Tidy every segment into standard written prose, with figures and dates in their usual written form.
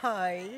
Hi.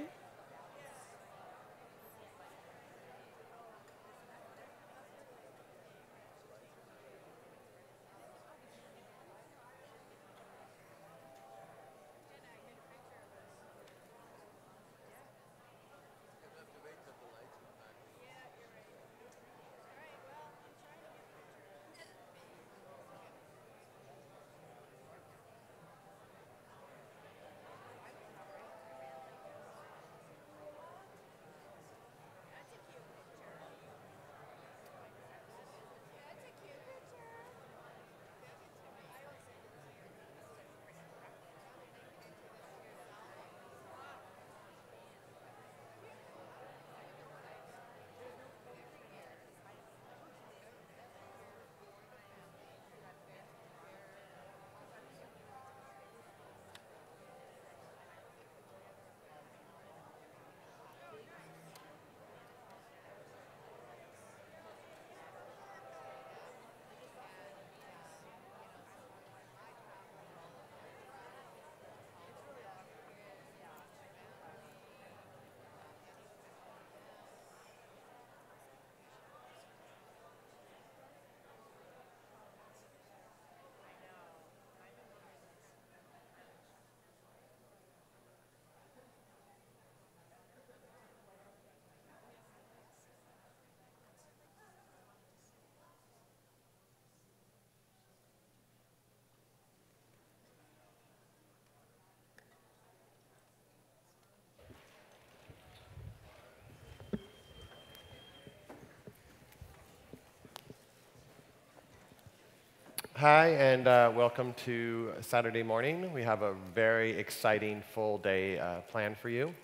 Hi, and welcome to Saturday morning. We have a very exciting full day planned for you.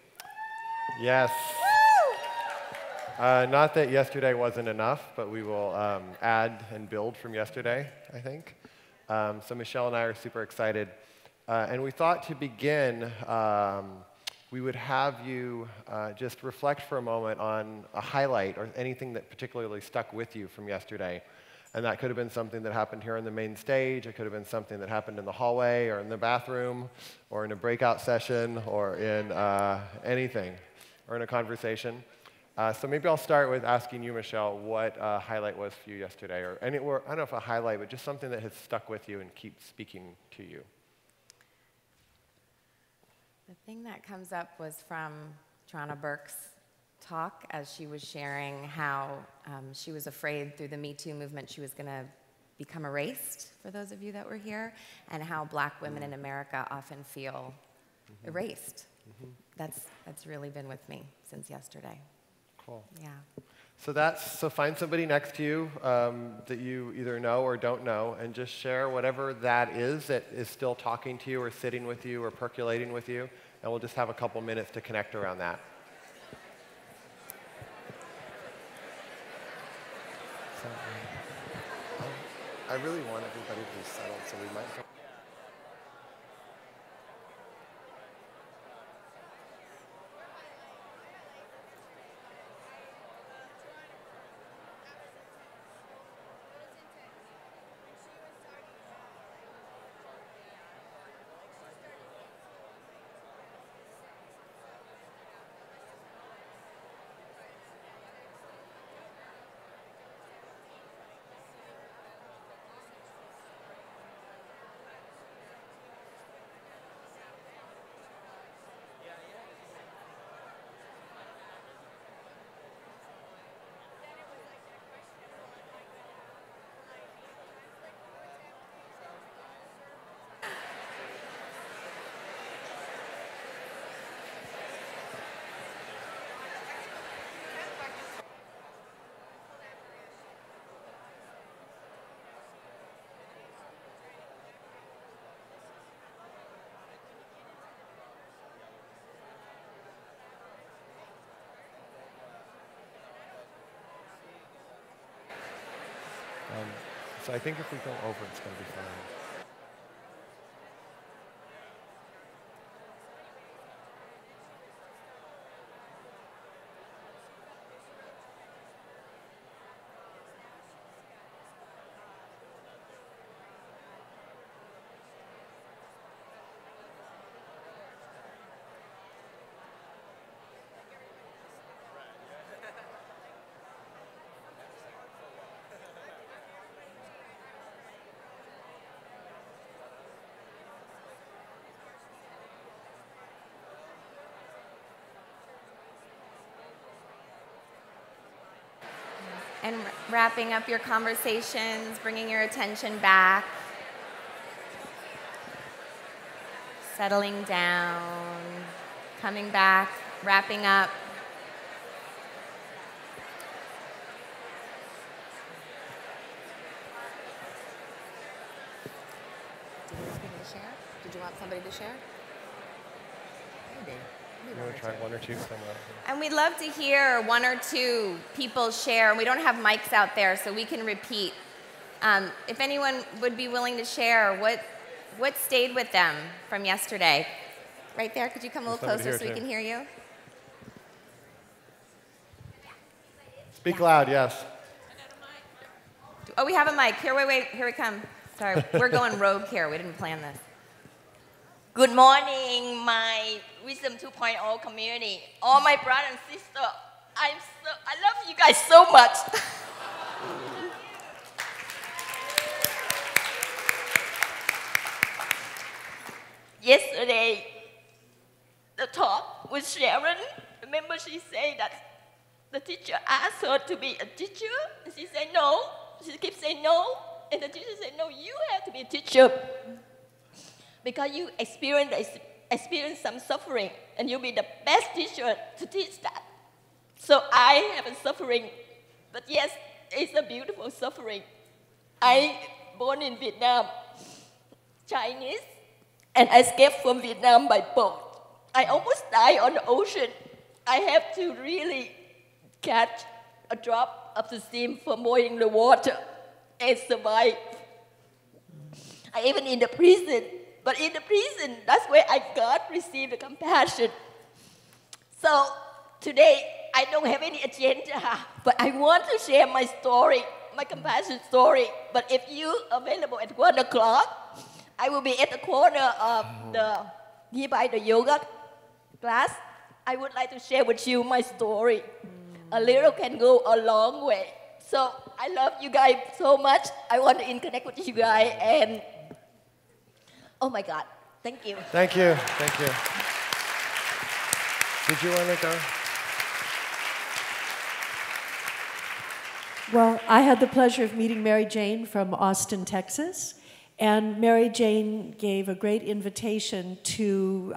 Yes. Not that yesterday wasn't enough, but we will add and build from yesterday, I think. So Michelle and I are super excited. And we thought to begin, we would have you just reflect for a moment on a highlight or anything that particularly stuck with you from yesterday. And that could have been something that happened here on the main stage. It could have been something that happened in the hallway or in the bathroom or in a breakout session or in anything or in a conversation. So maybe I'll start with asking you, Michelle, what a highlight was for you yesterday. Or I don't know if a highlight, but just something that has stuck with you and keeps speaking to you. The thing that comes up was from Tarana Burke's talk as she was sharing how she was afraid through the Me Too movement she was going to become erased, for those of you that were here, and how black women in America often feel erased. That's really been with me since yesterday. Cool. Yeah. So find somebody next to you that you either know or don't know, and just share whatever that is still talking to you or sitting with you or percolating with you, and we'll just have a couple minutes to connect around that. So, I really want everybody to be settled, so we might. So I think if we go over, it's going to be fine. And wrapping up your conversations, bringing your attention back, settling down, coming back, wrapping up. Did you want people to share? Did you want somebody to share? Maybe. You want to try one or two somewhere? And we'd love to hear one or two people share. We don't have mics out there, so we can repeat. If anyone would be willing to share, what stayed with them from yesterday? Right there, could you come a little closer so we can hear you? Speak loud, yes. Oh, we have a mic. Here, wait, here we come. Sorry, we're going rogue here. We didn't plan this. Good morning, my Wisdom 2.0 community. All my brothers and sisters, I love you guys so much. Yesterday, the talk with Sharon, remember she said that the teacher asked her to be a teacher, and she said no. She keeps saying no, and the teacher said, no, you have to be a teacher. Because you experience some suffering, and you'll be the best teacher to teach that. So I have a suffering, but yes, it's a beautiful suffering. I born in Vietnam, Chinese, and I escaped from Vietnam by boat. I almost died on the ocean. I have to really catch a drop of the steam from boiling the water and survive. I even in the prison. But in the prison, that's where God received the compassion. So today, I don't have any agenda, but I want to share my story, my compassion story. But if you're available at 1 o'clock, I will be at the corner of nearby the yoga class. I would like to share with you my story. A little can go a long way. So I love you guys so much. I want to connect with you guys and oh my God, thank you. Thank you, thank you. Did you want to go? Well, I had the pleasure of meeting Mary Jane from Austin, Texas. And Mary Jane gave a great invitation to,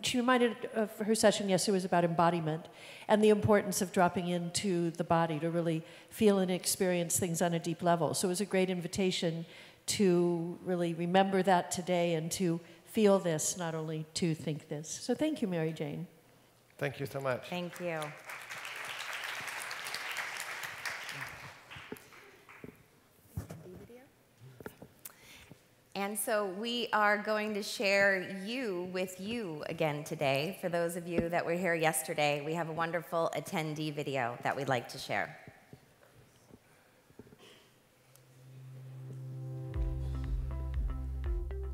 she reminded of her session yesterday was about embodiment and the importance of dropping into the body to really feel and experience things on a deep level. So it was a great invitation to really remember that today and to feel this, not only to think this. So thank you, Mary Jane. Thank you so much. Thank you. And so we are going to share you with you again today. For those of you that were here yesterday, we have a wonderful attendee video that we'd like to share.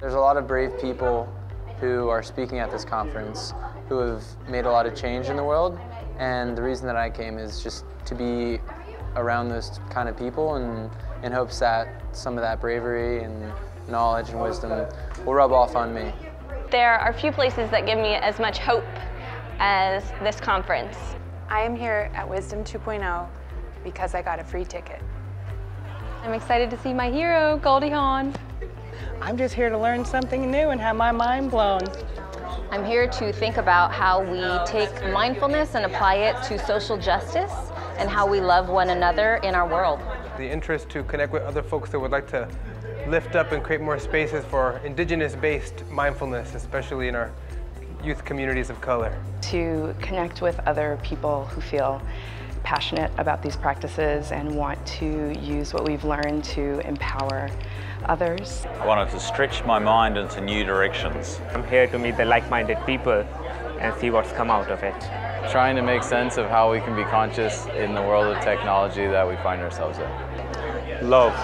There's a lot of brave people who are speaking at this conference who have made a lot of change in the world, and the reason that I came is just to be around those kind of people and in hopes that some of that bravery and knowledge and wisdom will rub off on me. There are few places that give me as much hope as this conference. I am here at Wisdom 2.0 because I got a free ticket. I'm excited to see my hero, Goldie Hawn. I'm just here to learn something new and have my mind blown. I'm here to think about how we take mindfulness and apply it to social justice and how we love one another in our world. The interest to connect with other folks that would like to lift up and create more spaces for indigenous-based mindfulness, especially in our youth communities of color. To connect with other people who feel passionate about these practices and want to use what we've learned to empower others. I wanted to stretch my mind into new directions. I'm here to meet the like-minded people and see what's come out of it. Trying to make sense of how we can be conscious in the world of technology that we find ourselves in. Love.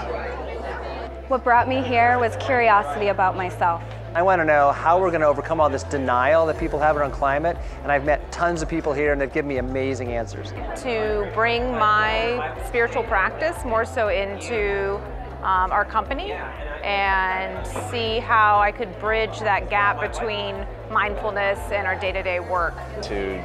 What brought me here was curiosity about myself. I want to know how we're going to overcome all this denial that people have around climate, and I've met tons of people here and they've given me amazing answers. To bring my spiritual practice more so into our company and see how I could bridge that gap between mindfulness and our day-to-day work. To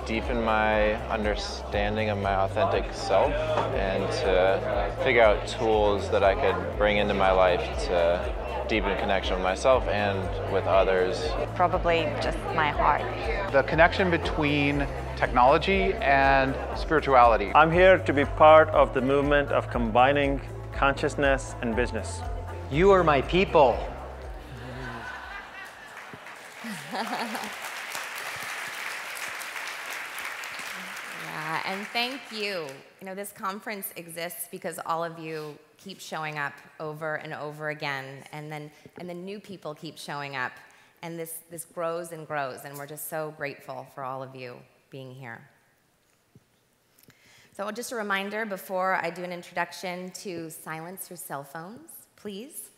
deepen my understanding of my authentic self and to figure out tools that I could bring into my life to deepen connection with myself and with others. Probably just my heart. The connection between technology and spirituality. I'm here to be part of the movement of combining consciousness and business. You are my people. Yeah, and thank you. You know, this conference exists because all of you keep showing up over and over again, and then new people keep showing up, and this grows and grows, and we're just so grateful for all of you being here. So just a reminder before I do an introduction to silence your cell phones, please.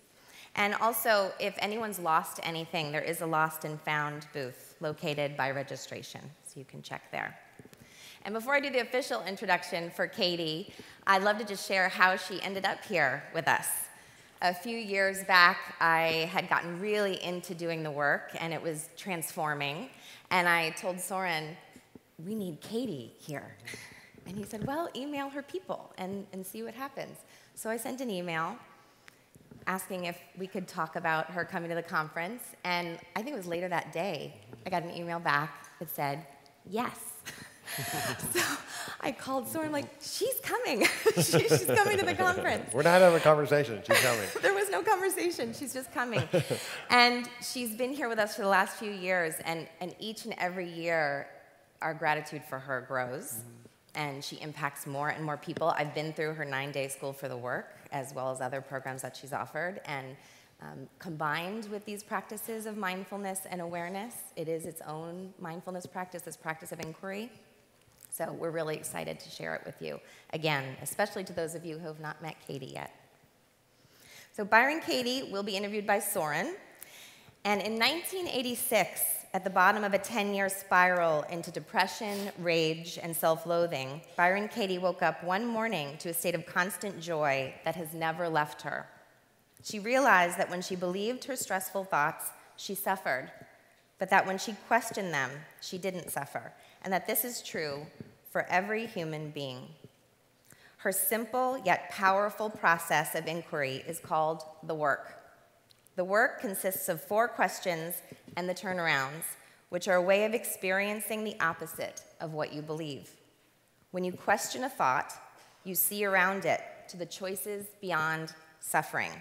And also, if anyone's lost anything, there is a lost and found booth located by registration, so you can check there. And before I do the official introduction for Katie, I'd love to just share how she ended up here with us. A few years back, I had gotten really into doing the work, and it was transforming. And I told Soren, we need Katie here. And he said, well, email her people and see what happens. So I sent an email asking if we could talk about her coming to the conference. And I think it was later that day, I got an email back that said, yes. So I called Soren, like, she's coming. she's coming to the conference. We're not having a conversation. She's coming. There was no conversation. She's just coming. And she's been here with us for the last few years. And each and every year, our gratitude for her grows. And she impacts more and more people. I've been through her 9-day School for the Work, as well as other programs that she's offered. And combined with these practices of mindfulness and awareness, it is its own mindfulness practice, this practice of inquiry. So we're really excited to share it with you, again, especially to those of you who have not met Katie yet. So Byron Katie will be interviewed by Soren. And in 1986, at the bottom of a 10-year spiral into depression, rage, and self-loathing, Byron Katie woke up one morning to a state of constant joy that has never left her. She realized that when she believed her stressful thoughts, she suffered, but that when she questioned them, she didn't suffer, and that this is true for every human being. Her simple yet powerful process of inquiry is called the work. The work consists of 4 questions and the turnarounds, which are a way of experiencing the opposite of what you believe. When you question a thought, you see around it to the choices beyond suffering.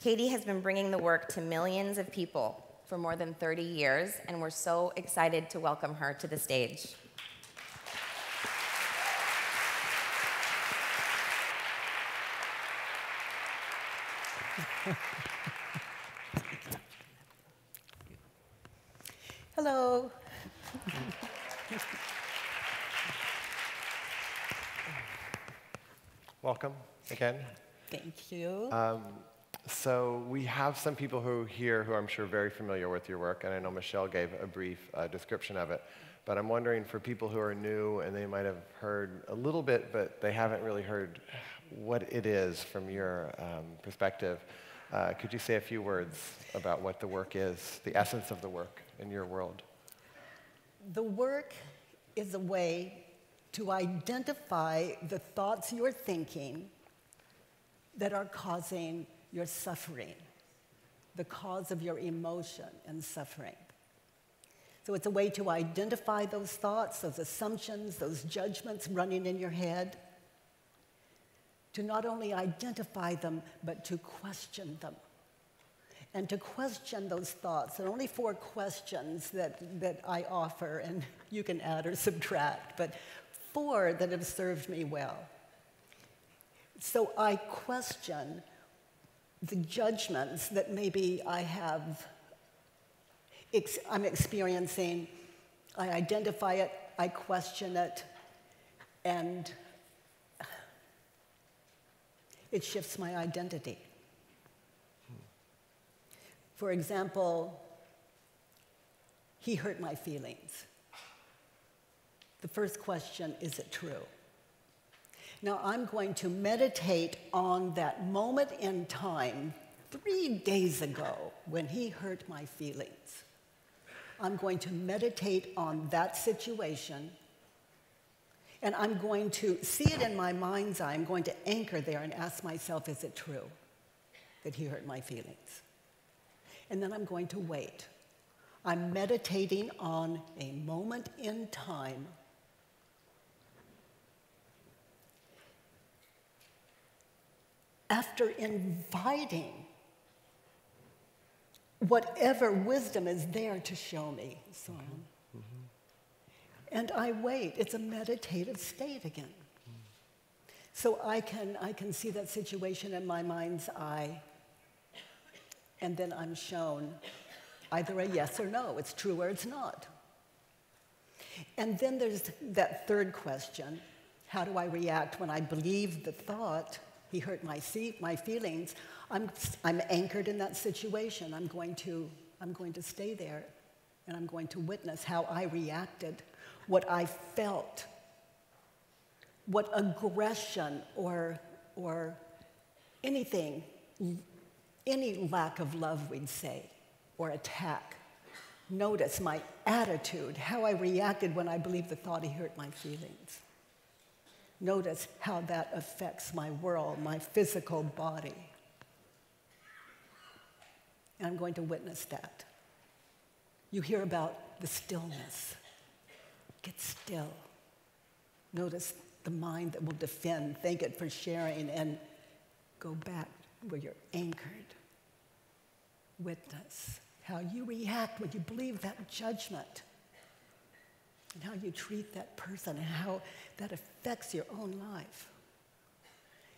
Katie has been bringing the work to millions of people for more than 30 years, and we're so excited to welcome her to the stage. Hello. Welcome again. Thank you. So we have some people who are here who I'm sure are very familiar with your work, and I know Michelle gave a brief description of it. But I'm wondering for people who are new and they might have heard a little bit, but they haven't really heard what it is from your perspective, could you say a few words about what the work is, the essence of the work in your world? The work is a way to identify the thoughts you're thinking that are causing your suffering, the cause of your emotion and suffering. So it's a way to identify those thoughts, those assumptions, those judgments running in your head, to not only identify them, but to question them. And to question those thoughts. There are only 4 questions that I offer, and you can add or subtract, but 4 that have served me well. So I question the judgments that maybe I'm experiencing. I identify it, I question it, and it shifts my identity. For example, he hurt my feelings. The first question, is it true? Now I'm going to meditate on that moment in time 3 days ago when he hurt my feelings. I'm going to meditate on that situation And I'm going to see it in my mind's eye. I'm going to anchor there and ask myself, is it true that he hurt my feelings? And then I'm going to wait. I'm meditating on a moment in time. After inviting whatever wisdom is there to show me, Soren. And I wait. It's a meditative state again. So I can see that situation in my mind's eye, and then I'm shown either a yes or no. It's true or it's not. And then there's that third question. How do I react when I believe the thought, he hurt my feelings? I'm anchored in that situation. I'm going to stay there, and I'm going to witness how I reacted, what I felt, what aggression or anything, any lack of love, we'd say, or attack. Notice my attitude, how I reacted when I believed the thought he hurt my feelings. Notice how that affects my world, my physical body. And I'm going to witness that. You hear about the stillness. Get still. Notice the mind that will defend. Thank it for sharing, and go back where you're anchored. Witness how you react when you believe that judgment, and how you treat that person, and how that affects your own life.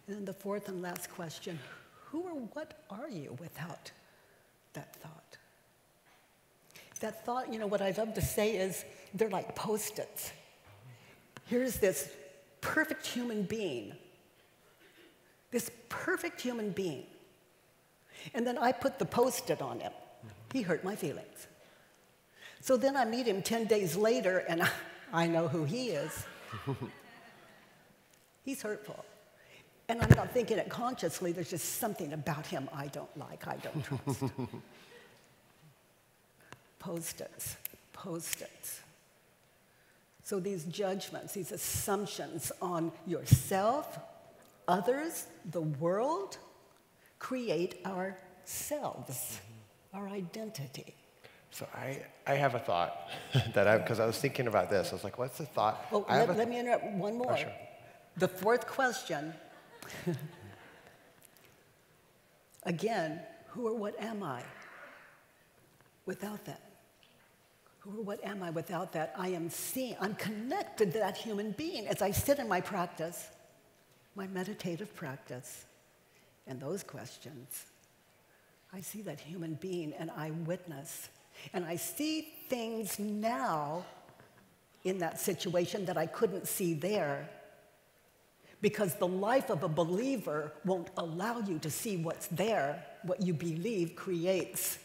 And then the fourth and last question, who or what are you without that thought? That thought, you know, what I love to say is they're like Post-its. Here's this perfect human being, and then I put the Post-it on him. He hurt my feelings. So then I meet him 10 days later, and I know who he is. He's hurtful. And I'm not thinking it consciously. There's just something about him I don't like, I don't trust. Post-its, Post-its. So these judgments, these assumptions on yourself, others, the world, create ourselves, our identity. So I have a thought because I was thinking about this. I was like, what's the thought? Oh, let me interrupt one more. Oh, sure. The fourth question, again, who or what am I without that? Who or what am I without that? I am seen. I'm connected to that human being as I sit in my practice, my meditative practice, and those questions. I see that human being and I witness. And I see things now in that situation that I couldn't see there, because the life of a believer won't allow you to see what's there. What you believe creates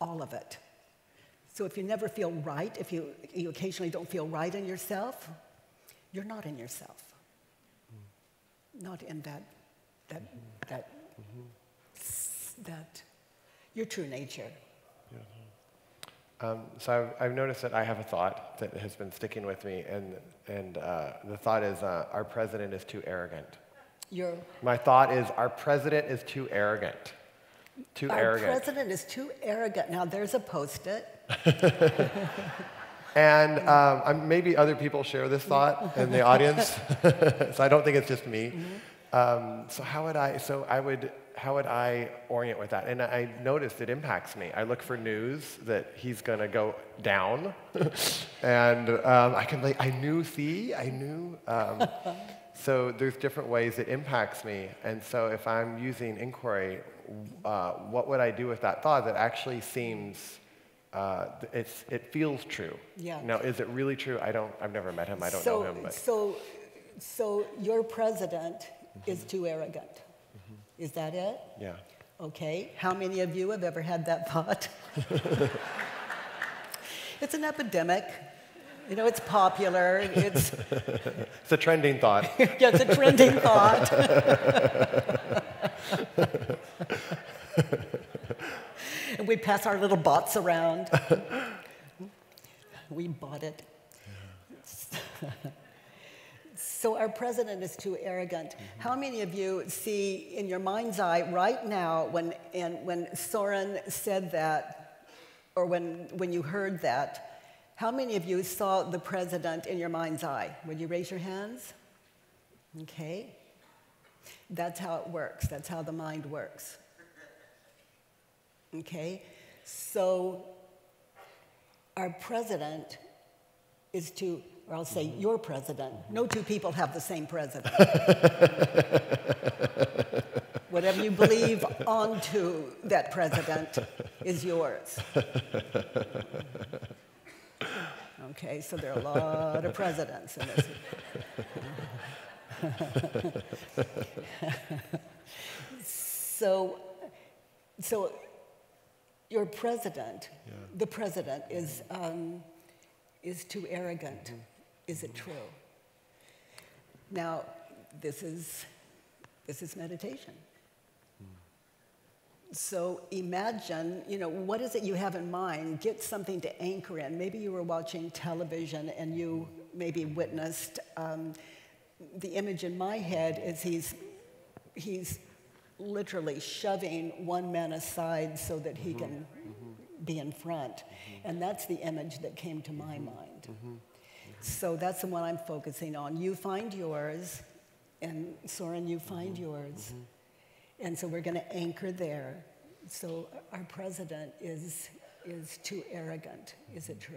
all of it. So if you never feel right, if you occasionally don't feel right in yourself, you're not in yourself. Not in that your true nature. So I've noticed that I have a thought that has been sticking with me, and the thought is our president is too arrogant. My thought is our president is too arrogant. Our president is too arrogant. Now there's a Post-it. And maybe other people share this thought in the audience, so I don't think it's just me. So how would I orient with that? And I noticed it impacts me. I look for news that he's going to go down, and I knew. So there's different ways it impacts me, and so if I'm using inquiry, what would I do with that thought that actually seems it feels true? Yeah. Now, is it really true? I've never met him. I don't know him. But. So your president is too arrogant. Is that it? Yeah. Okay. How many of you have ever had that thought? It's an epidemic. You know, it's popular. It's a trending thought. Yeah, it's a trending thought. And we pass our little bots around. We bought it. So our president is too arrogant. How many of you see in your mind's eye right now when Soren said that, or when you heard that, how many of you saw the president in your mind's eye? Would you raise your hands? Okay. That's how it works. That's how the mind works. Okay. So our president is to, or I'll say your president. No two people have the same president. Whatever you believe onto that president is yours. Okay, so there are a lot of presidents in this. So your president, the president, is too arrogant. Is it true? Now, this is meditation. So imagine, what is it you have in mind? Get something to anchor in. Maybe you were watching television and you maybe witnessed, the image in my head is he's literally shoving one man aside so that he can be in front. And that's the image that came to my mind. So that's the one I'm focusing on. You find yours, and Soren, you find yours. And so we're going to anchor there. So our president is too arrogant. Is it true?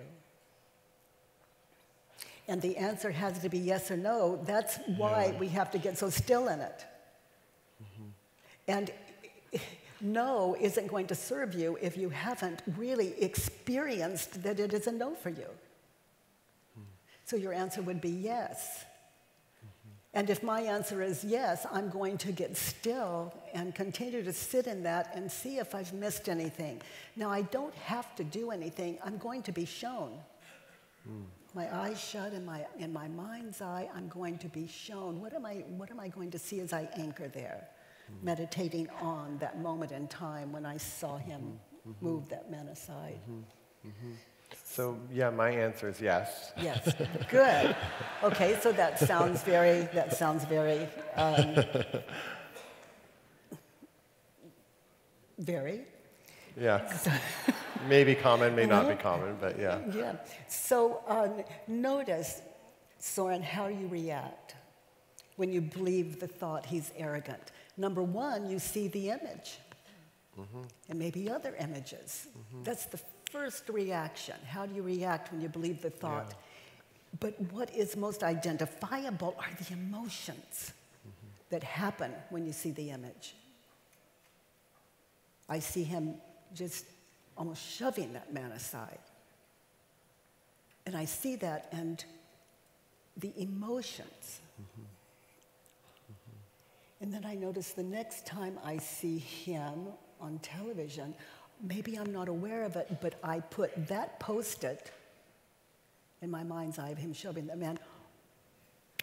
And the answer has to be yes or no. That's why we have to get so still in it. And no isn't going to serve you if you haven't really experienced that it is a no for you. So your answer would be yes. And if my answer is yes, I'm going to get still and continue to sit in that and see if I've missed anything. Now, I don't have to do anything. I'm going to be shown. My eyes shut, in my mind's eye, I'm going to be shown. What am I going to see as I anchor there? Meditating on that moment in time when I saw him move that man aside. So, yeah, my answer is yes. Yes, good. Okay, so that sounds very, very. Yeah, maybe common, may not be common, but yeah. Yeah, so notice, Soren, how you react when you believe the thought he's arrogant. Number one, you see the image, and maybe other images. That's the first reaction. How do you react when you believe the thought? But what is most identifiable are the emotions that happen when you see the image. I see him just almost shoving that man aside. And I see that and the emotions. And then I notice the next time I see him on television, maybe I'm not aware of it, but I put that Post-it in my mind's eye of him shoving that man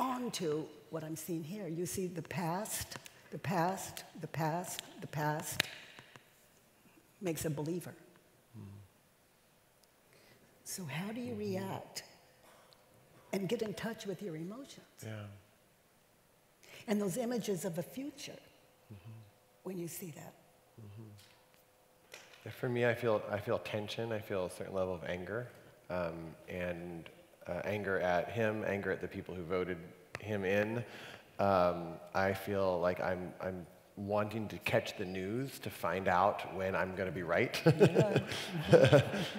onto what I'm seeing here. You see the past, the past, the past, the past makes a believer. So how do you react and get in touch with your emotions? And those images of the future when you see that. For me, I feel tension. I feel a certain level of anger, and anger at him, anger at the people who voted him in. I feel like I'm wanting to catch the news to find out when I'm going to be right.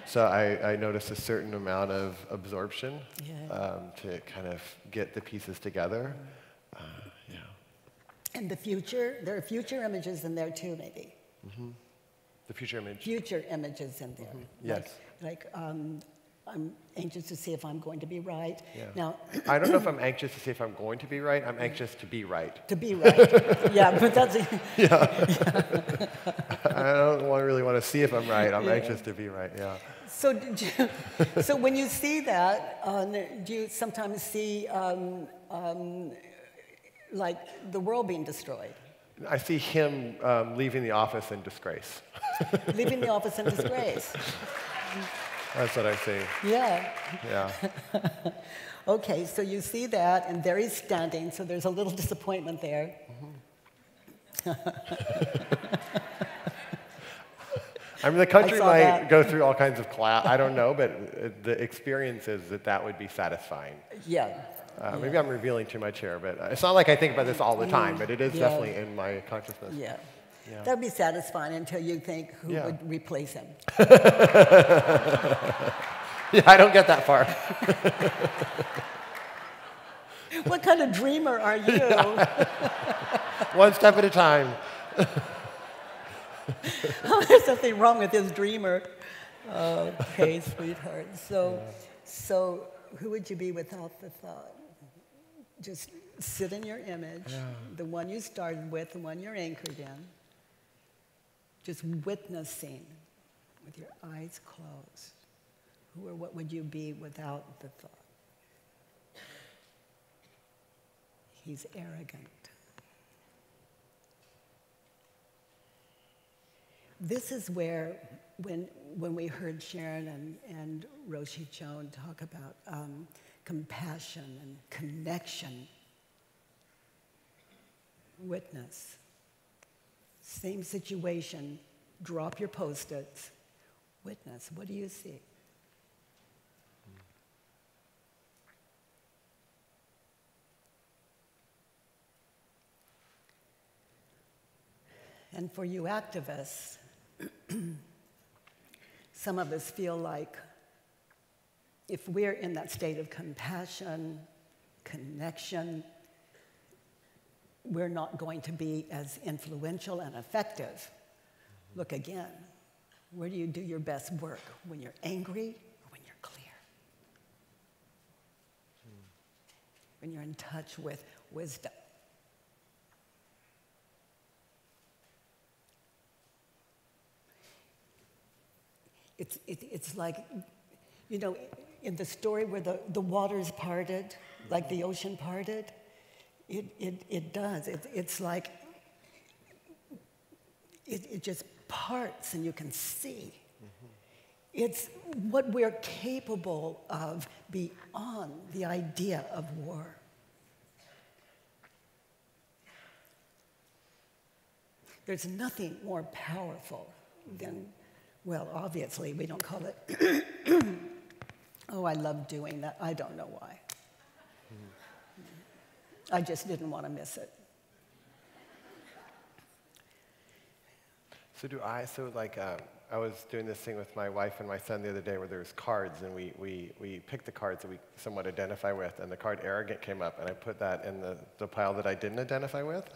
So I notice a certain amount of absorption to kind of get the pieces together. And the future, there are future images in there too, maybe. The future image. Future images in there. Yes. Like I'm anxious to see if I'm going to be right. Now, I don't know if I'm anxious to see if I'm going to be right. I'm anxious to be right. To be right. Yeah, but that's. I don't really want to see if I'm right. I'm anxious to be right. Yeah. So, so when you see that, do you sometimes see like the world being destroyed? I see him leaving the office in disgrace. Leaving the office in disgrace. That's what I see. Yeah. Yeah. Okay, so you see that, and there he's standing, so there's a little disappointment there. I mean, the country saw might that. go through all kinds of class. I don't know, but the experience is that would be satisfying. Yeah. Maybe I'm revealing too much here, but it's not like I think about this all the time, but it is Yeah. definitely in my consciousness. Yeah. Yeah. That'd be satisfying until you think who Yeah. would replace him. Yeah, I don't get that far. What kind of dreamer are you? One step at a time. There's something wrong with this dreamer. Okay, sweetheart. So who would you be without the thought? Just sit in your image, the one you started with, the one you're anchored in. Just witnessing with your eyes closed. Who or what would you be without the thought? He's arrogant. This is where, when we heard Sharon and Roshi Chon talk about compassion and connection, witness, same situation, drop your Post-its, witness, what do you see? And for you activists, some of us feel like if we're in that state of compassion, connection, we're not going to be as influential and effective. Look again, where do you do your best work? When you're angry or when you're clear? When you're in touch with wisdom. It's like, you know, in the story where the waters parted, like the ocean parted, it does. It's like, it just parts and you can see. It's what we're capable of beyond the idea of war. There's nothing more powerful than, well, obviously, we don't call it, oh, I love doing that. I don't know why. I just didn't want to miss it. I was doing this thing with my wife and my son the other day where there's cards, and we picked the cards that we somewhat identify with, and the card arrogant came up, and I put that in the pile that I didn't identify with.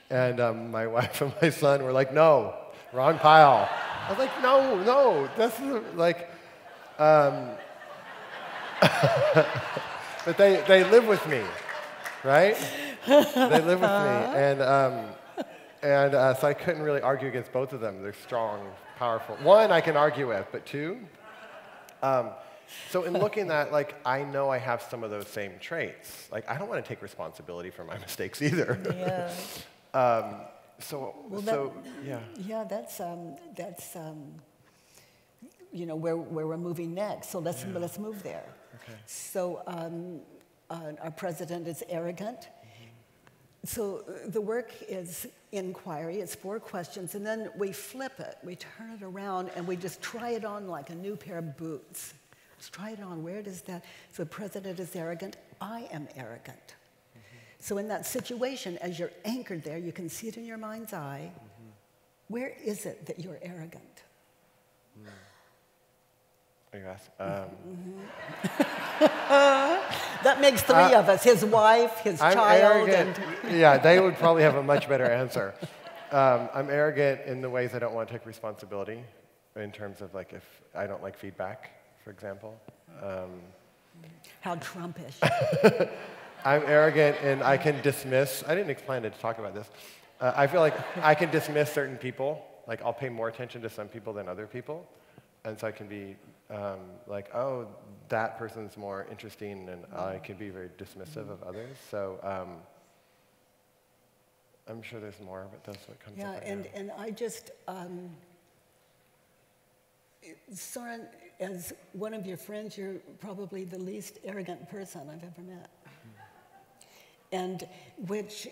And my wife and my son were like, no, wrong pile. I was like, no, this is like, but they live with me, right? They live with me, and so I couldn't really argue against both of them. They're strong, powerful. One I can argue with, but two. So in looking at, like, I know I have some of those same traits. Like, I don't want to take responsibility for my mistakes either. Yeah. Yeah. Yeah, that's you know, where we're moving next. So let's move there. Okay. So our president is arrogant. So the work is inquiry. It's 4 questions, and then we flip it. We turn it around, and we just try it on like a new pair of boots. Let's try it on. Where does that? So the president is arrogant. I am arrogant. So in that situation, as you're anchored there, you can see it in your mind's eye. Where is it that you're arrogant? Are you asking? That makes 3 of us, his wife, his child. Yeah, they would probably have a much better answer. I'm arrogant in the ways I don't want to take responsibility, in terms of, like, if I don't like feedback, for example. How Trumpish. I'm arrogant and I can dismiss, I didn't plan to talk about this. I feel like I can dismiss certain people. Like, I'll pay more attention to some people than other people. And so I can be like, oh, that person's more interesting, and I can be very dismissive of others. So I'm sure there's more, but that's what comes up. Yeah, and I just, Soren, as one of your friends, you're probably the least arrogant person I've ever met. And which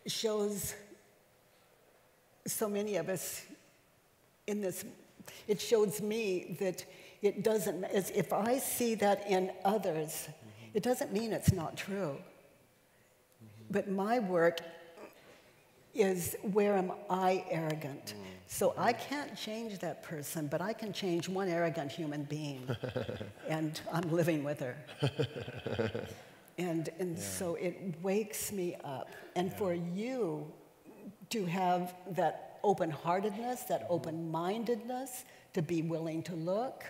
shows so many of us in this, it shows me that it doesn't, as if I see that in others, it doesn't mean it's not true. But my work is, where am I arrogant? So I can't change that person, but I can change one arrogant human being. And I'm living with her. And so it wakes me up. And for you to have that open-heartedness, that open-mindedness, to be willing to look,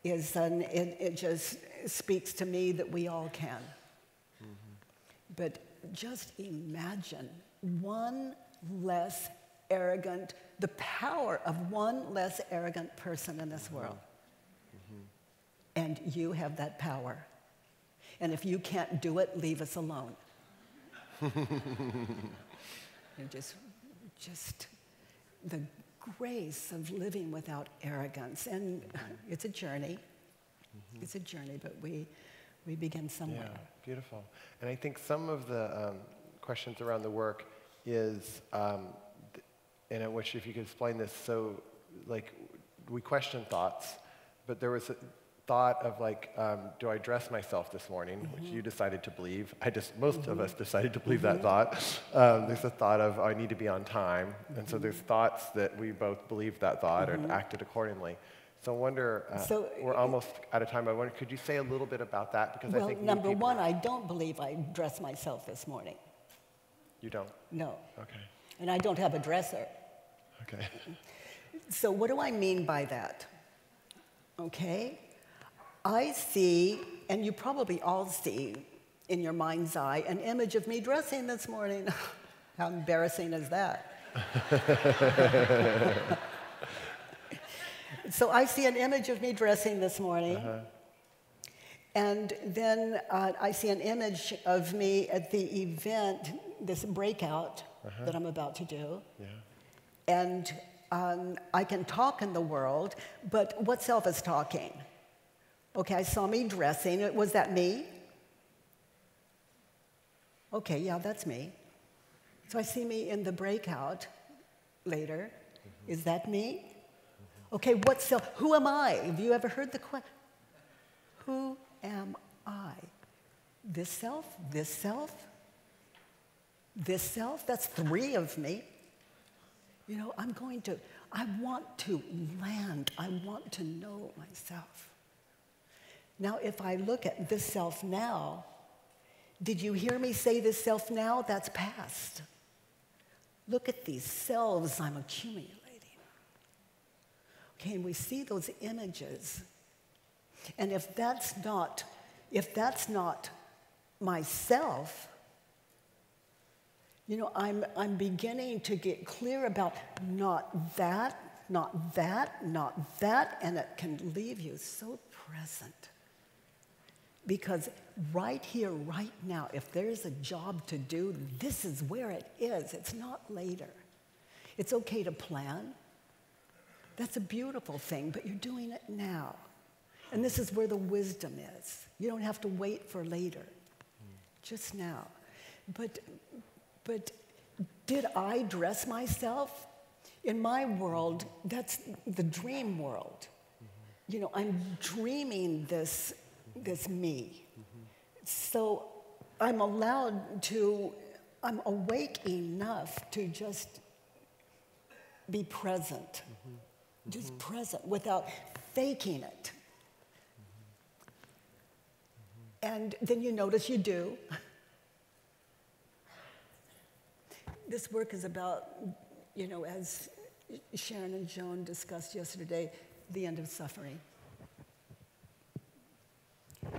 it just speaks to me that we all can. But just imagine one less arrogant, the power of one less arrogant person in this world. And you have that power. And if you can't do it, leave us alone. Just the grace of living without arrogance. And it's a journey. It's a journey, but we begin somewhere. Yeah, beautiful. And I think some of the questions around the work is, in which, if you could explain this, so like we question thoughts, but there was a thought of like, do I dress myself this morning, which you decided to believe. Most of us decided to believe that thought. There's a thought of, I need to be on time. And so there's thoughts that we both believed that thought and acted accordingly. So I wonder, we're almost out of time. I wonder, could you say a little bit about that? Because I think number one, I don't believe I dressed myself this morning. You don't? No. Okay. And I don't have a dresser. Okay. So what do I mean by that? Okay? I see, and you probably all see in your mind's eye, an image of me dressing this morning. How embarrassing is that? So I see an image of me dressing this morning. And then I see an image of me at the event, this breakout that I'm about to do. And I can talk in the world, but what self is talking? Okay, I saw me dressing. Was that me? Okay, yeah, that's me. So I see me in the breakout later. Is that me? Okay, what self? Who am I? Have you ever heard the question? Who am I? This self? This self? This self? That's three of me. You know, I want to land. I want to know myself. Now, if I look at this self now, did you hear me say this self now? That's past. Look at these selves I'm accumulating. Okay, and we see those images. And if that's not myself, you know, I'm beginning to get clear about not that, not that, not that, and it can leave you so present. Because right here, right now, if there's a job to do, this is where it is. It's not later. It's okay to plan. That's a beautiful thing, but you're doing it now. And this is where the wisdom is. You don't have to wait for later, just now. But did I dress myself? In my world, that's the dream world. You know, I'm dreaming this me. So I'm awake enough to just be present. Just present without faking it. And then you notice you do. This work is about, you know, as Sharon and Joan discussed yesterday, the end of suffering.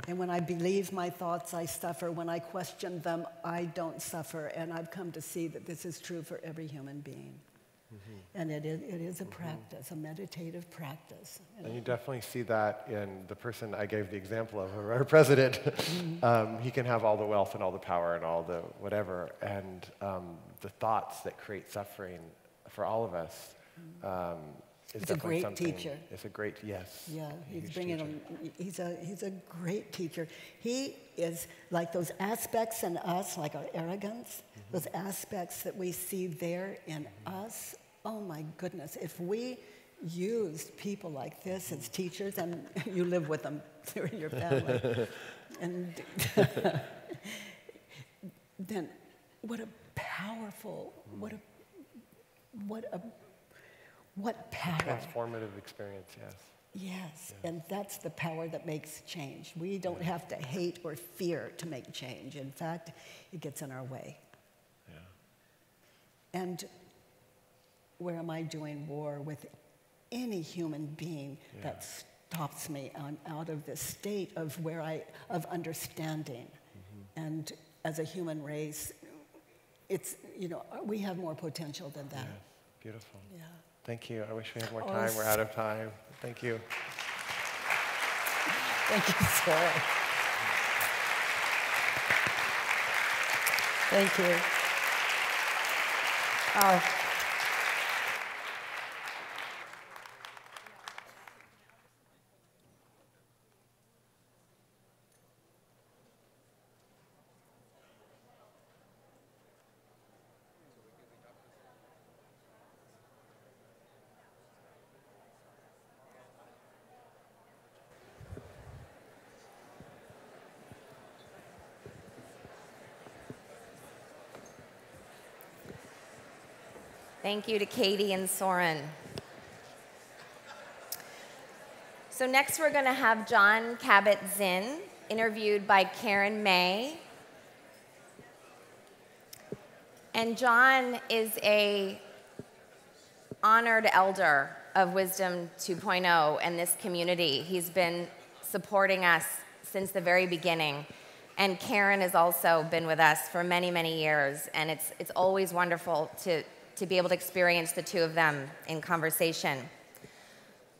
And when I believe my thoughts, I suffer. When I question them, I don't suffer. And I've come to see that this is true for every human being. And it is a practice, a meditative practice. And you definitely see that in the person I gave the example of, our president. He can have all the wealth and all the power and all the whatever, and the thoughts that create suffering for all of us. is He's a definitely great something. teacher. It's a great, yes. Yeah, he's huge bringing teacher. him. He's a great teacher. He is like those aspects in us, like our arrogance, those aspects that we see there in us. Oh my goodness! If we used people like this as teachers, and you live with them, they're in your family, and then what a powerful, what power. Transformative experience, yes. Yes, and that's the power that makes change. We don't have to hate or fear to make change. In fact, it gets in our way. Yeah. And where am I doing war with any human being that stops me? I'm out of this state of of understanding. And as a human race, it's, we have more potential than that. Yes. Beautiful. Yeah. Thank you. I wish we had more time. We're out of time. Thank you. Thank you, Sarah. Thank you. Oh. Thank you to Katie and Soren. So next we're going to have Jon Kabat-Zinn, interviewed by Karen May. And Jon is a honored elder of Wisdom 2.0 and this community. He's been supporting us since the very beginning. And Karen has also been with us for many, many years. And it's always wonderful to be able to experience the two of them in conversation.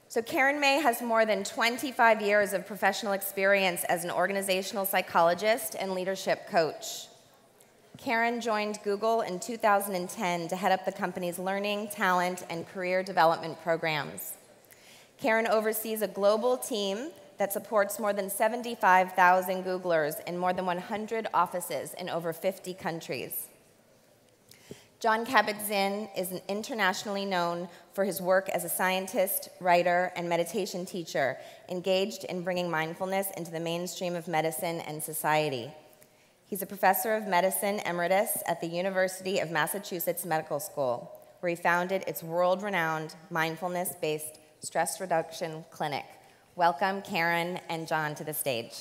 So Karen May has more than 25 years of professional experience as an organizational psychologist and leadership coach. Karen joined Google in 2010 to head up the company's learning, talent, and career development programs. Karen oversees a global team that supports more than 75,000 Googlers in more than 100 offices in over 50 countries. Jon Kabat-Zinn is internationally known for his work as a scientist, writer, and meditation teacher, engaged in bringing mindfulness into the mainstream of medicine and society. He's a professor of medicine emeritus at the University of Massachusetts Medical School, where he founded its world-renowned mindfulness-based stress reduction clinic. Welcome Karen and Jon to the stage.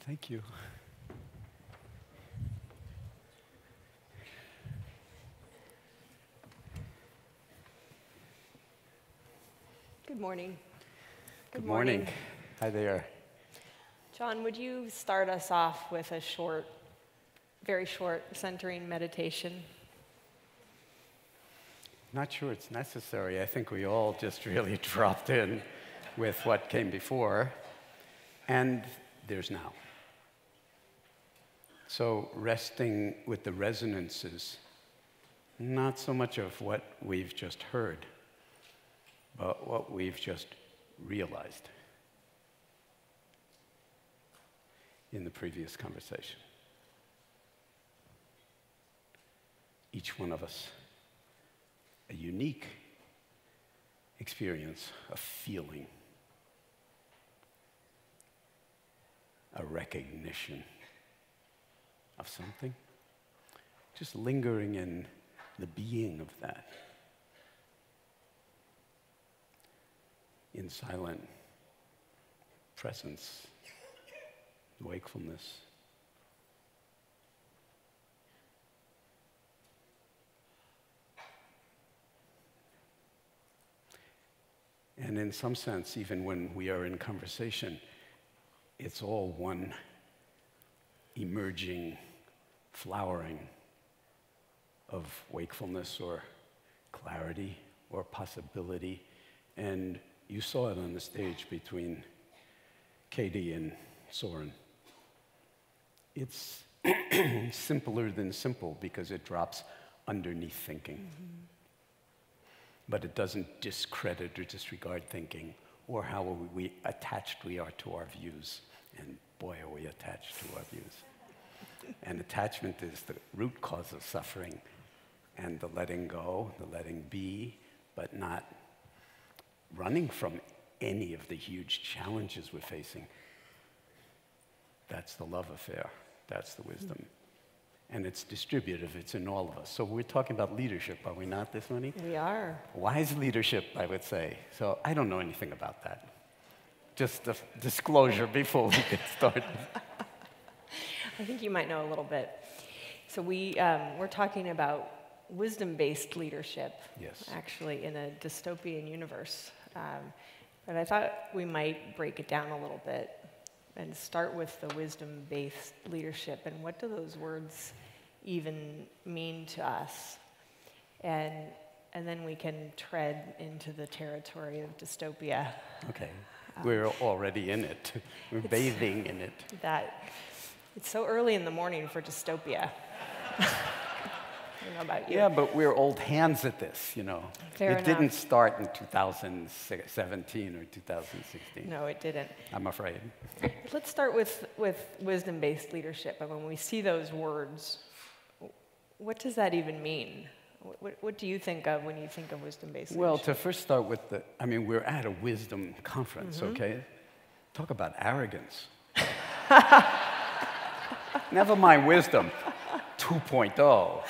Thank you. Good morning. Good morning. Hi there. Jon, would you start us off with a very short centering meditation? Not sure it's necessary. I think we all just really dropped in with what came before, and there's now. So resting with the resonances, not so much of what we've just heard, but what we've just realized in the previous conversation. Each one of us, a unique experience, a feeling, a recognition of something, just lingering in the being of that, in silent presence, wakefulness. And in some sense, even when we are in conversation, it's all one emerging, flowering of wakefulness or clarity or possibility. And you saw it on the stage between Katie and Soren. It's simpler than simple because it drops underneath thinking. But it doesn't discredit or disregard thinking or how attached we are to our views. And boy, are we attached to our views. And attachment is the root cause of suffering. And the letting go, the letting be, but not running from any of the huge challenges we're facing. That's the love affair. That's the wisdom. And it's distributive. It's in all of us. So we're talking about leadership, are we not, this Money? We are. Wise leadership, I would say. So I don't know anything about that. Just a disclosure before we get started. I think you might know a little bit. So we're talking about wisdom-based leadership, yes, actually, in a dystopian universe. But I thought we might break it down a little bit and start with the wisdom-based leadership, and what do those words even mean to us? And then we can tread into the territory of dystopia. Okay, we're already in it. We're bathing in it. It's so early in the morning for dystopia. I don't know about you. Yeah, but we're old hands at this, you know. Fair it enough. didn't start in 2017 or 2016. No, it didn't. I'm afraid. Let's start with wisdom-based leadership. And when we see those words, what does that even mean? What do you think of when you think of wisdom-based leadership? Well, to first start with we're at a wisdom conference, okay? Talk about arrogance. Never mind wisdom. 2.0.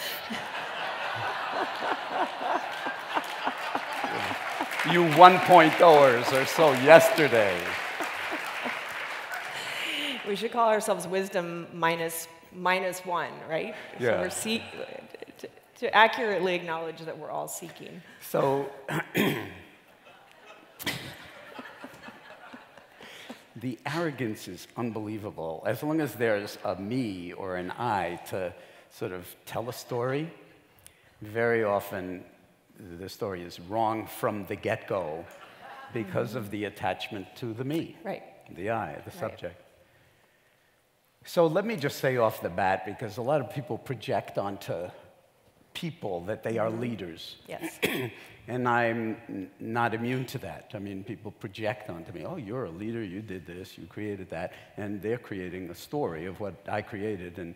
You 1.0ers are so yesterday. We should call ourselves wisdom minus one, right? Yeah. So we're to accurately acknowledge that we're all seeking. So the arrogance is unbelievable. As long as there's a me or an I to sort of tell a story, very often the story is wrong from the get-go because of the attachment to the me, right, the I, the subject. So let me just say off the bat, because a lot of people project onto people that they are leaders. Yes. And I'm not immune to that. I mean, people project onto me, oh, you're a leader, you did this, you created that, and they're creating a story of what I created, and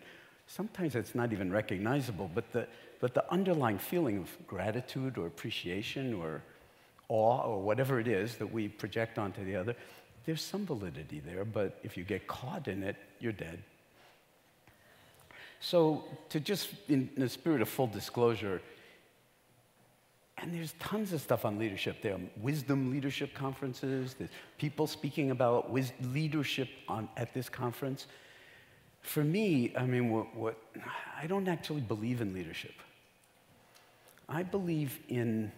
sometimes it's not even recognizable, but the underlying feeling of gratitude or appreciation or awe or whatever it is that we project onto the other, there's some validity there, but if you get caught in it, you're dead. So to just, in the spirit of full disclosure, and there's tons of stuff on leadership. There are wisdom leadership conferences. There's people speaking about leadership at this conference. For me, I mean, I don't actually believe in leadership. I believe in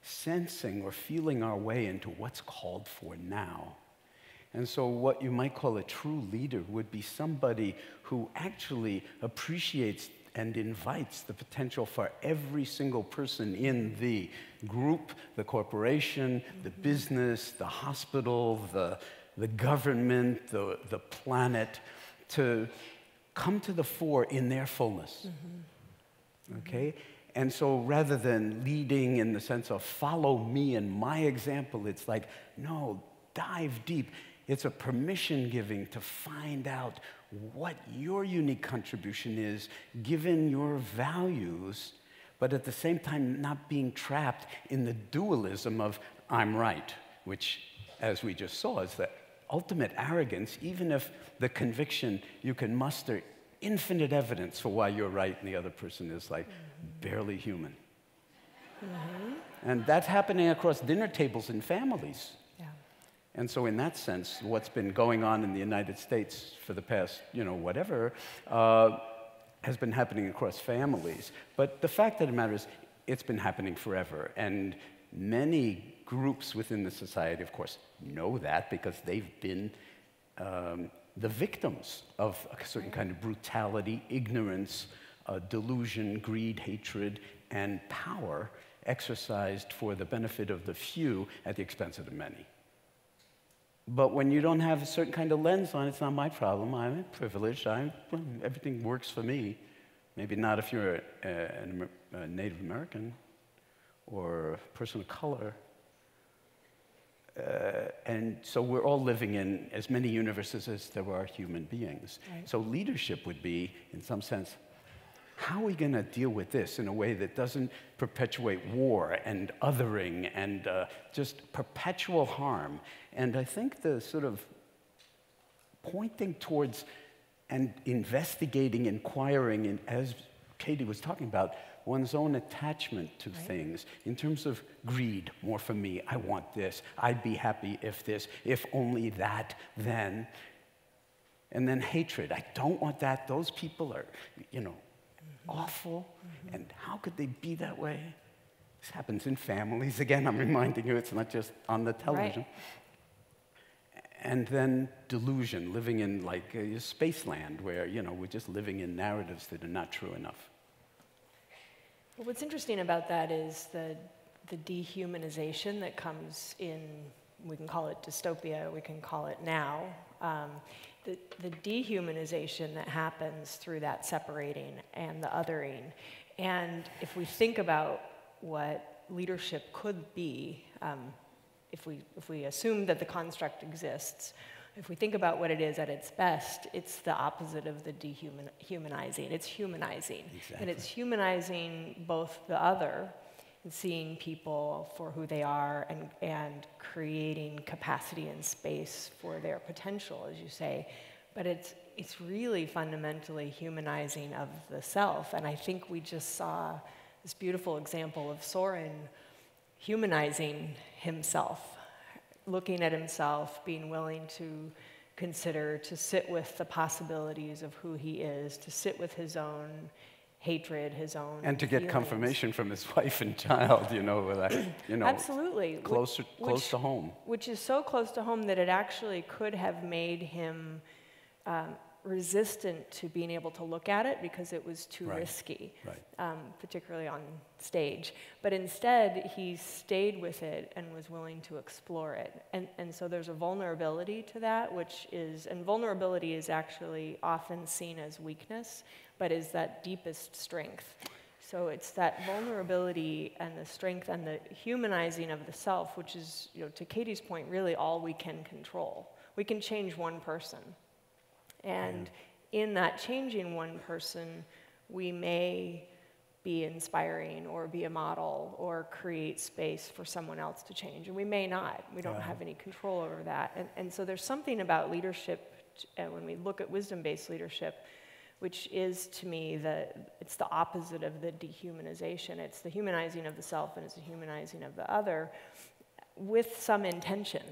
sensing or feeling our way into what's called for now. And so what you might call a true leader would be somebody who actually appreciates and invites the potential for every single person in the group, the corporation, the business, the hospital, the government, the planet, to come to the fore in their fullness. Okay? And so rather than leading in the sense of follow me and my example, it's like, no, dive deep. It's a permission giving to find out what your unique contribution is, given your values, but at the same time not being trapped in the dualism of I'm right, which, as we just saw, is the ultimate arrogance, even if the conviction you can muster infinite evidence for why you're right and the other person is like barely human. And that's happening across dinner tables in families. And so in that sense, what's been going on in the United States for the past, whatever, has been happening across families. But the fact of the matter is, it's been happening forever. And many groups within the society, of course, know that because they've been the victims of a certain kind of brutality, ignorance, delusion, greed, hatred, and power exercised for the benefit of the few at the expense of the many. But when you don't have a certain kind of lens on it, it's not my problem. I'm privileged. Everything works for me. Maybe not if you're a Native American or a person of color. And so we're all living in as many universes as there are human beings. Right. So leadership would be, in some sense, how are we going to deal with this in a way that doesn't perpetuate war and othering and just perpetual harm? And I think the sort of pointing towards and investigating, inquiring, and as Katie was talking about, one's own attachment to things in terms of greed, more for me, I want this, I'd be happy if this, if only that, then. And then hatred, I don't want that, those people are, awful, and how could they be that way? This happens in families. Again, I'm reminding you, it's not just on the television. Right. And then delusion, living in like a space land where, we're just living in narratives that are not true enough. Well, what's interesting about that is the dehumanization that comes in, we can call it dystopia, we can call it now. The dehumanization that happens through that separating and the othering. And if we think about what leadership could be, if we assume that the construct exists, if we think about what it is at its best, it's the opposite of the dehumanizing. It's humanizing. Exactly. And it's humanizing both the other, and seeing people for who they are, and creating capacity and space for their potential, as you say. But it's really fundamentally humanizing of the self. And I think we just saw this beautiful example of Soren humanizing himself, looking at himself, being willing to consider, to sit with the possibilities of who he is, to sit with his own hatred, his own and to get confirmation from his wife and child, absolutely close to home. Which is so close to home that it actually could have made him resistant to being able to look at it because it was too risky, particularly on stage. But instead, he stayed with it and was willing to explore it. And so there's a vulnerability to that, and vulnerability is actually often seen as weakness, but is that deepest strength. So it's that vulnerability and the strength and the humanizing of the self, which is, to Katie's point, really all we can control. We can change one person. And in that changing one person, we may be inspiring or be a model or create space for someone else to change. And we may not. We don't have any control over that. And so there's something about leadership, when we look at wisdom-based leadership, which is, to me, it's the opposite of the dehumanization. It's the humanizing of the self, and it's the humanizing of the other with some intention.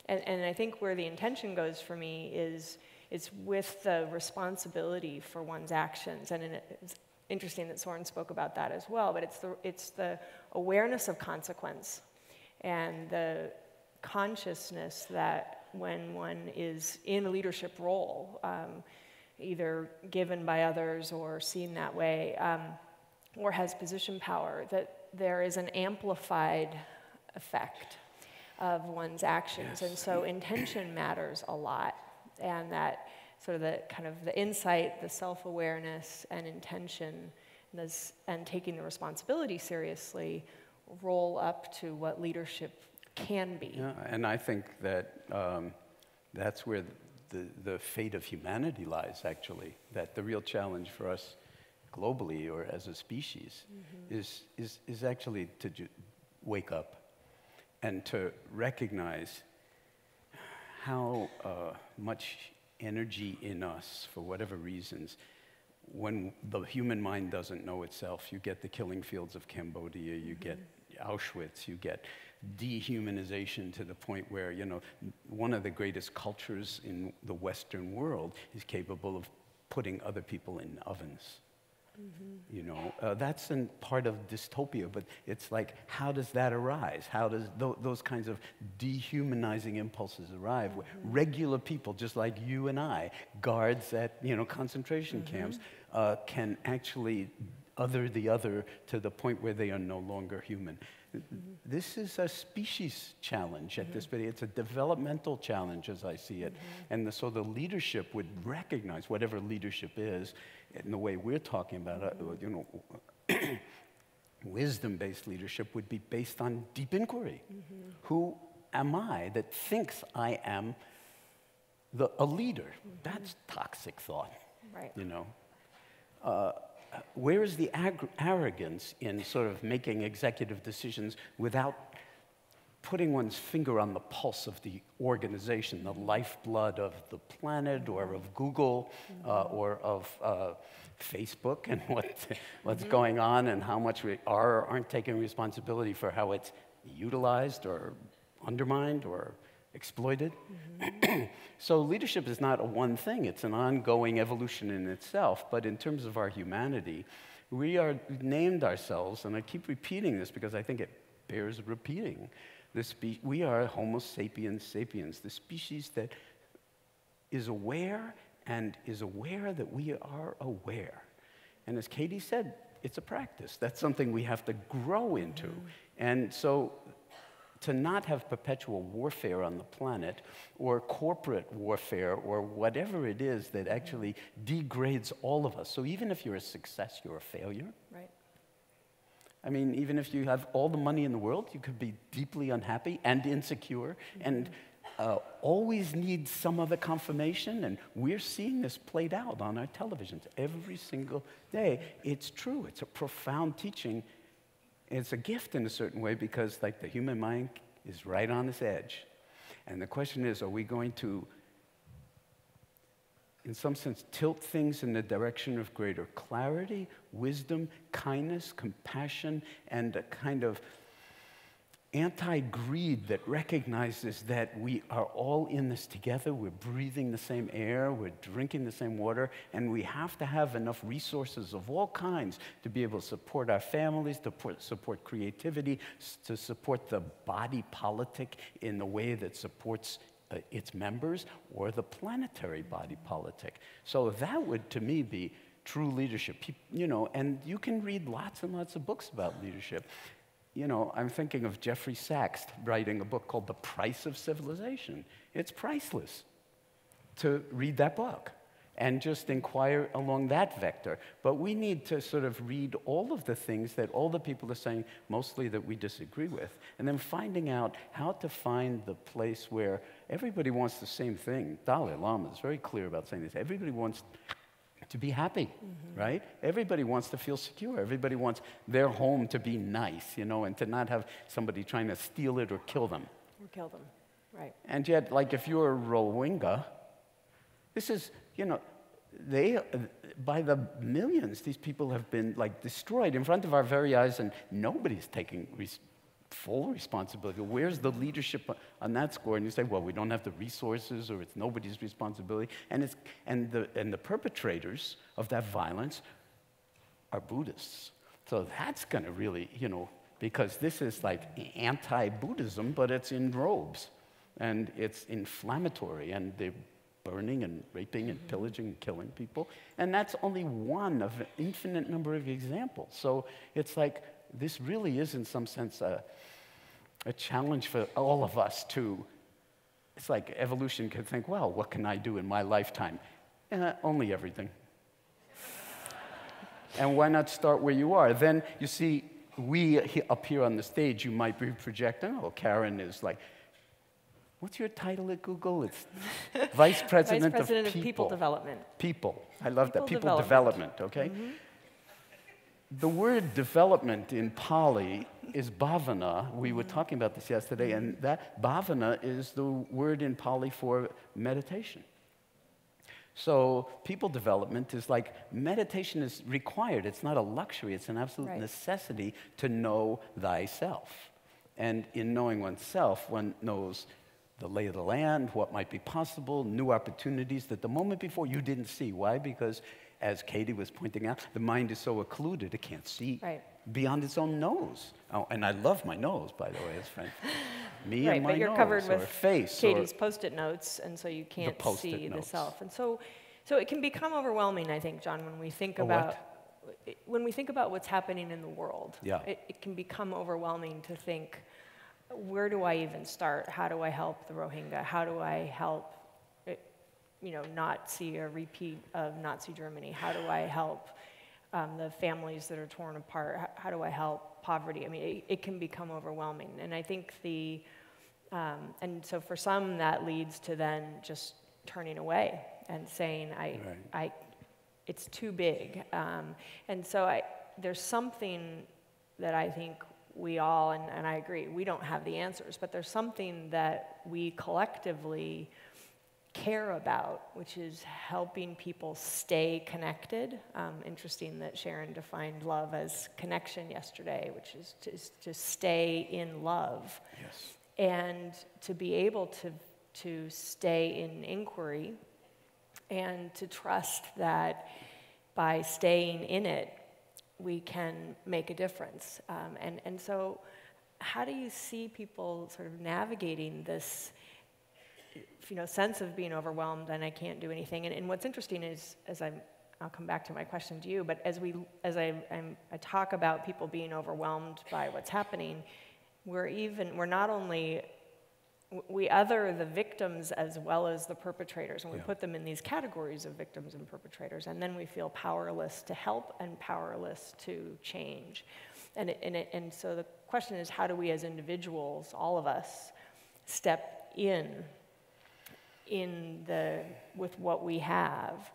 And I think where the intention goes for me is it's with the responsibility for one's actions. And it's interesting that Soren spoke about that as well, but it's the awareness of consequence and the consciousness that when one is in a leadership role, either given by others or seen that way, or has position power, that there is an amplified effect of one's actions. And so intention matters a lot. And that sort of the kind of the insight, the self-awareness and intention, and taking the responsibility seriously roll up to what leadership can be. Yeah, and I think that that's where the fate of humanity lies, actually, that the real challenge for us globally or as a species is actually to wake up and to recognize how much energy in us, for whatever reasons, when the human mind doesn't know itself, you get the killing fields of Cambodia, you get Auschwitz, you get dehumanization to the point where, one of the greatest cultures in the Western world is capable of putting other people in ovens. That's part of dystopia, but it's like, how does that arise? How does those kinds of dehumanizing impulses arrive? Regular people, just like you and I, guards at concentration camps, can actually other the other to the point where they are no longer human. This is a species challenge at this point. It's a developmental challenge as I see it. And so the leadership would recognize whatever leadership is in the way we're talking about it, you know, wisdom-based leadership would be based on deep inquiry. Who am I that thinks I am a leader? That's toxic thought, you know. Where is the arrogance in sort of making executive decisions without putting one's finger on the pulse of the organization, the lifeblood of the planet or of Google or of Facebook, and what's going on and how much we are or aren't taking responsibility for how it's utilized or undermined or exploited? So leadership is not a one thing. It's an ongoing evolution in itself. But in terms of our humanity, we are named ourselves, and I keep repeating this because I think it bears repeating. We are Homo sapiens sapiens, the species that is aware and is aware that we are aware. And as Katie said, it's a practice. That's something we have to grow into. And so to not have perpetual warfare on the planet or corporate warfare or whatever it is that actually degrades all of us. So even if you're a success, you're a failure. Right. I mean, even if you have all the money in the world, you could be deeply unhappy and insecure and always need some other confirmation. And we're seeing this played out on our televisions every single day. It's true. It's a profound teaching. It's a gift in a certain way because, like, the human mind is right on its edge. And the question is, are we going to, in some sense, tilt things in the direction of greater clarity, wisdom, kindness, compassion, and a kind of anti-greed that recognizes that we are all in this together, we're breathing the same air, we're drinking the same water, and we have to have enough resources of all kinds to be able to support our families, to support creativity, to support the body politic in the way that supports its members, or the planetary body politic. So that would, to me, be true leadership. You know, and you can read lots and lots of books about leadership. You know, I'm thinking of Jeffrey Sachs writing a book called The Price of Civilization. It's priceless to read that book and just inquire along that vector. But we need to sort of read all of the things that all the people are saying, mostly that we disagree with, and then finding out how to find the place where everybody wants the same thing. Dalai Lama is very clear about saying this. Everybody wants to be happy, right? Everybody wants to feel secure. Everybody wants their home to be nice, you know, and to not have somebody trying to steal it or kill them. Or kill them, right. And yet, like, if you're a Rohingya, this is, you know, by the millions, these people have been, like, destroyed in front of our very eyes, and nobody's taking full responsibility. Where's the leadership on that score? And you say, well, we don't have the resources, or it's nobody's responsibility. And the perpetrators of that violence are Buddhists. So that's going to really, you know, because this is like anti-Buddhism, but it's in robes, and it's inflammatory, and they're burning and raping and pillaging and killing people. And that's only one of an infinite number of examples. So it's like, this really is, in some sense, a challenge for all of us to, it's like evolution can think, well, what can I do in my lifetime? Only everything. And why not start where you are? Then, you see, we up here on the stage, you might be projecting, oh, Karen is like, what's your title at Google? It's Vice President, of People Development. People. I love that. People development, okay? The word development in Pali is bhavana. We were talking about this yesterday, and that bhavana is the word in Pali for meditation. So people development is like, meditation is required. It's not a luxury. It's an absolute necessity to know thyself. And in knowing oneself, one knows the lay of the land, what might be possible, new opportunities that the moment before you didn't see. Why? Because, as Katie was pointing out, the mind is so occluded it can't see beyond its own nose. Oh, and I love my nose, by the way, as friend. Me and my but you're nose, covered or with face, Katie's Post-it notes, and so you can't see the self. And so it can become overwhelming, I think, John, when we think about when we think about what's happening in the world, Yeah. it can become overwhelming to think, where do I even start? How do I help the Rohingya? How do I help, not see a repeat of Nazi Germany? How do I help the families that are torn apart? How do I help poverty? I mean, it can become overwhelming. And I think and so for some that leads to then just turning away and saying, it's too big. And so there's something that I think we all, and I agree, we don't have the answers, but there's something that we collectively care about, which is helping people stay connected. Interesting that Sharon defined love as connection yesterday, which is to stay in love. Yes. And to be able to stay in inquiry and to trust that by staying in it, we can make a difference. And so how do you see people sort of navigating this sense of being overwhelmed and I can't do anything? And what's interesting is, I'll come back to my question to you, but as I talk about people being overwhelmed by what's happening, we other the victims as well as the perpetrators, and we put them in these categories of victims and perpetrators, and then we feel powerless to help and powerless to change. And so the question is, how do we as individuals, all of us, step in with what we have,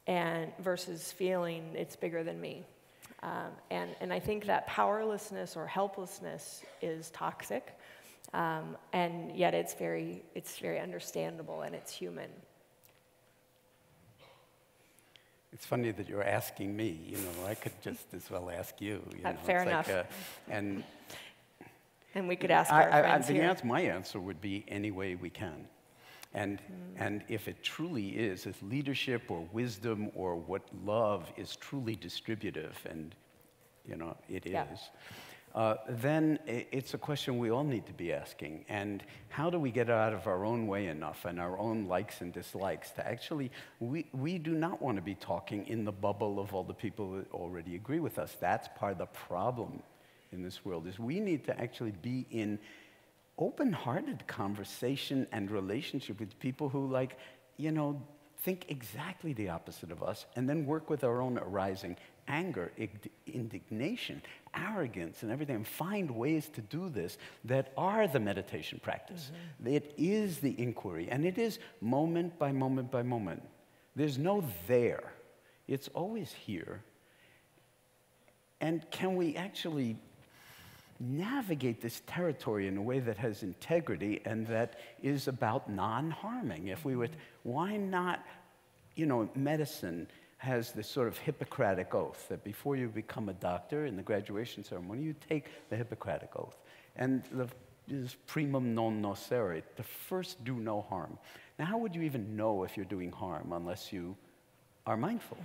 and versus feeling it's bigger than me. And I think that powerlessness or helplessness is toxic, and yet it's very understandable and it's human. It's funny that you're asking me. I could just as well ask you. Fair enough. And we could ask our friends here. My answer would be any way we can. And if it truly is, if leadership or wisdom or what love is truly distributive, and it is, then it's a question we all need to be asking. And how do we get out of our own way enough and our own likes and dislikes to actually, we do not want to be talking in the bubble of all the people that already agree with us. That's part of the problem in this world, is we need to actually be in open-hearted conversation and relationship with people who think exactly the opposite of us, and then work with our own arising anger, indignation, arrogance, and everything, and find ways to do this that are the meditation practice. Mm-hmm. It is the inquiry, and it is moment by moment by moment. There's no there. It's always here. And can we actually navigate this territory in a way that has integrity and that is about non-harming? If we would, why not, medicine has this sort of Hippocratic oath that before you become a doctor in the graduation ceremony, you take the Hippocratic oath. And this primum non nocere, to first do no harm. Now, how would you even know if you're doing harm unless you are mindful,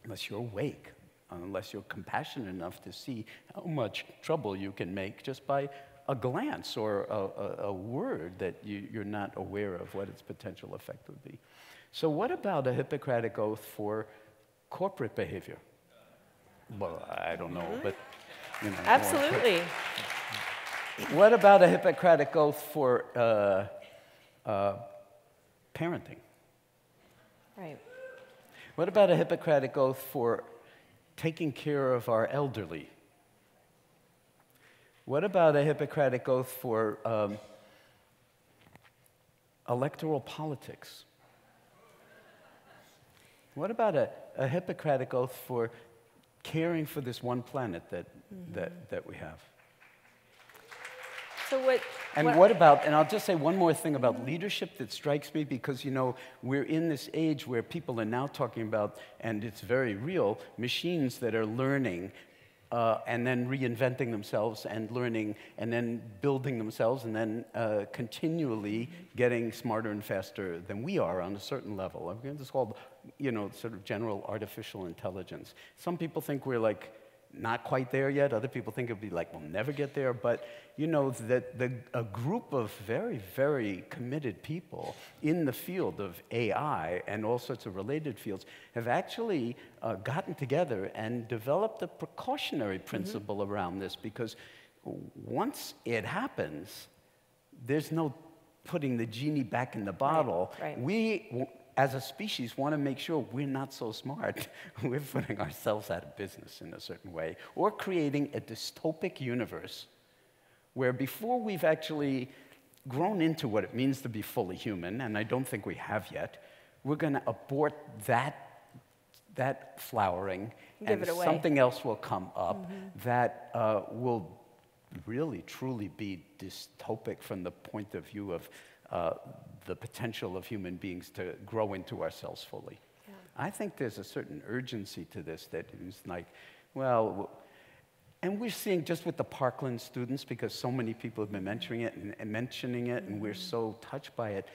unless you're awake, unless you're compassionate enough to see how much trouble you can make just by a glance or a word that you're not aware of what its potential effect would be. So what about a Hippocratic oath for corporate behavior? Well, I don't know, but absolutely. What about a Hippocratic oath for parenting? Right. What about a Hippocratic oath for taking care of our elderly? What about a Hippocratic oath for electoral politics? What about a Hippocratic oath for caring for this one planet that we have? So what about, and I'll just say one more thing about leadership that strikes me, because, we're in this age where people are now talking about, and it's very real, machines that are learning and then reinventing themselves and learning and then building themselves and then continually getting smarter and faster than we are on a certain level. It's called, sort of general artificial intelligence. Some people think we're like, not quite there yet. Other people think it'll be like, we'll never get there. But you know, that a group of very, very committed people in the field of AI and all sorts of related fields have actually gotten together and developed a precautionary principle around this, because once it happens, there's no putting the genie back in the bottle. Right. We, as a species, want to make sure we're not so smart. We're putting ourselves out of business in a certain way, or creating a dystopic universe where before we've actually grown into what it means to be fully human, and I don't think we have yet, we're going to abort that flowering, Give and it away. something else will come up that will really, truly be dystopic from the point of view of the potential of human beings to grow into ourselves fully. Yeah. I think there's a certain urgency to this that is like, well, and we're seeing just with the Parkland students, because so many people have been mentioning it, and we're so touched by it,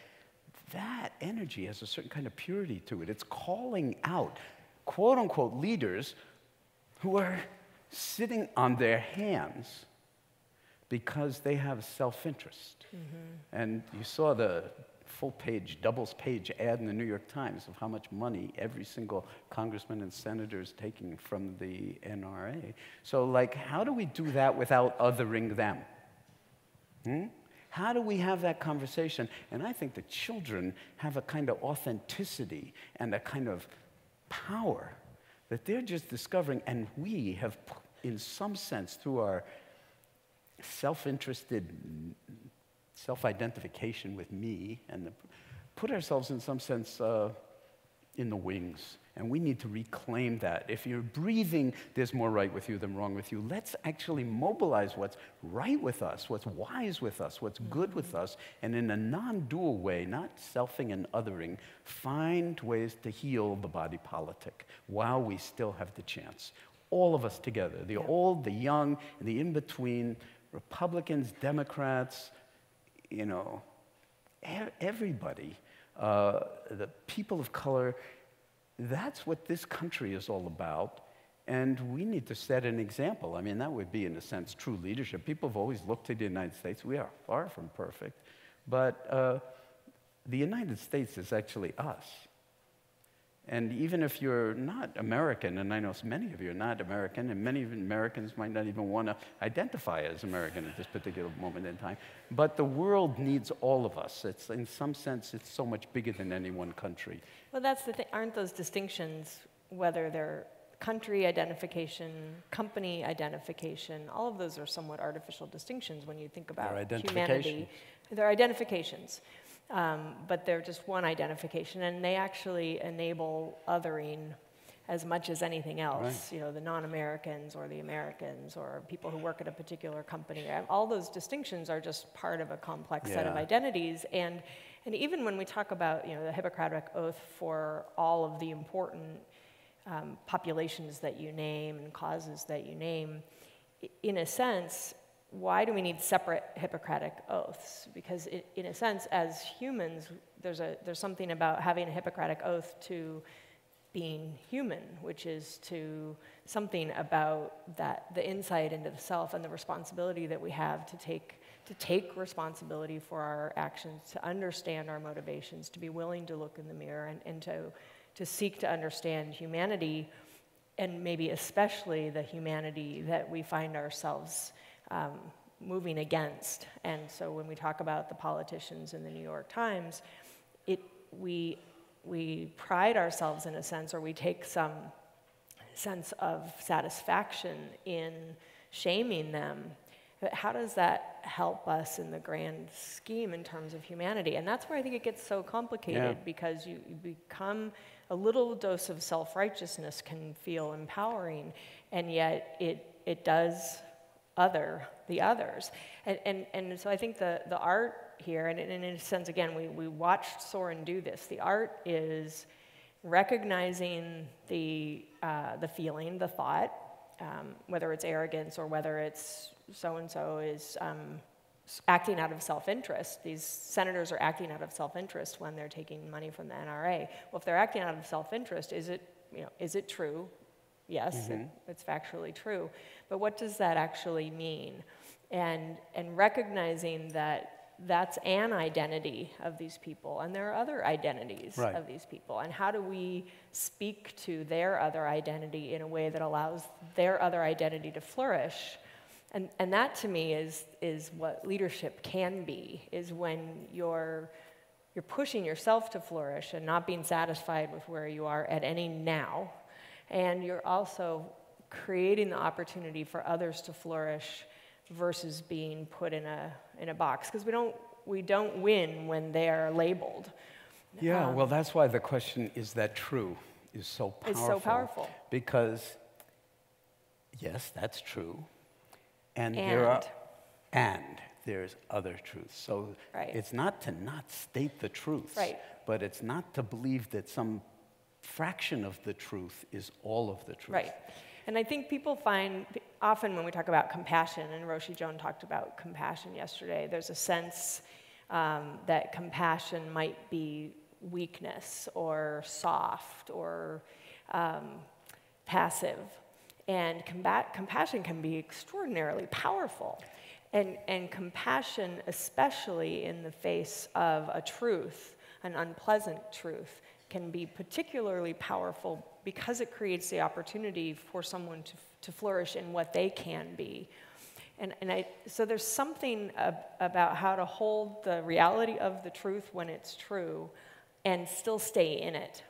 that energy has a certain kind of purity to it. It's calling out, quote unquote, leaders who are sitting on their hands because they have self-interest. And you saw the full-page, doubles-page ad in the New York Times of how much money every single congressman and senator is taking from the NRA. So, like, how do we do that without othering them? How do we have that conversation? And I think the children have a kind of authenticity and a kind of power that they're just discovering, and we have, in some sense, through our self-interested self-identification with me, and put ourselves in some sense in the wings. And we need to reclaim that. If you're breathing, there's more right with you than wrong with you. Let's actually mobilize what's right with us, what's wise with us, what's good with us, and in a non-dual way, not selfing and othering, find ways to heal the body politic while we still have the chance. All of us together, the old, the young, and the in-between, Republicans, Democrats, you know, everybody, the people of color. That's what this country is all about, and we need to set an example. I mean, that would be, in a sense, true leadership. People have always looked to the United States. We are far from perfect, but the United States is actually us. And even if you're not American, and I know many of you are not American, and many Americans might not even want to identify as American at this particular moment in time, but the world needs all of us. It's, in some sense, it's so much bigger than any one country. Well, that's the thing. Aren't those distinctions, whether they're country identification, company identification, all of those are somewhat artificial distinctions when you think about humanity. They're identifications. But they're just one identification, and they actually enable othering as much as anything else. Right. You know, the non-Americans or the Americans or people who work at a particular company. All those distinctions are just part of a complex set of identities. And even when we talk about, you know, the Hippocratic Oath for all of the important populations that you name and causes that you name, in a sense, why do we need separate Hippocratic oaths? Because in a sense, as humans, there's something about having a Hippocratic oath to being human, which is to something about that, the insight into the self and the responsibility that we have to take responsibility for our actions, to understand our motivations, to be willing to look in the mirror and to seek to understand humanity, and maybe especially the humanity that we find ourselves moving against. And so when we talk about the politicians in the New York Times, we pride ourselves in a sense, or we take some sense of satisfaction in shaming them. But how does that help us in the grand scheme in terms of humanity? And that's where I think it gets so complicated, because you become, a little dose of self-righteousness can feel empowering, and yet it does other the others. And so I think the art here, and in a sense, again, we watched Soren do this. The art is recognizing the feeling, the thought, whether it's arrogance or whether it's so-and-so is acting out of self-interest. These senators are acting out of self-interest when they're taking money from the NRA. Well, if they're acting out of self-interest, is it true? Yes, it's factually true. But what does that actually mean? And recognizing that that's an identity of these people, and there are other identities of these people. And how do we speak to their other identity in a way that allows their other identity to flourish? And that, to me, is what leadership can be, is when you're pushing yourself to flourish and not being satisfied with where you are at any now, and you're also creating the opportunity for others to flourish versus being put in a box, because we don't win when they are labeled. Yeah, well, that's why the question, is that true, is so powerful. It's so powerful. Because, yes, that's true. And there's other truths. So it's not to not state the truths, but it's not to believe that some fraction of the truth is all of the truth. Right. And I think people find, often when we talk about compassion, and Roshi Joan talked about compassion yesterday, there's a sense that compassion might be weakness or soft or passive. And compassion can be extraordinarily powerful. And compassion, especially in the face of a truth, an unpleasant truth, can be particularly powerful because it creates the opportunity for someone to flourish in what they can be. So there's something about how to hold the reality of the truth when it's true and still stay in it.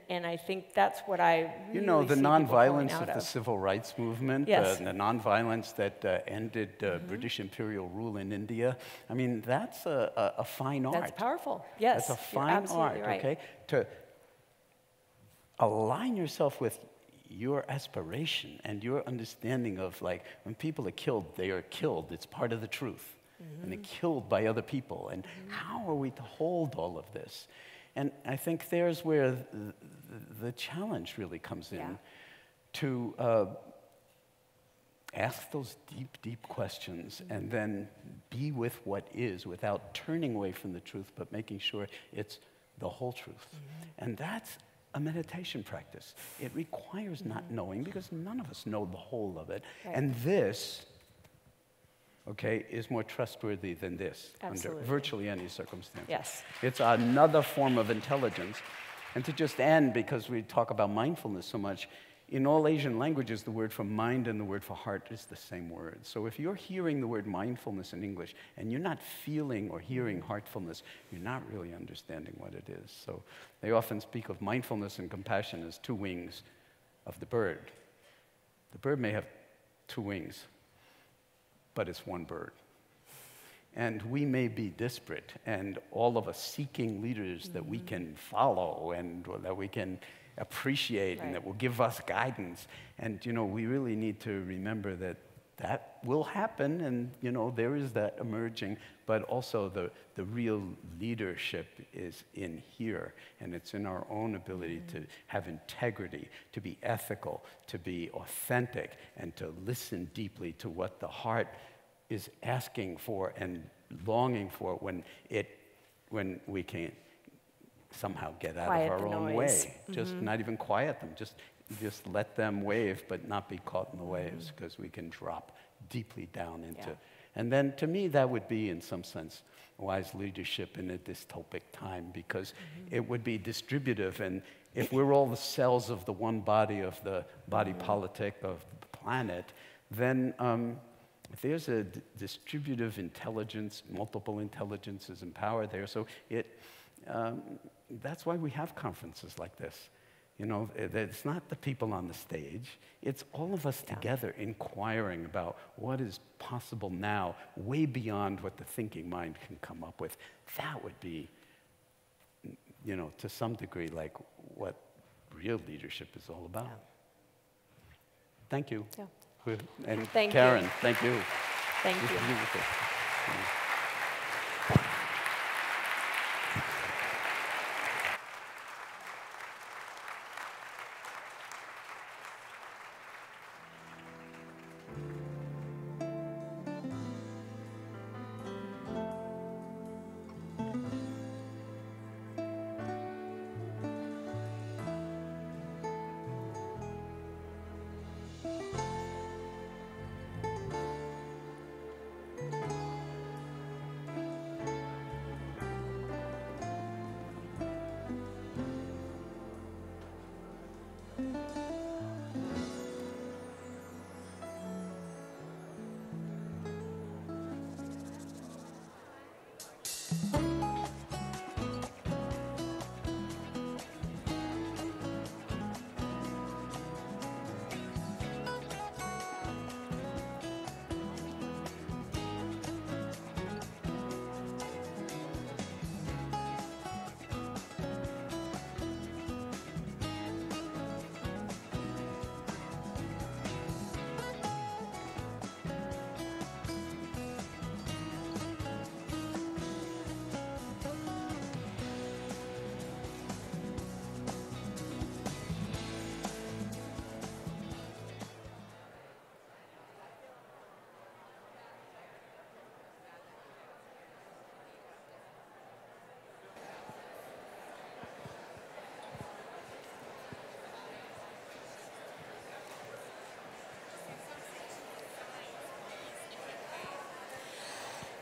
And I think that's what I really the see nonviolence people of the civil rights movement, Yes. the nonviolence that ended British imperial rule in India. I mean, that's a fine art. That's powerful. Yes, that's a you're fine absolutely art. right. Okay, to align yourself with your aspiration and your understanding of, like, when people are killed, they are killed. It's part of the truth, and they're killed by other people. And how are we to hold all of this? And I think there's where the challenge really comes in, to ask those deep, deep questions and then be with what is without turning away from the truth, but making sure it's the whole truth. And that's a meditation practice. It requires not knowing, because none of us know the whole of it. And this, is more trustworthy than this under virtually any circumstance. Yes. It's another form of intelligence. And to just end, because we talk about mindfulness so much, in all Asian languages, the word for mind and the word for heart is the same word. So if you're hearing the word mindfulness in English and you're not feeling or hearing heartfulness, you're not really understanding what it is. So they often speak of mindfulness and compassion as two wings of the bird. The bird may have two wings, but it's one bird. And we may be disparate, and all of us seeking leaders that we can follow and that we can appreciate and that will give us guidance. And, we really need to remember that that will happen, and, there is that emerging, but also the real leadership is in here, and it's in our own ability to have integrity, to be ethical, to be authentic, and to listen deeply to what the heart is asking for and longing for when we can't somehow get out of our own way. Just not even quiet them, just let them wave, but not be caught in the waves, because we can drop deeply down into. And then, to me, that would be, in some sense, wise leadership in a dystopic time, because it would be distributive. And if we're all the cells of the one body, of the body politic of the planet, then there's a distributive intelligence, multiple intelligences and power there. So that's why we have conferences like this. It's not the people on the stage. It's all of us together inquiring about what is possible now, way beyond what the thinking mind can come up with. That would be, to some degree, like what real leadership is all about. Thank you. Yeah. And thank Karen, you. thank you. Thank you. Beautiful.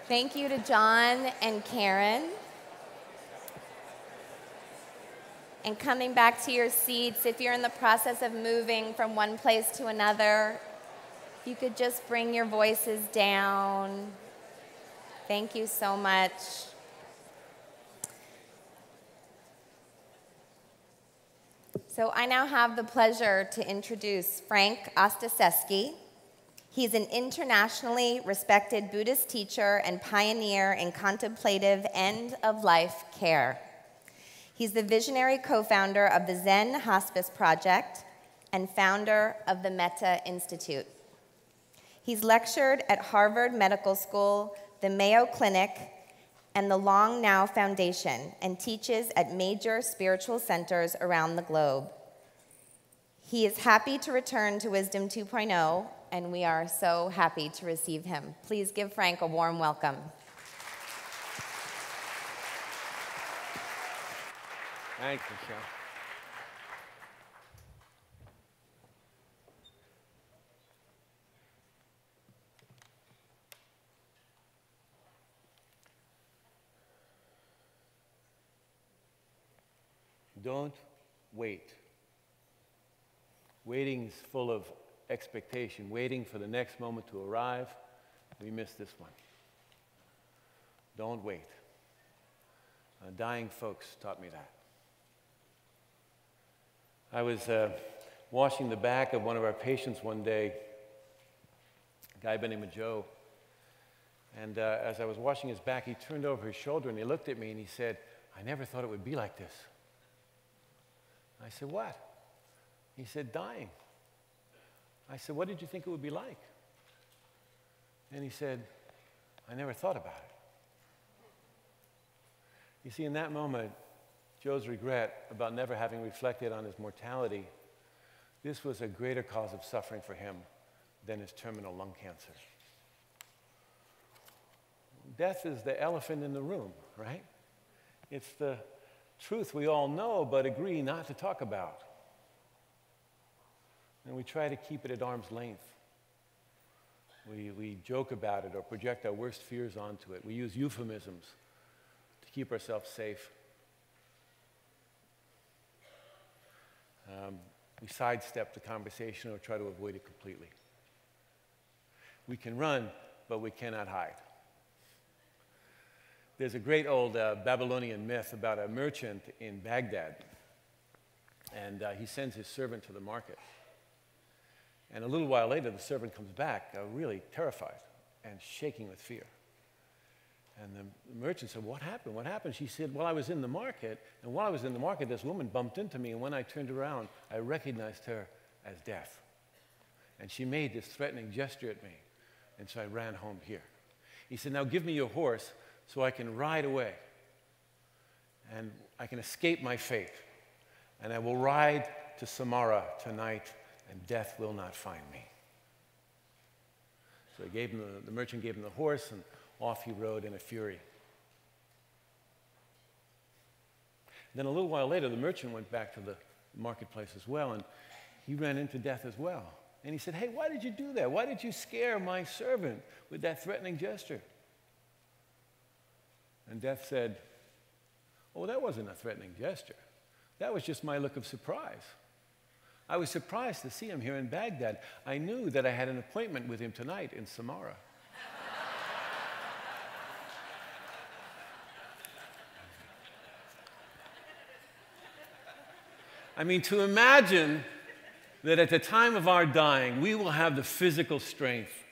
Thank you to John and Karen. And coming back to your seats, if you're in the process of moving from one place to another, if you could just bring your voices down. Thank you so much. So I now have the pleasure to introduce Frank Ostaseski. He's an internationally respected Buddhist teacher and pioneer in contemplative end-of-life care. He's the visionary co-founder of the Zen Hospice Project and founder of the Metta Institute. He's lectured at Harvard Medical School, the Mayo Clinic, and the Long Now Foundation, and teaches at major spiritual centers around the globe. He is happy to return to Wisdom 2.0, and we are so happy to receive him. Please give Frank a warm welcome. Thanks, Michelle. Don't wait. Waiting's full of expectation, waiting for the next moment to arrive. We missed this one. Don't wait. Dying folks taught me that. I was washing the back of one of our patients one day, a guy by the name of Joe, and as I was washing his back, he turned over his shoulder and he looked at me and he said, "I never thought it would be like this." I said, "What?" He said, "Dying." I said, "What did you think it would be like?" And he said, "I never thought about it." You see, in that moment, Joe's regret about never having reflected on his mortality, this was a greater cause of suffering for him than his terminal lung cancer. Death is the elephant in the room, right? It's the truth we all know but agree not to talk about. And we try to keep it at arm's length. We joke about it or project our worst fears onto it. We use euphemisms to keep ourselves safe. We sidestep the conversation or try to avoid it completely. We can run, but we cannot hide. There's a great old Babylonian myth about a merchant in Baghdad, and he sends his servant to the market. And a little while later, the servant comes back really terrified and shaking with fear. And the merchant said, "What happened? What happened?" She said, "Well, I was in the market, and while I was in the market, this woman bumped into me, and when I turned around, I recognized her as Death. And she made this threatening gesture at me, and so I ran home here." He said, "Now give me your horse so I can ride away, and I can escape my fate, and I will ride to Samara tonight, and Death will not find me." So he gave him the merchant gave him the horse, and off he rode in a fury. Then a little while later, the merchant went back to the marketplace as well, and he ran into Death as well. And he said, "Hey, why did you do that? Why did you scare my servant with that threatening gesture?" And Death said, "Oh, that wasn't a threatening gesture. That was just my look of surprise. I was surprised to see him here in Baghdad. I knew that I had an appointment with him tonight in Samara." I mean, to imagine that at the time of our dying, we will have the physical strength,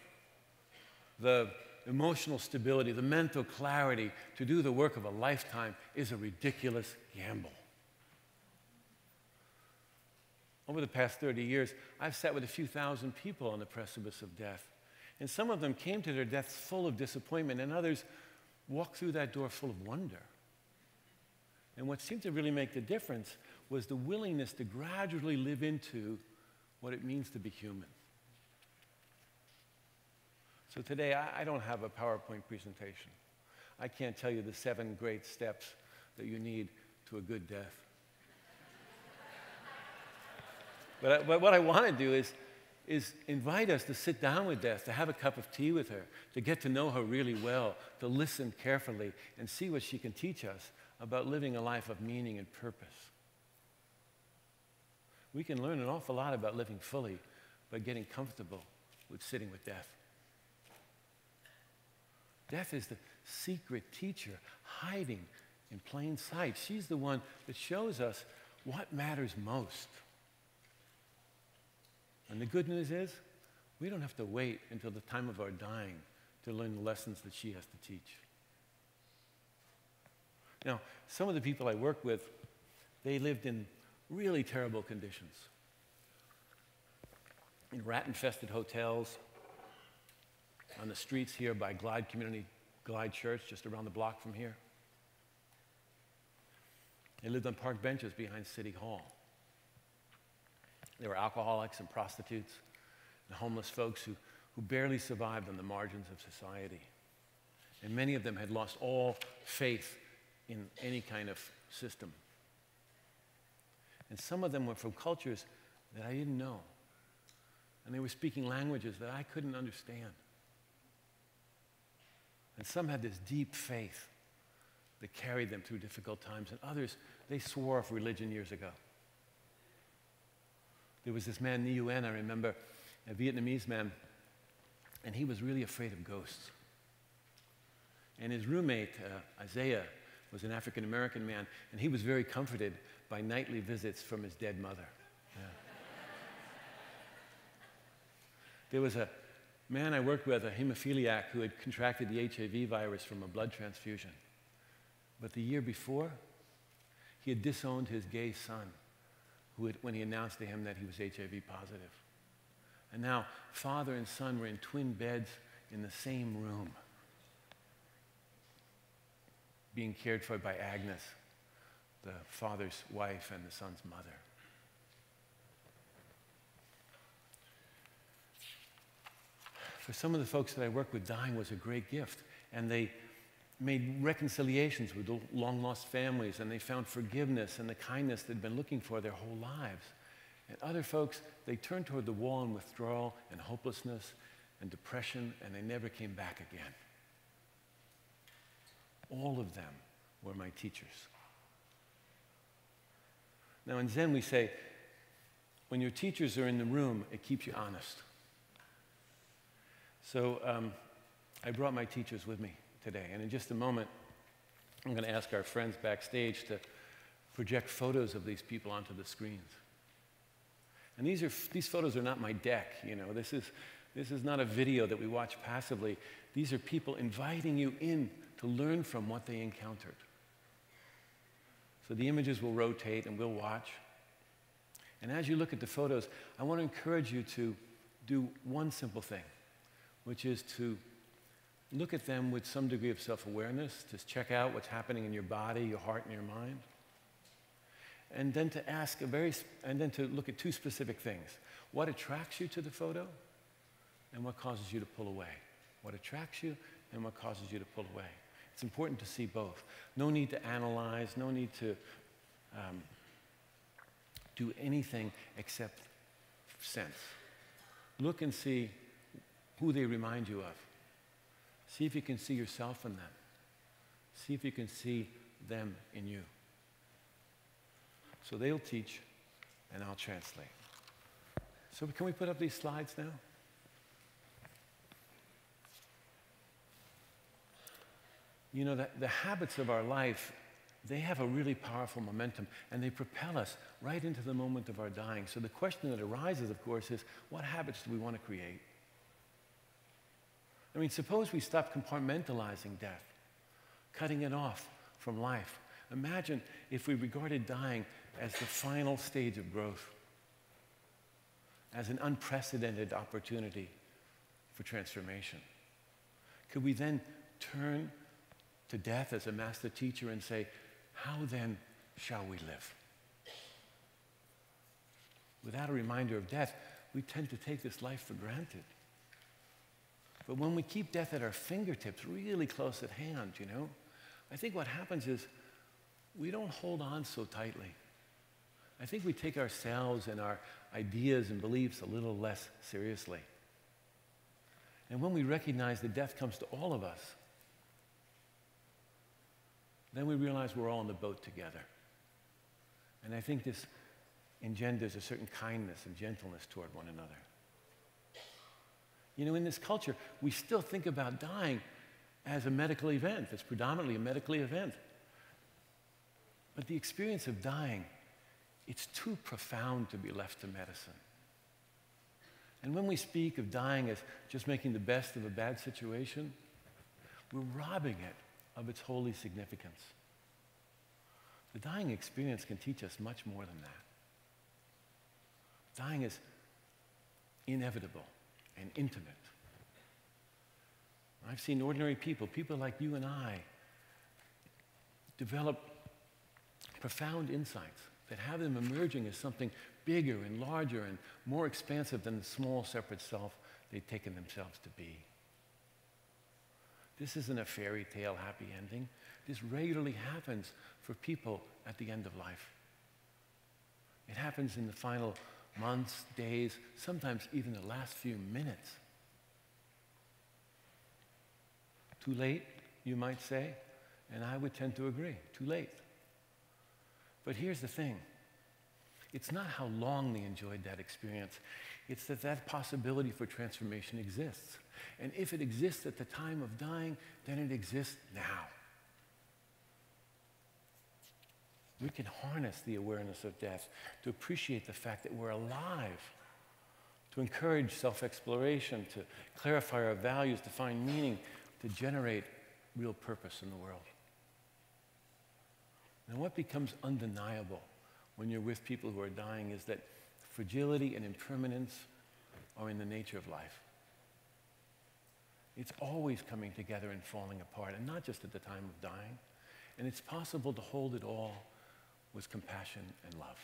the emotional stability, the mental clarity to do the work of a lifetime is a ridiculous gamble. Over the past 30 years, I've sat with a few thousand people on the precipice of death, and some of them came to their deaths full of disappointment, and others walked through that door full of wonder. And what seemed to really make the difference was the willingness to gradually live into what it means to be human. So today, I don't have a PowerPoint presentation. I can't tell you the 7 great steps that you need to a good death. But what I want to do is is invite us to sit down with death, to have a cup of tea with her, to get to know her really well, to listen carefully and see what she can teach us about living a life of meaning and purpose. We can learn an awful lot about living fully by getting comfortable with sitting with death. Death is the secret teacher hiding in plain sight. She's the one that shows us what matters most. And the good news is, we don't have to wait until the time of our dying to learn the lessons that she has to teach. Now, some of the people I work with, they lived in really terrible conditions. In rat-infested hotels, on the streets here by Glide Church, just around the block from here. They lived on park benches behind City Hall. They were alcoholics and prostitutes and homeless folks who barely survived on the margins of society. And many of them had lost all faith in any kind of system. And some of them were from cultures that I didn't know. And they were speaking languages that I couldn't understand. And some had this deep faith that carried them through difficult times. And others, they swore off religion years ago. There was this man, Nguyen, I remember, a Vietnamese man, and he was really afraid of ghosts. And his roommate, Isaiah, was an African-American man, and he was very comforted by nightly visits from his dead mother. Yeah. There was a man I worked with, a hemophiliac, who had contracted the HIV virus from a blood transfusion. But the year before, he had disowned his gay son when he announced to him that he was HIV positive. And now, father and son were in twin beds in the same room, being cared for by Agnes, the father's wife and the son's mother. For some of the folks that I work with, dying was a great gift, and they made reconciliations with long-lost families, and they found forgiveness and the kindness they'd been looking for their whole lives. And other folks, they turned toward the wall in withdrawal and hopelessness and depression, and they never came back again. All of them were my teachers. Now in Zen we say, when your teachers are in the room, it keeps you honest. So I brought my teachers with me today, and in just a moment, I'm going to ask our friends backstage to project photos of these people onto the screens. And these photos are not my deck, you know. This is not a video that we watch passively. These are people inviting you in to learn from what they encountered. So the images will rotate and we'll watch. And as you look at the photos, I want to encourage you to do one simple thing, which is to look at them with some degree of self-awareness, to check out what's happening in your body, your heart, and your mind. And then to ask and then to look at two specific things. What attracts you to the photo and what causes you to pull away? What attracts you and what causes you to pull away? It's important to see both. No need to analyze, no need to do anything except sense. Look and see who they remind you of. See if you can see yourself in them. See if you can see them in you. So they'll teach, and I'll translate. So can we put up these slides now? You know, the habits of our life, they have a really powerful momentum, and they propel us right into the moment of our dying. So the question that arises, of course, is what habits do we want to create? I mean, suppose we stop compartmentalizing death, cutting it off from life. Imagine if we regarded dying as the final stage of growth, as an unprecedented opportunity for transformation. Could we then turn to death as a master teacher and say, how then shall we live? Without a reminder of death, we tend to take this life for granted. But when we keep death at our fingertips, really close at hand, you know, I think what happens is we don't hold on so tightly. I think we take ourselves and our ideas and beliefs a little less seriously. And when we recognize that death comes to all of us, then we realize we're all in the boat together. And I think this engenders a certain kindness and gentleness toward one another. You know, in this culture, we still think about dying as a medical event. It's predominantly a medical event. But the experience of dying, it's too profound to be left to medicine. And when we speak of dying as just making the best of a bad situation, we're robbing it of its holy significance. The dying experience can teach us much more than that. Dying is inevitable and intimate. I've seen ordinary people, people like you and I, develop profound insights that have them emerging as something bigger and larger and more expansive than the small, separate self they've taken themselves to be. This isn't a fairy tale happy ending. This regularly happens for people at the end of life. It happens in the final months, days, sometimes even the last few minutes. Too late, you might say, and I would tend to agree, too late. But here's the thing. It's not how long they enjoyed that experience. It's that that possibility for transformation exists. And if it exists at the time of dying, then it exists now. We can harness the awareness of death to appreciate the fact that we're alive, to encourage self-exploration, to clarify our values, to find meaning, to generate real purpose in the world. And what becomes undeniable when you're with people who are dying is that fragility and impermanence are in the nature of life. It's always coming together and falling apart, and not just at the time of dying. And it's possible to hold it all with compassion and love.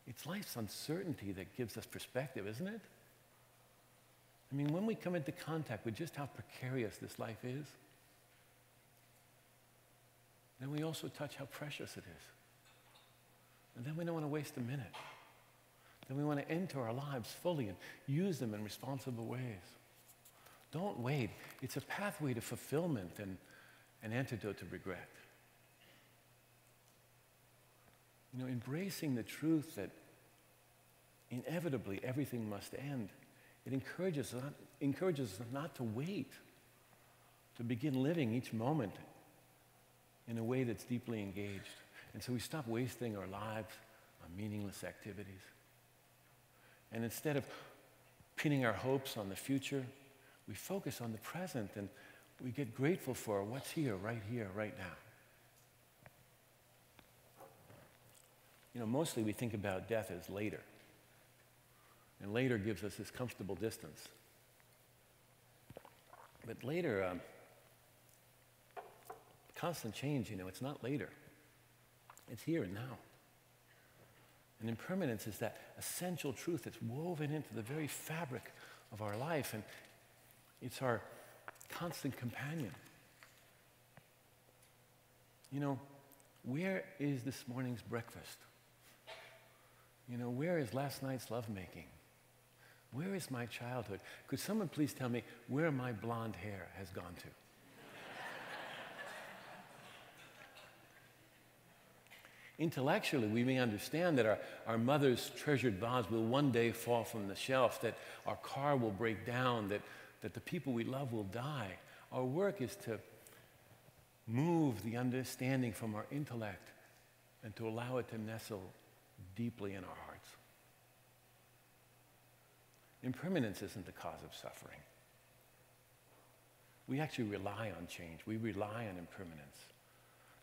It's life's uncertainty that gives us perspective, isn't it? I mean, when we come into contact with just how precarious this life is, then we also touch how precious it is. And then we don't want to waste a minute. Then we want to enter our lives fully and use them in responsible ways. Don't wait. It's a pathway to fulfillment and an antidote to regret. You know, embracing the truth that inevitably everything must end, it encourages us not to wait, to begin living each moment in a way that's deeply engaged. And so we stop wasting our lives on meaningless activities. And instead of pinning our hopes on the future, we focus on the present and we get grateful for what's here, right now. You know, mostly we think about death as later. And later gives us this comfortable distance. But later, constant change, you know, it's not later. It's here and now. And impermanence is that essential truth that's woven into the very fabric of our life, and it's our constant companion. You know, where is this morning's breakfast? You know, where is last night's lovemaking? Where is my childhood? Could someone please tell me where my blonde hair has gone to? Intellectually, we may understand that our mother's treasured vase will one day fall from the shelf, that our car will break down, that the people we love will die. Our work is to move the understanding from our intellect and to allow it to nestle deeply in our hearts. Impermanence isn't the cause of suffering. We actually rely on change. We rely on impermanence.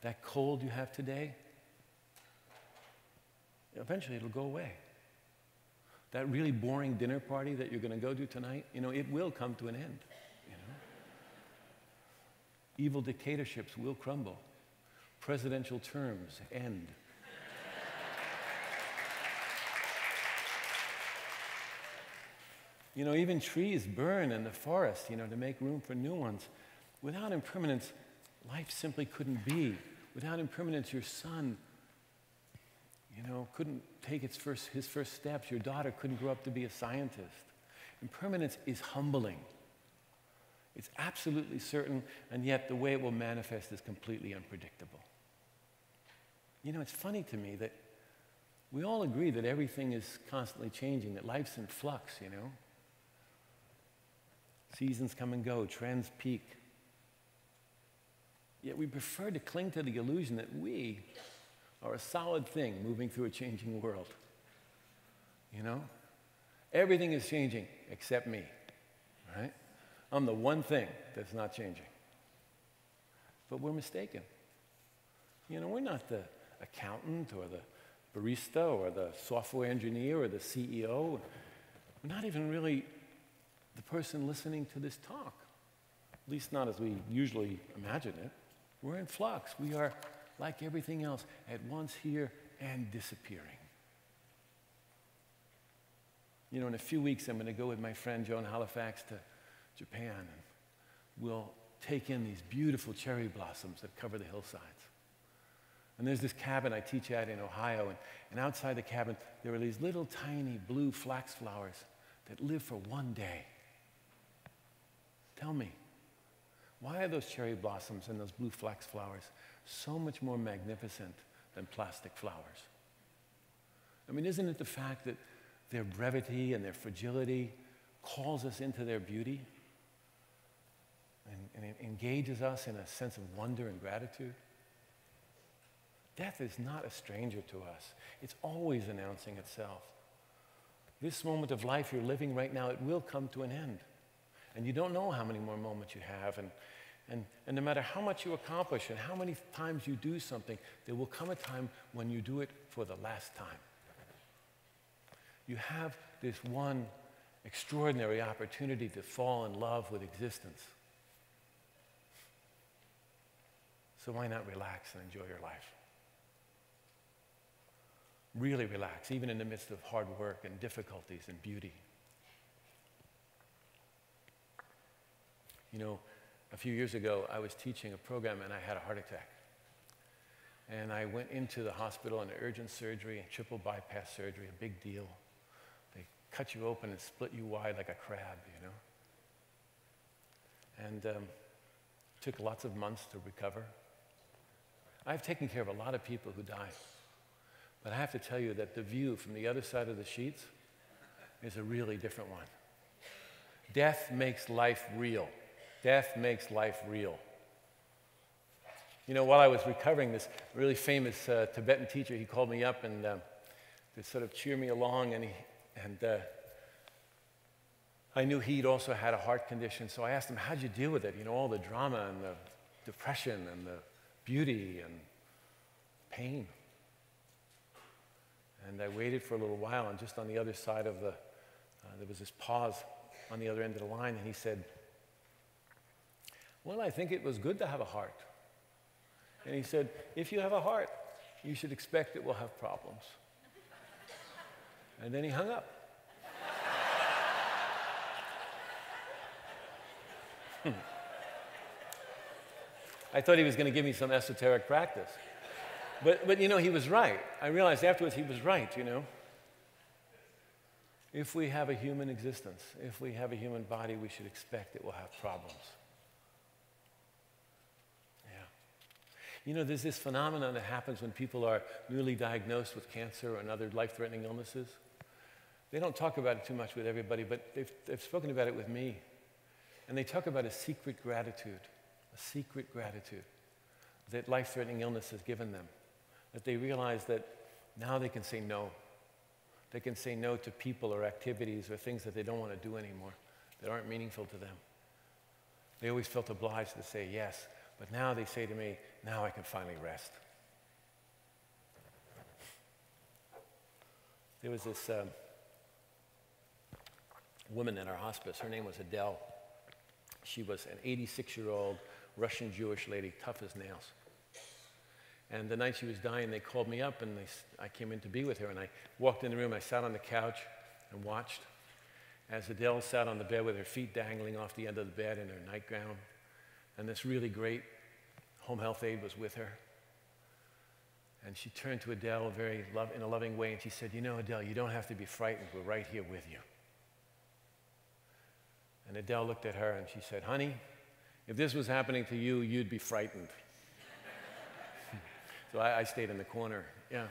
That cold you have today, eventually it'll go away. That really boring dinner party that you're going to go to tonight, you know, it will come to an end. You know? Evil dictatorships will crumble. Presidential terms end. You know, even trees burn in the forest, you know, to make room for new ones. Without impermanence, life simply couldn't be. Without impermanence, your sun you know, couldn't take his first steps. Your daughter couldn't grow up to be a scientist. Impermanence is humbling. It's absolutely certain, and yet the way it will manifest is completely unpredictable. You know, it's funny to me that we all agree that everything is constantly changing, that life's in flux, you know. Seasons come and go, trends peak. Yet we prefer to cling to the illusion that we are a solid thing moving through a changing world. You know? Everything is changing except me, right? I'm the one thing that's not changing. But we're mistaken. You know, we're not the accountant or the barista or the software engineer or the CEO. We're not even really the person listening to this talk, at least not as we usually imagine it. We're in flux. We are, like everything else, at once here and disappearing. You know, in a few weeks, I'm going to go with my friend Joan Halifax to Japan, and we'll take in these beautiful cherry blossoms that cover the hillsides. And there's this cabin I teach at in Ohio, and outside the cabin, there are these little tiny blue flax flowers that live for one day. Tell me, why are those cherry blossoms and those blue flax flowers so much more magnificent than plastic flowers? I mean, isn't it the fact that their brevity and their fragility calls us into their beauty and it engages us in a sense of wonder and gratitude? Death is not a stranger to us. It's always announcing itself. This moment of life you're living right now, it will come to an end. And you don't know how many more moments you have. And no matter how much you accomplish and how many times you do something, there will come a time when you do it for the last time. You have this one extraordinary opportunity to fall in love with existence. So why not relax and enjoy your life? Really relax, even in the midst of hard work and difficulties and beauty. You know, a few years ago, I was teaching a program and I had a heart attack. And I went into the hospital in urgent surgery, triple bypass surgery, a big deal. They cut you open and split you wide like a crab, you know. And took lots of months to recover. I've taken care of a lot of people who died. But I have to tell you that the view from the other side of the sheets is a really different one. Death makes life real. Death makes life real. You know, while I was recovering, this really famous Tibetan teacher, he called me up and to sort of cheer me along, and I knew he'd also had a heart condition, so I asked him, how'd you deal with it? You know, all the drama and the depression and the beauty and pain. And I waited for a little while, and just on the other side of there was this pause on the other end of the line, and he said, well, I think it was good to have a heart. And he said, if you have a heart, you should expect it will have problems. And then he hung up. I thought he was going to give me some esoteric practice. But you know, he was right. I realized afterwards he was right, you know. If we have a human existence, if we have a human body, we should expect it will have problems. Yeah. You know, there's this phenomenon that happens when people are newly diagnosed with cancer and other life-threatening illnesses. They don't talk about it too much with everybody, but they've spoken about it with me. And they talk about a secret gratitude that life-threatening illness has given them. That they realize that now they can say no. They can say no to people or activities or things that they don't want to do anymore, that aren't meaningful to them. They always felt obliged to say yes, but now they say to me, now I can finally rest. There was this woman in our hospice. Her name was Adele. She was an 86-year-old Russian Jewish lady, tough as nails. And the night she was dying, they called me up, and I came in to be with her. And I walked in the room. I sat on the couch and watched as Adele sat on the bed with her feet dangling off the end of the bed in her nightgown. And this really great home health aide was with her. And she turned to Adele in a loving way, and she said, you know, Adele, you don't have to be frightened. We're right here with you. And Adele looked at her and she said, honey, if this was happening to you, you'd be frightened. So I stayed in the corner, yeah.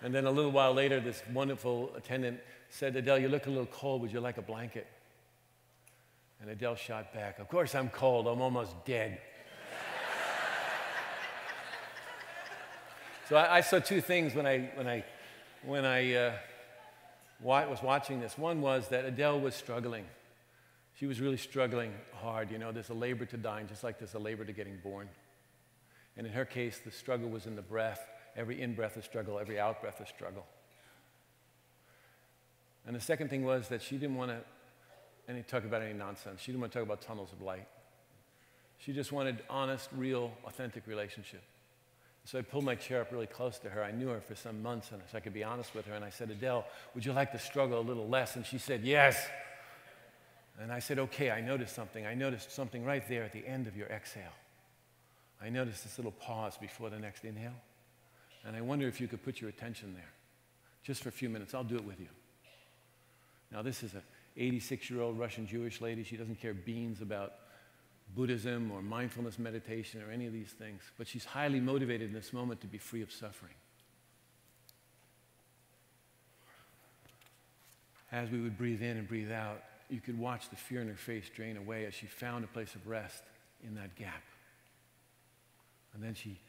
And then a little while later, this wonderful attendant said, Adele, you look a little cold. Would you like a blanket? And Adele shot back, of course I'm cold. I'm almost dead. So I saw two things when I was watching this. One was that Adele was struggling. She was really struggling hard. You know, there's a labor to dying, just like there's a labor to getting born. And in her case, the struggle was in the breath. Every in-breath is struggle, every out-breath is struggle. And the second thing was that she didn't want to talk about any nonsense. She didn't want to talk about tunnels of light. She just wanted honest, real, authentic relationship. So I pulled my chair up really close to her. I knew her for some months, and so I could be honest with her. And I said, Adele, would you like to struggle a little less? And she said, yes. And I said, okay, I noticed something. I noticed something right there at the end of your exhale. I noticed this little pause before the next inhale. And I wonder if you could put your attention there, just for a few minutes. I'll do it with you. Now, this is an 86-year-old Russian Jewish lady. She doesn't care beans about Buddhism or mindfulness meditation or any of these things, but she's highly motivated in this moment to be free of suffering. As we would breathe in and breathe out, you could watch the fear in her face drain away as she found a place of rest in that gap. And then she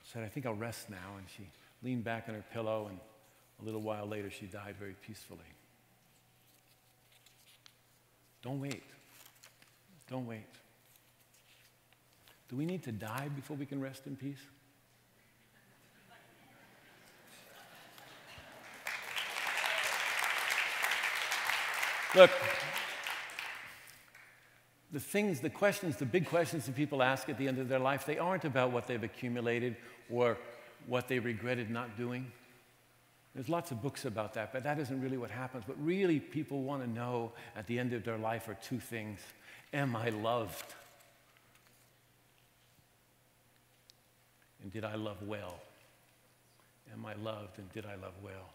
said, I think I'll rest now. And she leaned back on her pillow, and a little while later, she died very peacefully. Don't wait. Don't wait. Do we need to die before we can rest in peace? Look, the questions, the big questions that people ask at the end of their life, they aren't about what they've accumulated or what they regretted not doing. There's lots of books about that, but that isn't really what happens. What really people want to know at the end of their life are two things. Am I loved? And did I love well? Am I loved, and did I love well?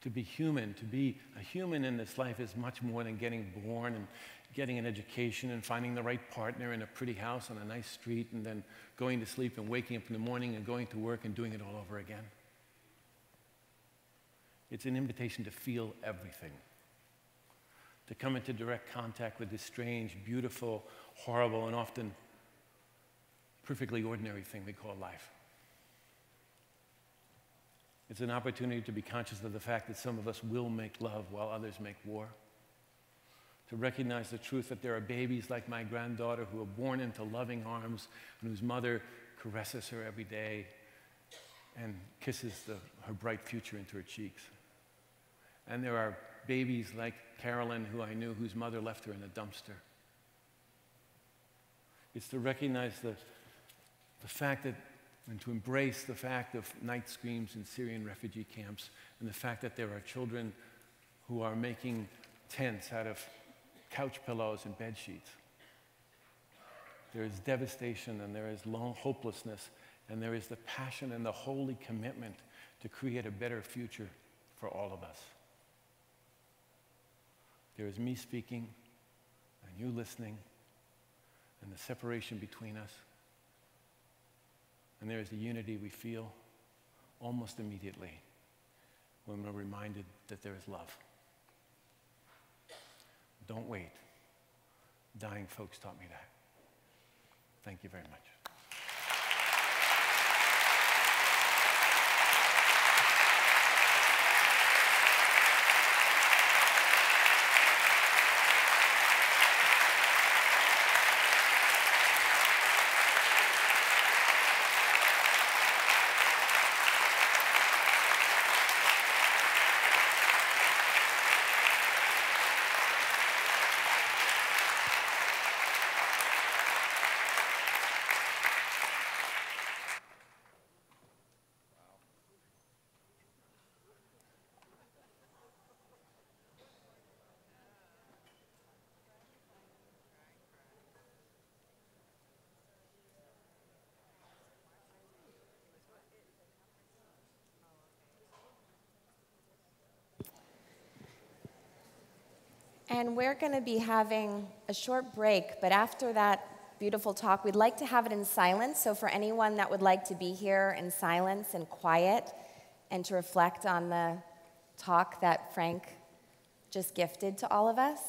To be human, to be a human in this life is much more than getting born and getting an education and finding the right partner in a pretty house on a nice street and then going to sleep and waking up in the morning and going to work and doing it all over again. It's an invitation to feel everything, to come into direct contact with this strange, beautiful, horrible, and often perfectly ordinary thing we call life. It's an opportunity to be conscious of the fact that some of us will make love while others make war. To recognize the truth that there are babies like my granddaughter who are born into loving arms and whose mother caresses her every day and kisses her bright future into her cheeks. And there are babies like Carolyn, who I knew, whose mother left her in a dumpster. It's to recognize the fact that, and to embrace the fact of night screams in Syrian refugee camps, and the fact that there are children who are making tents out of couch pillows and bed sheets. There is devastation, and there is hopelessness, and there is the passion and the holy commitment to create a better future for all of us. There is me speaking, and you listening, and the separation between us. And there is the unity we feel almost immediately when we're reminded that there is love. Don't wait. Dying folks taught me that. Thank you very much. And we're going to be having a short break, but after that beautiful talk, we'd like to have it in silence. So for anyone that would like to be here in silence and quiet and to reflect on the talk that Frank just gifted to all of us,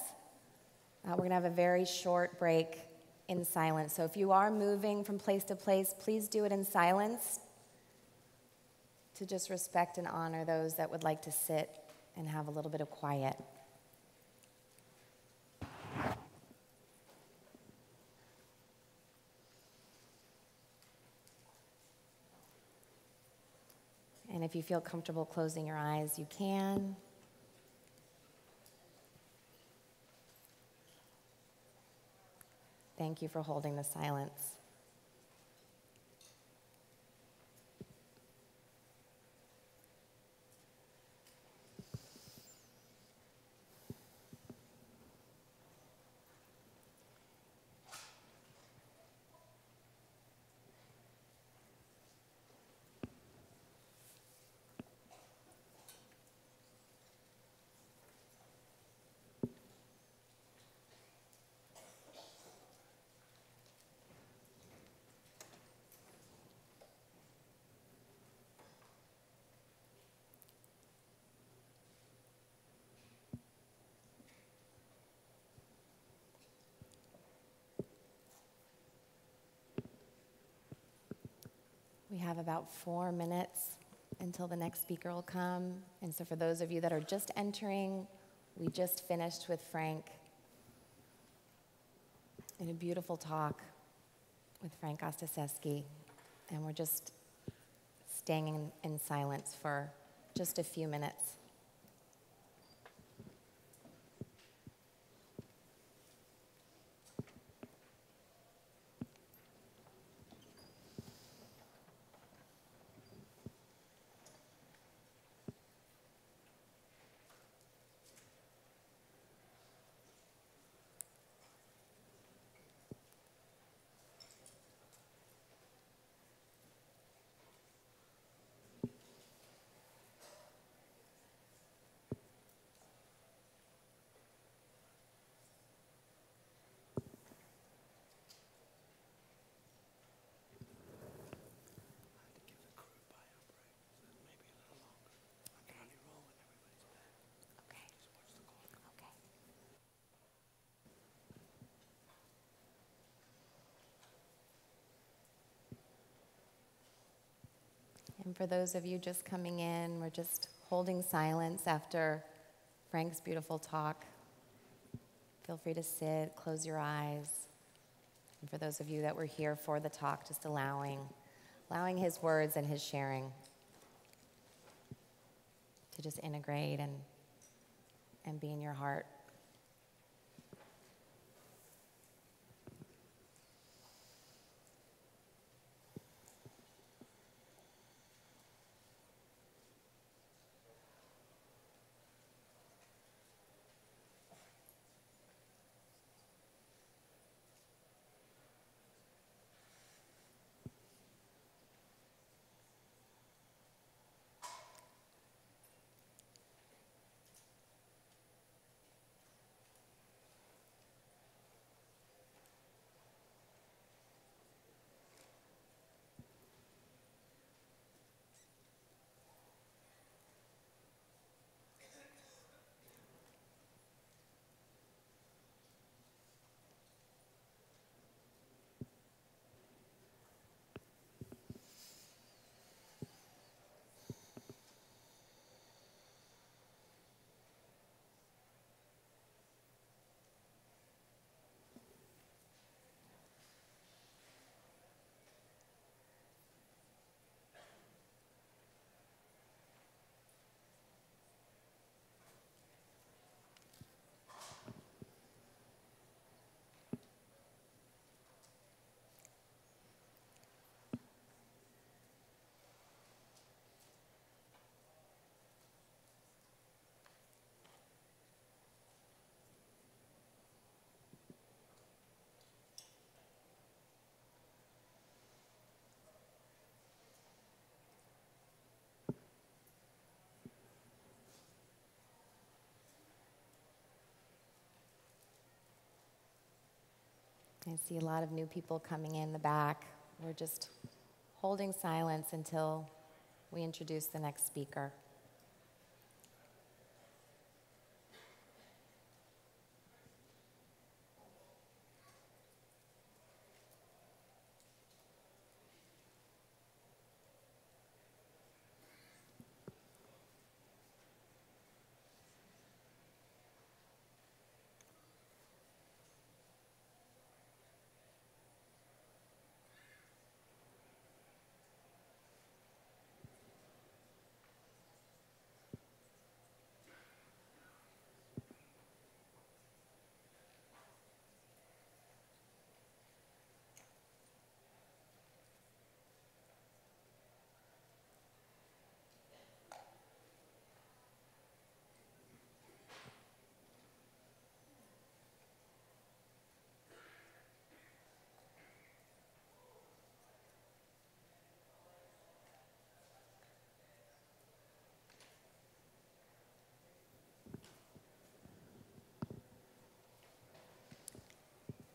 we're going to have a very short break in silence. So if you are moving from place to place, please do it in silence to just respect and honor those that would like to sit and have a little bit of quiet. And if you feel comfortable closing your eyes, you can. Thank you for holding the silence. We have about 4 minutes until the next speaker will come. And so for those of you that are just entering, we just finished with Frank in a beautiful talk with Frank Ostaseski. And we're just staying in silence for just a few minutes. And for those of you just coming in, we're just holding silence after Frank's beautiful talk. Feel free to sit, close your eyes. And for those of you that were here for the talk, just allowing his words and his sharing to just integrate and be in your heart. I see a lot of new people coming in the back. We're just holding silence until we introduce the next speaker.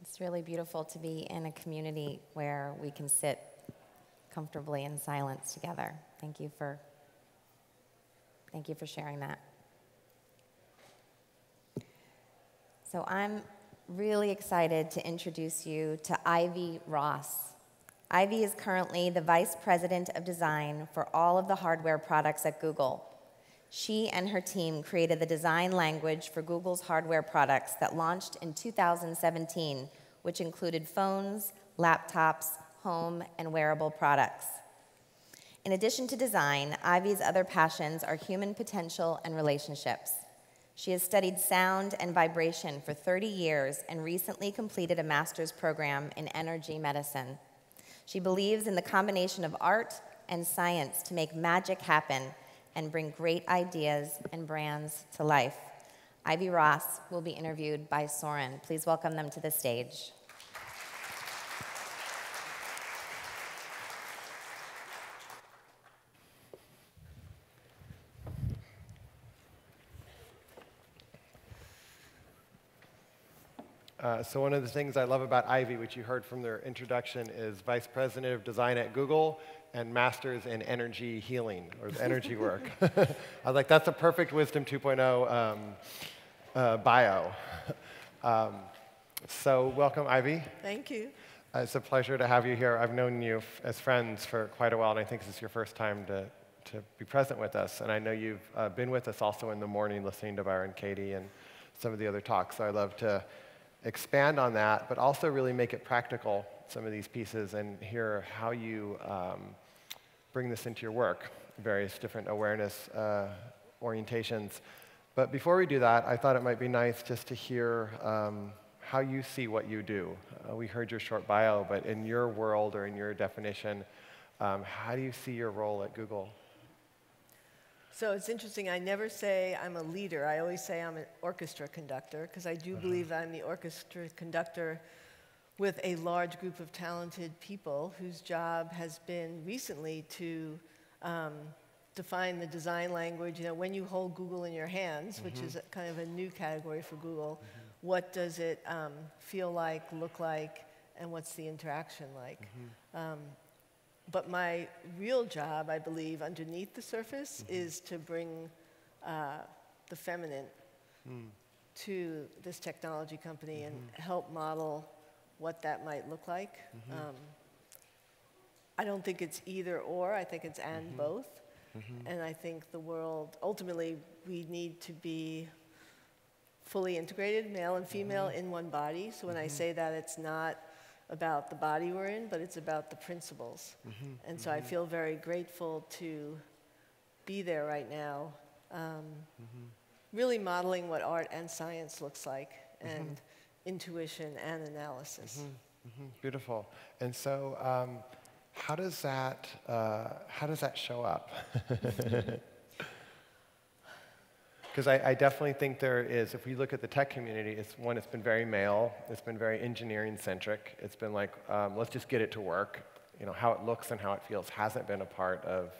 It's really beautiful to be in a community where we can sit comfortably in silence together. Thank you for sharing that. So I'm really excited to introduce you to Ivy Ross. Ivy is currently the Vice President of Design for all of the hardware products at Google. She and her team created the design language for Google's hardware products that launched in 2017, which included phones, laptops, home, and wearable products. In addition to design, Ivy's other passions are human potential and relationships. She has studied sound and vibration for 30 years and recently completed a master's program in energy medicine. She believes in the combination of art and science to make magic happen and bring great ideas and brands to life. Ivy Ross will be interviewed by Soren. Please welcome them to the stage. So one of the things I love about Ivy, which you heard from their introduction, is Vice President of Design at Google and Masters in Energy Healing, or energy work. I was like, that's a perfect Wisdom 2.0 bio. So welcome, Ivy. Thank you. It's a pleasure to have you here. I've known you as friends for quite a while, and I think this is your first time to be present with us. And I know you've been with us also in the morning listening to Byron Katie and some of the other talks, so I'd love to expand on that, but also really make it practical, some of these pieces, and hear how you bring this into your work, various different awareness orientations. But before we do that, I thought it might be nice just to hear how you see what you do. We heard your short bio, but in your world or in your definition, how do you see your role at Google? So it's interesting, I never say I'm a leader. I always say I'm an orchestra conductor, because I do believe I'm the orchestra conductor with a large group of talented people whose job has been recently to define the design language. You know, when you hold Google in your hands, which is kind of a new category for Google, what does it feel like, look like, and what's the interaction like? But my real job, I believe, underneath the surface is to bring the feminine to this technology company and help model what that might look like. I don't think it's either or, I think it's and both. And I think the world, ultimately, we need to be fully integrated, male and female, in one body. So when I say that, it's not about the body we're in, but it's about the principles. And so I feel very grateful to be there right now, really modeling what art and science looks like, and intuition and analysis. Beautiful. And so how does that show up? Because I definitely think there is, if we look at the tech community, it's been very male, it's been very engineering-centric. It's been like, let's just get it to work. You know, how it looks and how it feels hasn't been a part of,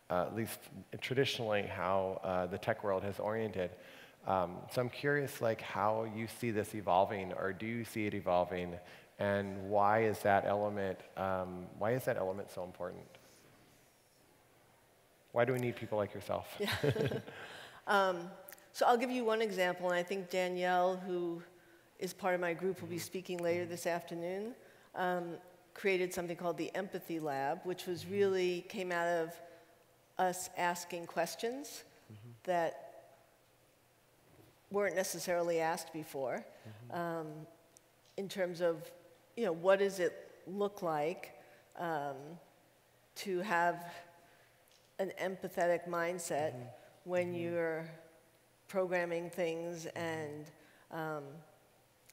at least traditionally, how the tech world has oriented. So I'm curious, like, how you see this evolving, or do you see it evolving, and why is that element so important? Why do we need people like yourself? Yeah. So I'll give you one example, and I think Danielle, who is part of my group, will be speaking later this afternoon, created something called the Empathy Lab, which was really came out of us asking questions that weren't necessarily asked before, in terms of, what does it look like to have an empathetic mindset when you're programming things and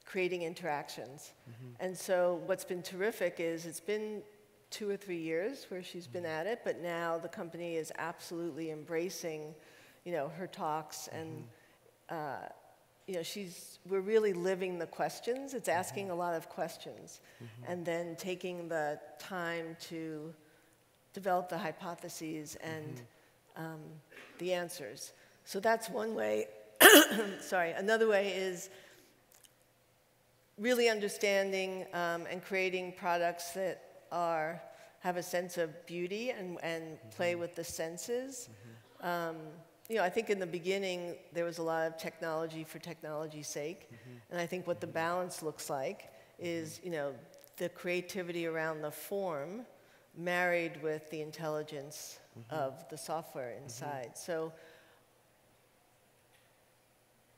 creating interactions. And so what's been terrific is it's been 2 or 3 years where she's been at it, but now the company is absolutely embracing, her talks, and we're really living the questions. It's asking a lot of questions, and then taking the time to develop the hypotheses and the answers. So that's one way. Sorry. Another way is really understanding and creating products that have a sense of beauty and play with the senses. I think in the beginning there was a lot of technology for technology's sake, and I think what the balance looks like is, the creativity around the form married with the intelligence of the software inside. So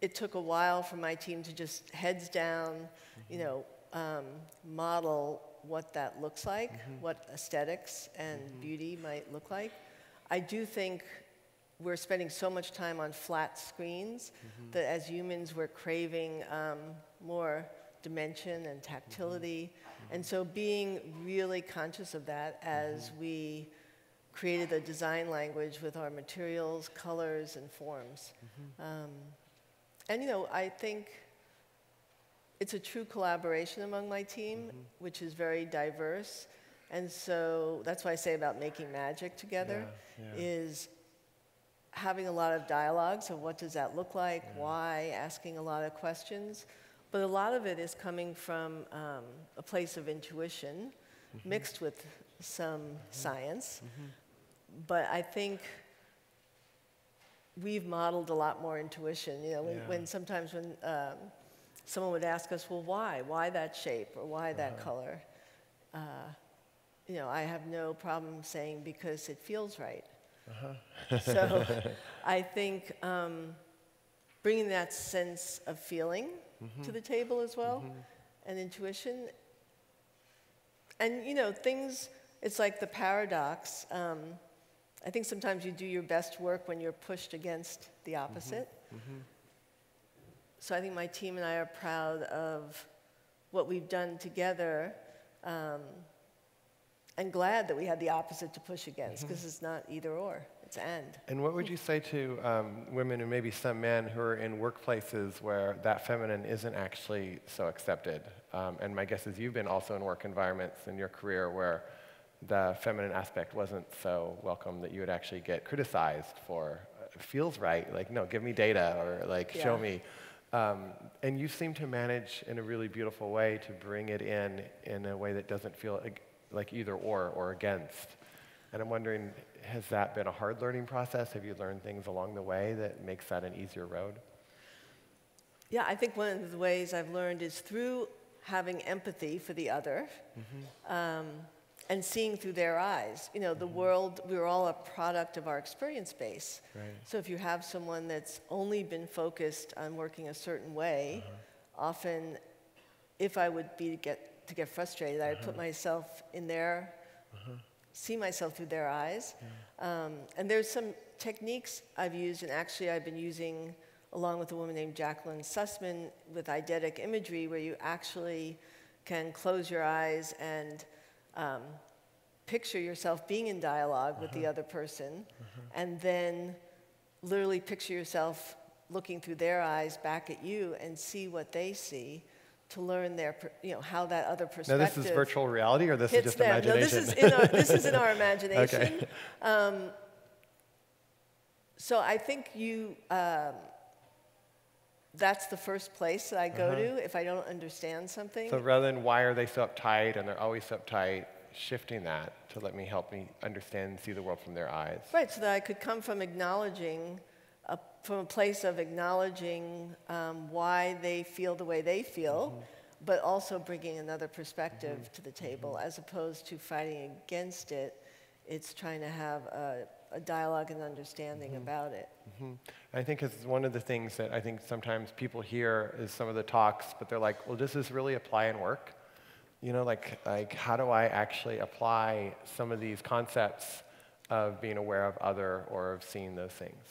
it took a while for my team to just heads down, model what that looks like, what aesthetics and beauty might look like. I do think we're spending so much time on flat screens that as humans we're craving more dimension and tactility. And so being really conscious of that as we created a design language with our materials, colors, and forms. And I think it's a true collaboration among my team, which is very diverse. And so that's why I say about making magic together, is having a lot of dialogues of what does that look like, why, asking a lot of questions. But a lot of it is coming from a place of intuition mixed with some science. But I think we've modeled a lot more intuition. When sometimes when someone would ask us, well, why? Why that shape or why that color? I have no problem saying because it feels right. So I think bringing that sense of feeling to the table as well, and intuition. And things, it's like the paradox. I think sometimes you do your best work when you're pushed against the opposite. So I think my team and I are proud of what we've done together, and glad that we had the opposite to push against, because it's not either or, it's and. And what would you say to women and maybe some men who are in workplaces where that feminine isn't actually so accepted? And my guess is you've been also in work environments in your career where the feminine aspect wasn't so welcome, that you would actually get criticized for, it feels right, like, no, give me data, or like, show me. And you seem to manage in a really beautiful way to bring it in a way that doesn't feel like either or against. And I'm wondering, has that been a hard learning process? Have you learned things along the way that makes that an easier road? Yeah, I think one of the ways I've learned is through having empathy for the other, and seeing through their eyes. The world, we're all a product of our experience base. Right. So if you have someone that's only been focused on working a certain way, often if I would be to get frustrated, I'd put myself in their, see myself through their eyes. And there's some techniques I've used, and actually I've been using along with a woman named Jacqueline Sussman with eidetic imagery, where you actually can close your eyes and picture yourself being in dialogue with the other person, and then literally picture yourself looking through their eyes back at you and see what they see, to learn their, how that other perspective. Now, this is virtual reality, or this is just them. imagination? No, this is in our imagination. Okay. So I think you, that's the first place that I go to if I don't understand something. So rather than why are they so uptight and they're always so uptight, shifting that to help me understand and see the world from their eyes. Right, so that I could come from acknowledging, from a place of acknowledging why they feel the way they feel, but also bringing another perspective to the table, as opposed to fighting against it. It's trying to have a dialogue and understanding about it. I think it's one of the things that I think sometimes people hear is some of the talks, but they're like, well, does this really apply in work? You know, like how do I actually apply some of these concepts of being aware of other or of seeing those things?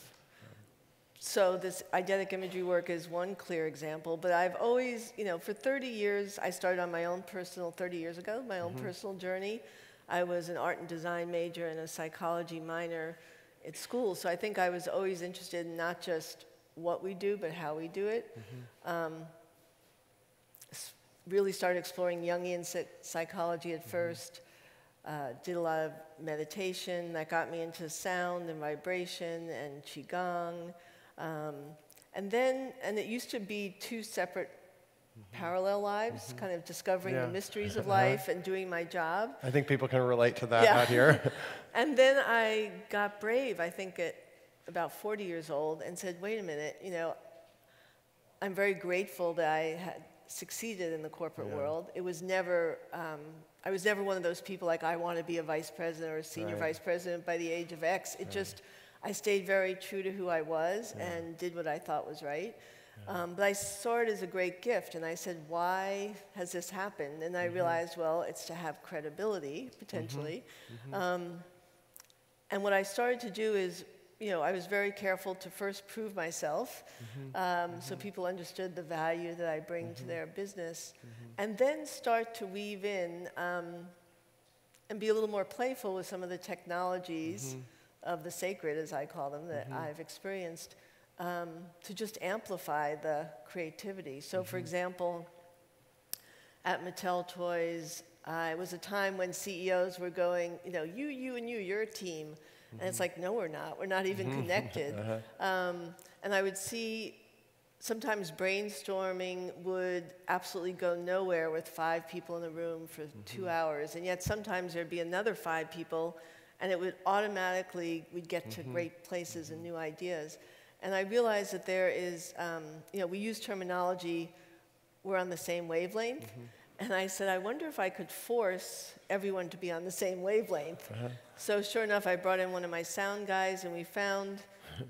So this eidetic imagery work is one clear example, but I've always, you know, for 30 years, I started on my own personal, 30 years ago, my own personal journey. I was an art and design major and a psychology minor at school, so I think I was always interested in not just what we do, but how we do it. Really started exploring Jungian psychology at first, did a lot of meditation that got me into sound and vibration and Qigong. And it used to be two separate parallel lives, kind of discovering the mysteries of life and doing my job. I think people can relate to that out here. And then I got brave, I think at about 40 years old, and said, wait a minute, you know, I'm very grateful that I had succeeded in the corporate world. It was never, I was never one of those people like, I want to be a vice president or a senior vice president by the age of X. It just, I stayed very true to who I was and did what I thought was right. But I saw it as a great gift, and I said, why has this happened? And I realized, well, it's to have credibility, potentially. And what I started to do is, you know, I was very careful to first prove myself so people understood the value that I bring to their business, and then start to weave in and be a little more playful with some of the technologies of the sacred, as I call them, that I've experienced, to just amplify the creativity. So for example, at Mattel Toys, it was a time when CEOs were going, you know, you, and you, you're a team. And it's like, no, we're not even connected. And I would see sometimes brainstorming would absolutely go nowhere with 5 people in a room for 2 hours. And yet sometimes there'd be another 5 people, and it would automatically, we'd get to great places and new ideas. And I realized that there is, you know, we use terminology, we're on the same wavelength. And I said, I wonder if I could force everyone to be on the same wavelength. So sure enough, I brought in one of my sound guys, and we found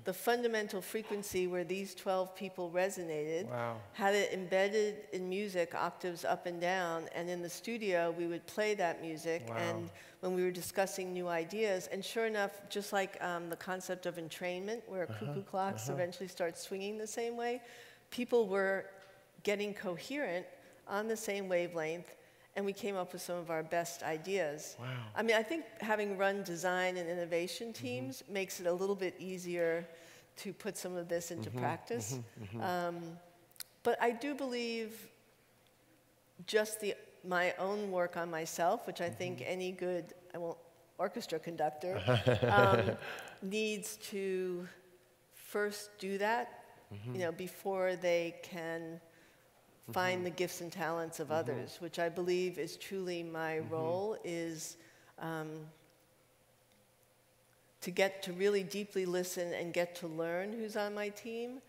the fundamental frequency where these 12 people resonated, had it embedded in music, octaves up and down, and in the studio, we would play that music, and when we were discussing new ideas, and sure enough, just like the concept of entrainment, where cuckoo clocks eventually start swinging the same way, people were getting coherent on the same wavelength, and we came up with some of our best ideas. I mean, I think having run design and innovation teams makes it a little bit easier to put some of this into practice. But I do believe just my own work on myself, which I think any good, orchestra conductor needs to first do that, you know, before they can find the gifts and talents of others, which I believe is truly my role, is to get to really deeply listen and get to learn who's on my team,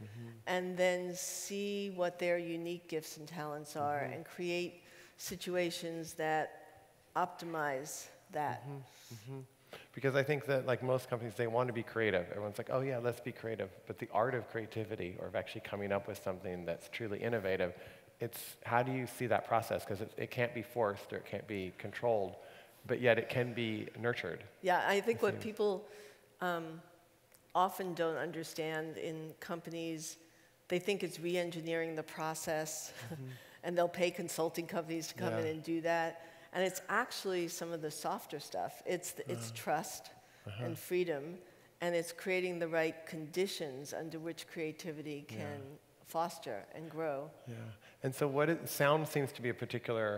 and then see what their unique gifts and talents are, and create situations that optimize that. Because I think that, like most companies, they want to be creative. Everyone's like, oh yeah, let's be creative. But the art of creativity, or of actually coming up with something that's truly innovative, it's how do you see that process? Because it can't be forced or it can't be controlled, but yet it can be nurtured. Yeah, I think what people often don't understand in companies, they think it's re-engineering the process, and they'll pay consulting companies to come in and do that. And it's actually some of the softer stuff. It's trust and freedom, and it's creating the right conditions under which creativity can foster and grow. And so sound seems to be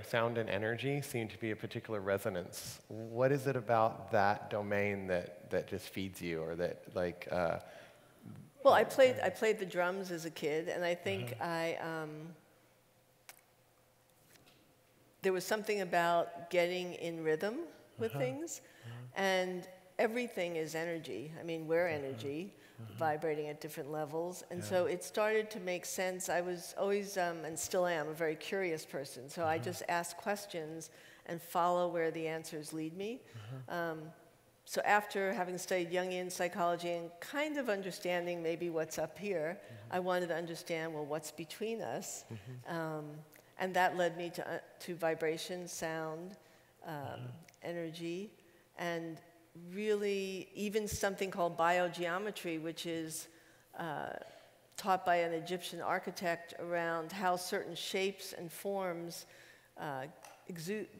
sound and energy seem to be a particular resonance. What is it about that domain that just feeds you, or that Well, I played the drums as a kid, and I think there was something about getting in rhythm with things, and everything is energy. I mean, we're energy, vibrating at different levels, and so it started to make sense. I was always, and still am, a very curious person, so I just ask questions and follow where the answers lead me. So after having studied Jungian psychology and kind of understanding maybe what's up here, I wanted to understand, well, what's between us? And that led me to vibration, sound, energy, and really even something called biogeometry, which is taught by an Egyptian architect around how certain shapes and forms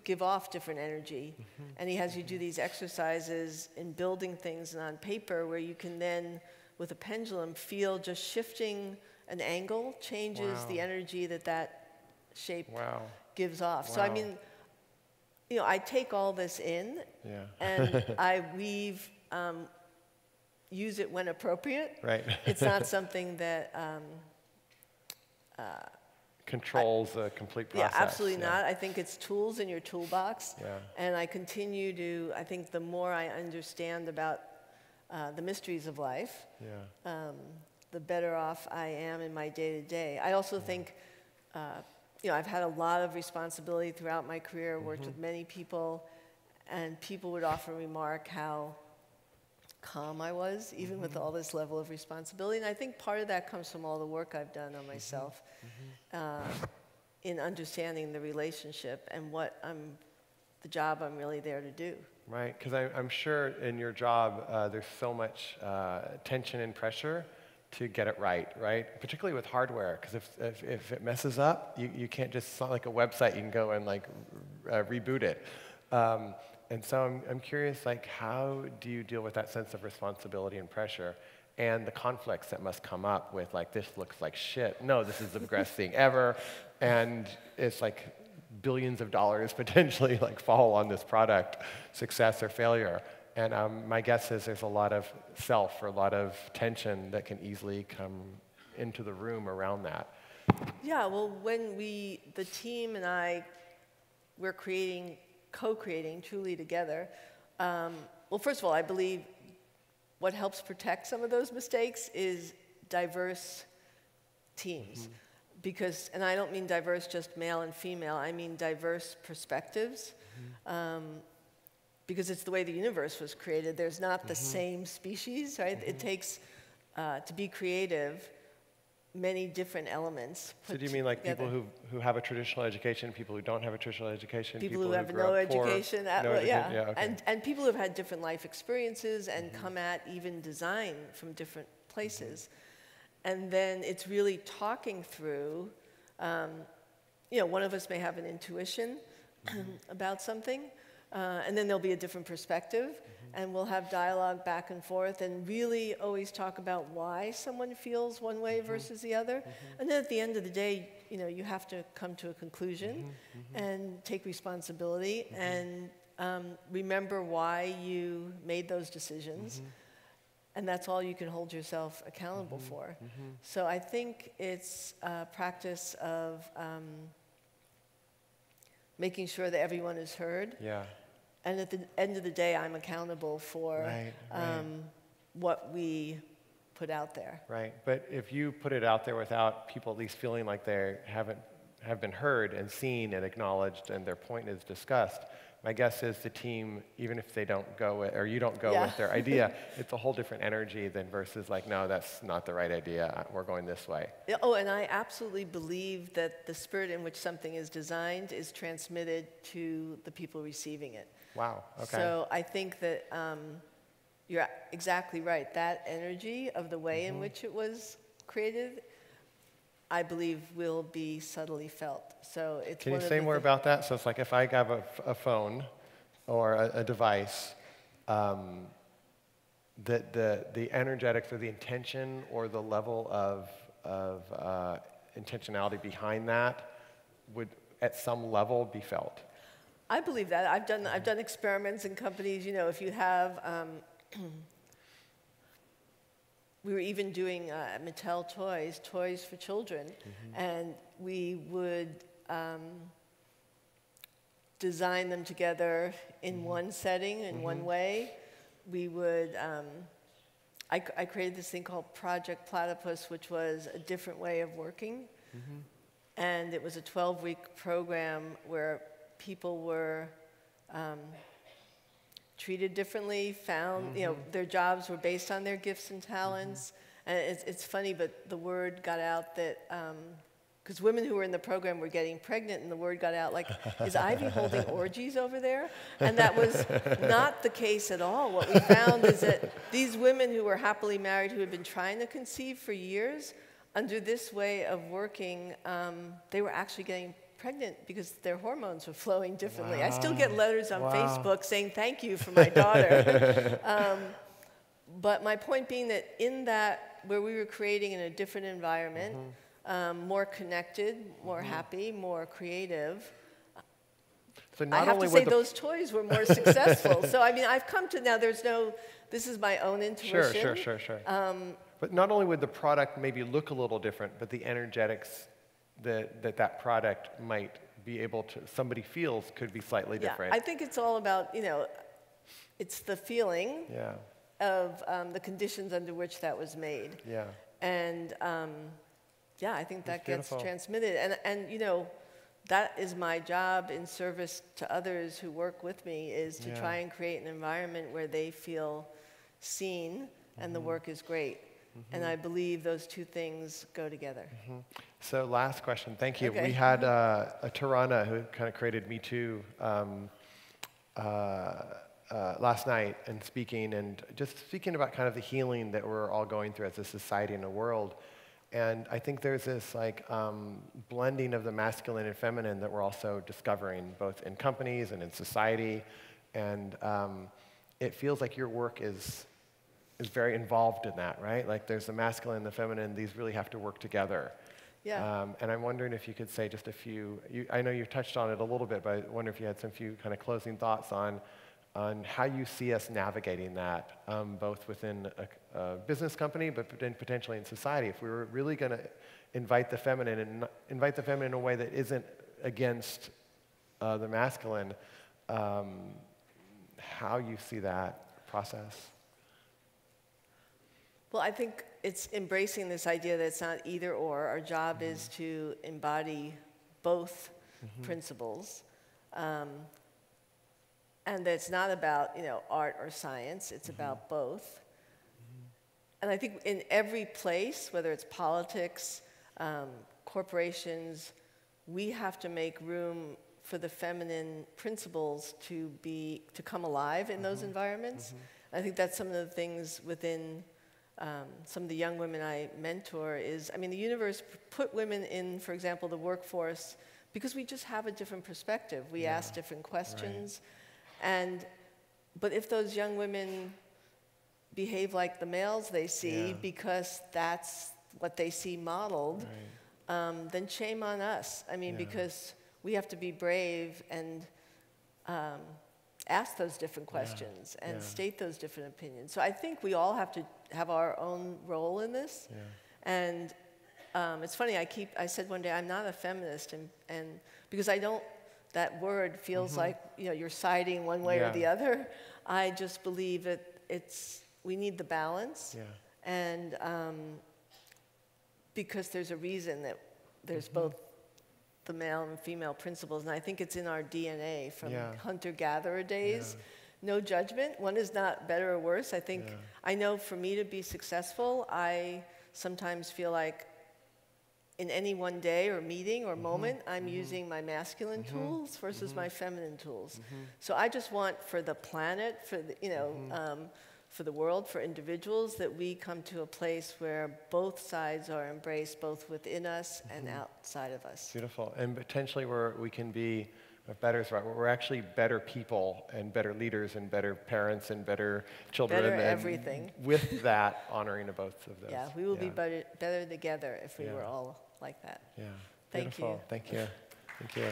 give off different energy. And he has you do these exercises in building things and on paper where you can then, with a pendulum, feel just shifting an angle changes the energy that shape gives off. So I mean, you know, I take all this in and I weave, use it when appropriate. Right. It's not something that controls the complete process. Yeah, absolutely not. I think it's tools in your toolbox. And I continue to, I think the more I understand about the mysteries of life, the better off I am in my day-to-day. I also think, you know, I've had a lot of responsibility throughout my career, worked with many people, and people would often remark how calm I was, even with all this level of responsibility. And I think part of that comes from all the work I've done on myself in understanding the relationship and what the job I'm really there to do. Right, because I'm sure in your job there's so much tension and pressure to get it right? Particularly with hardware, because if it messes up, you can't just, it's not like a website, you can go and like reboot it. And so I'm curious, like, how do you deal with that sense of responsibility and pressure and the conflicts that must come up with, like, this looks like shit. No, this is the best thing ever. And it's like billions of dollars potentially like fall on this product, success or failure. And my guess is there's a lot of self or a lot of tension that can easily come into the room around that. Yeah, well, when the team and I, we're co-creating truly together. Well, first of all, I believe what helps protect some of those mistakes is diverse teams. Because, and I don't mean diverse just male and female, I mean diverse perspectives. Because it's the way the universe was created. There's not the same species, right? It takes, to be creative, many different elements put So do you mean like together. people who have a traditional education, people who don't have a traditional education, people who have grew no up poor, education, okay. and people who have had different life experiences and come at even design from different places. And then it's really talking through, you know, one of us may have an intuition about something, and then there'll be a different perspective, and we'll have dialogue back and forth and really always talk about why someone feels one way versus the other. And then at the end of the day, you know, you have to come to a conclusion and take responsibility and remember why you made those decisions. And that's all you can hold yourself accountable for. So I think it's a practice of making sure that everyone is heard. And at the end of the day, I'm accountable for what we put out there. Right, but if you put it out there without people at least feeling like they have been heard and seen and acknowledged and their point is discussed, my guess is the team, even if they don't go with, or you don't go with their idea, it's a whole different energy than versus like, no, that's not the right idea, we're going this way. Oh, and I absolutely believe that the spirit in which something is designed is transmitted to the people receiving it. Wow, okay. So I think that you're exactly right. That energy of the way in which it was created, I believe will be subtly felt. So it's Can you say more about that? So it's like if I have a phone or a device, the energetics or the intention or the level of intentionality behind that would at some level be felt. I believe that. I've done experiments in companies. You know, if you have we were even doing Mattel toys for children, and we would design them together in one setting, in one way. We would, I created this thing called Project Platypus, which was a different way of working. And it was a 12-week program where people were treated differently, found, you know, their jobs were based on their gifts and talents. And it's funny, but the word got out that, because women who were in the program were getting pregnant, and the word got out like, is Ivy holding orgies over there? And that was not the case at all. What we found is that these women who were happily married, who had been trying to conceive for years, under this way of working, they were actually getting pregnant because their hormones were flowing differently. I still get letters on Facebook saying thank you for my daughter. But my point being that in that, where we were creating in a different environment, more connected, more happy, more creative, So I have to say those toys were more successful. So I mean, I've come to now, this is my own intuition. Sure. But not only would the product maybe look a little different, but the energetics that product might be able to, somebody feels could be slightly different. I think it's all about, you know, it's the feeling of the conditions under which that was made. And I think that gets transmitted. And you know, that is my job in service to others who work with me, is to try and create an environment where they feel seen and the work is great. And I believe those two things go together. So last question, thank you. Okay. We had a Tarana who kind of created Me Too last night and just speaking about kind of the healing that we're all going through as a society and a world. And I think there's this like blending of the masculine and feminine that we're also discovering, both in companies and in society. And it feels like your work is very involved in that, right? Like there's the masculine and the feminine, these really have to work together. And I'm wondering if you could say just a few, I know you touched on it a little bit, but I wonder if you had some few kind of closing thoughts on how you see us navigating that, both within a business company, but then potentially in society. If we were really going to invite the feminine in a way that isn't against the masculine, how you see that process. Well, I think it's embracing this idea that it's not either or. Our job is to embody both principles. And that it's not about, you know, art or science, it's about both. And I think in every place, whether it's politics, corporations, we have to make room for the feminine principles to come alive in those environments. I think that's some of the things within some of the young women I mentor is, I mean, the universe put women in, for example, the workforce because we just have a different perspective. We ask different questions. But if those young women behave like the males they see because that's what they see modeled, then shame on us. I mean, because we have to be brave and ask those different questions and state those different opinions. So I think we all have to have our own role in this. And it's funny, I said one day, I'm not a feminist, and because I don't, that word feels like, you know, you're siding one way or the other. I just believe that we need the balance. And because there's a reason that there's both the male and female principles, and I think it's in our DNA from hunter-gatherer days. No judgment. One is not better or worse. I think, I know for me to be successful, I sometimes feel like in any one day or meeting or moment, I'm using my masculine tools versus my feminine tools. So I just want for the planet, for the, you know, for the world, for individuals, that we come to a place where both sides are embraced, both within us and outside of us. Beautiful. And potentially we can be, better is right, we're actually better people and better leaders and better parents and better children. Better and everything. With that, honoring of both of those. Yeah, we will be better together if we were all like that. Thank you. Thank you. Thank you.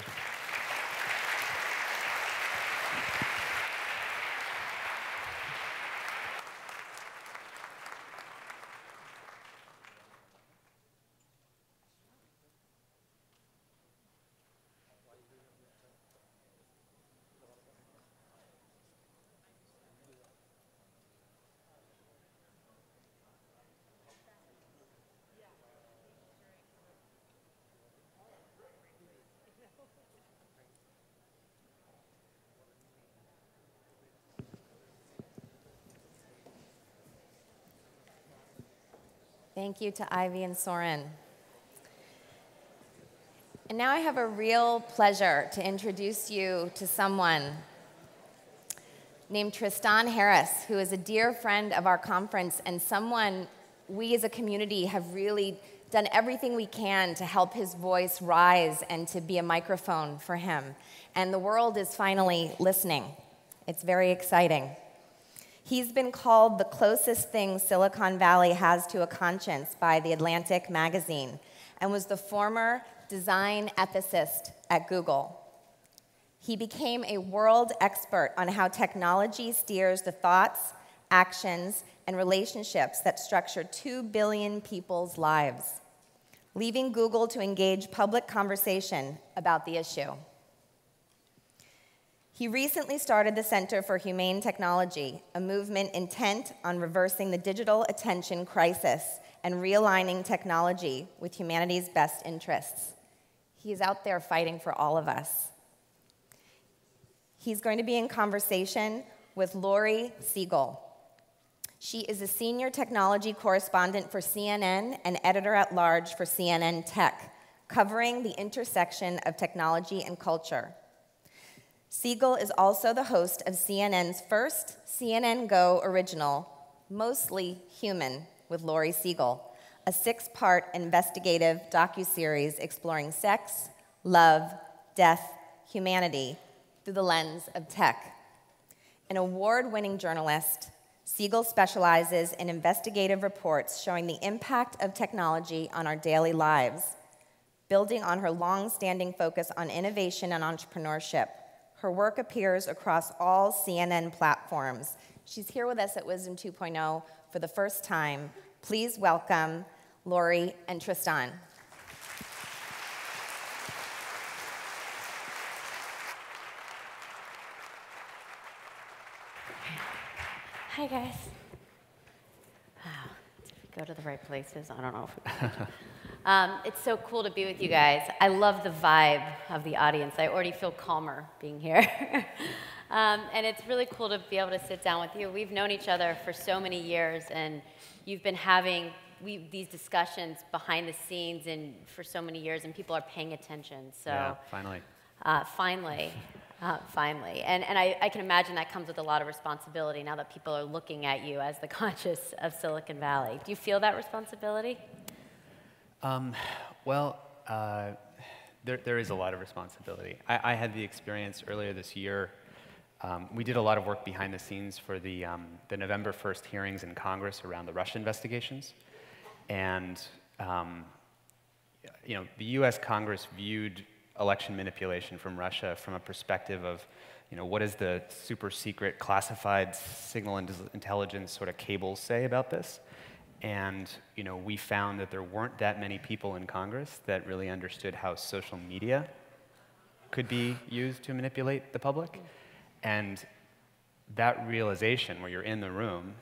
Thank you to Ivy and Soren. And now I have a real pleasure to introduce you to someone named Tristan Harris, who is a dear friend of our conference and someone we as a community have really done everything we can to help his voice rise and to be a microphone for him. And the world is finally listening. It's very exciting. He's been called the closest thing Silicon Valley has to a conscience by The Atlantic magazine and was the former design ethicist at Google. He became a world expert on how technology steers the thoughts, actions, and relationships that structure 2 billion people's lives, leaving Google to engage public conversation about the issue. He recently started the Center for Humane Technology, a movement intent on reversing the digital attention crisis and realigning technology with humanity's best interests. He is out there fighting for all of us. He's going to be in conversation with Laurie Siegel. She is a senior technology correspondent for CNN and editor-at-large for CNN Tech, covering the intersection of technology and culture. Siegel is also the host of CNN's first CNN Go original, Mostly Human, with Laurie Siegel, a 6-part investigative docuseries exploring sex, love, death, humanity through the lens of tech. An award-winning journalist, Siegel specializes in investigative reports showing the impact of technology on our daily lives, building on her long-standing focus on innovation and entrepreneurship. Her work appears across all CNN platforms. She's here with us at Wisdom 2.0 for the first time. Please welcome Laurie and Tristan. Hi, guys. Wow, did we go to the right places? I don't know if it's so cool to be with you guys. I love the vibe of the audience. I already feel calmer being here. And it's really cool to be able to sit down with you. We've known each other for so many years, and you've been having these discussions behind the scenes and for so many years, and people are paying attention. So yeah, finally. Finally. And I can imagine that comes with a lot of responsibility now that people are looking at you as the conscious of Silicon Valley. Do you feel that responsibility? There is a lot of responsibility. I had the experience earlier this year. We did a lot of work behind the scenes for the November 1st hearings in Congress around the Russia investigations. And the US Congress viewed election manipulation from Russia from a perspective of, what does the super secret classified signal intelligence sort of cables say about this? And, we found that there weren't that many people in Congress that really understood how social media could be used to manipulate the public. And that realization where you're in the room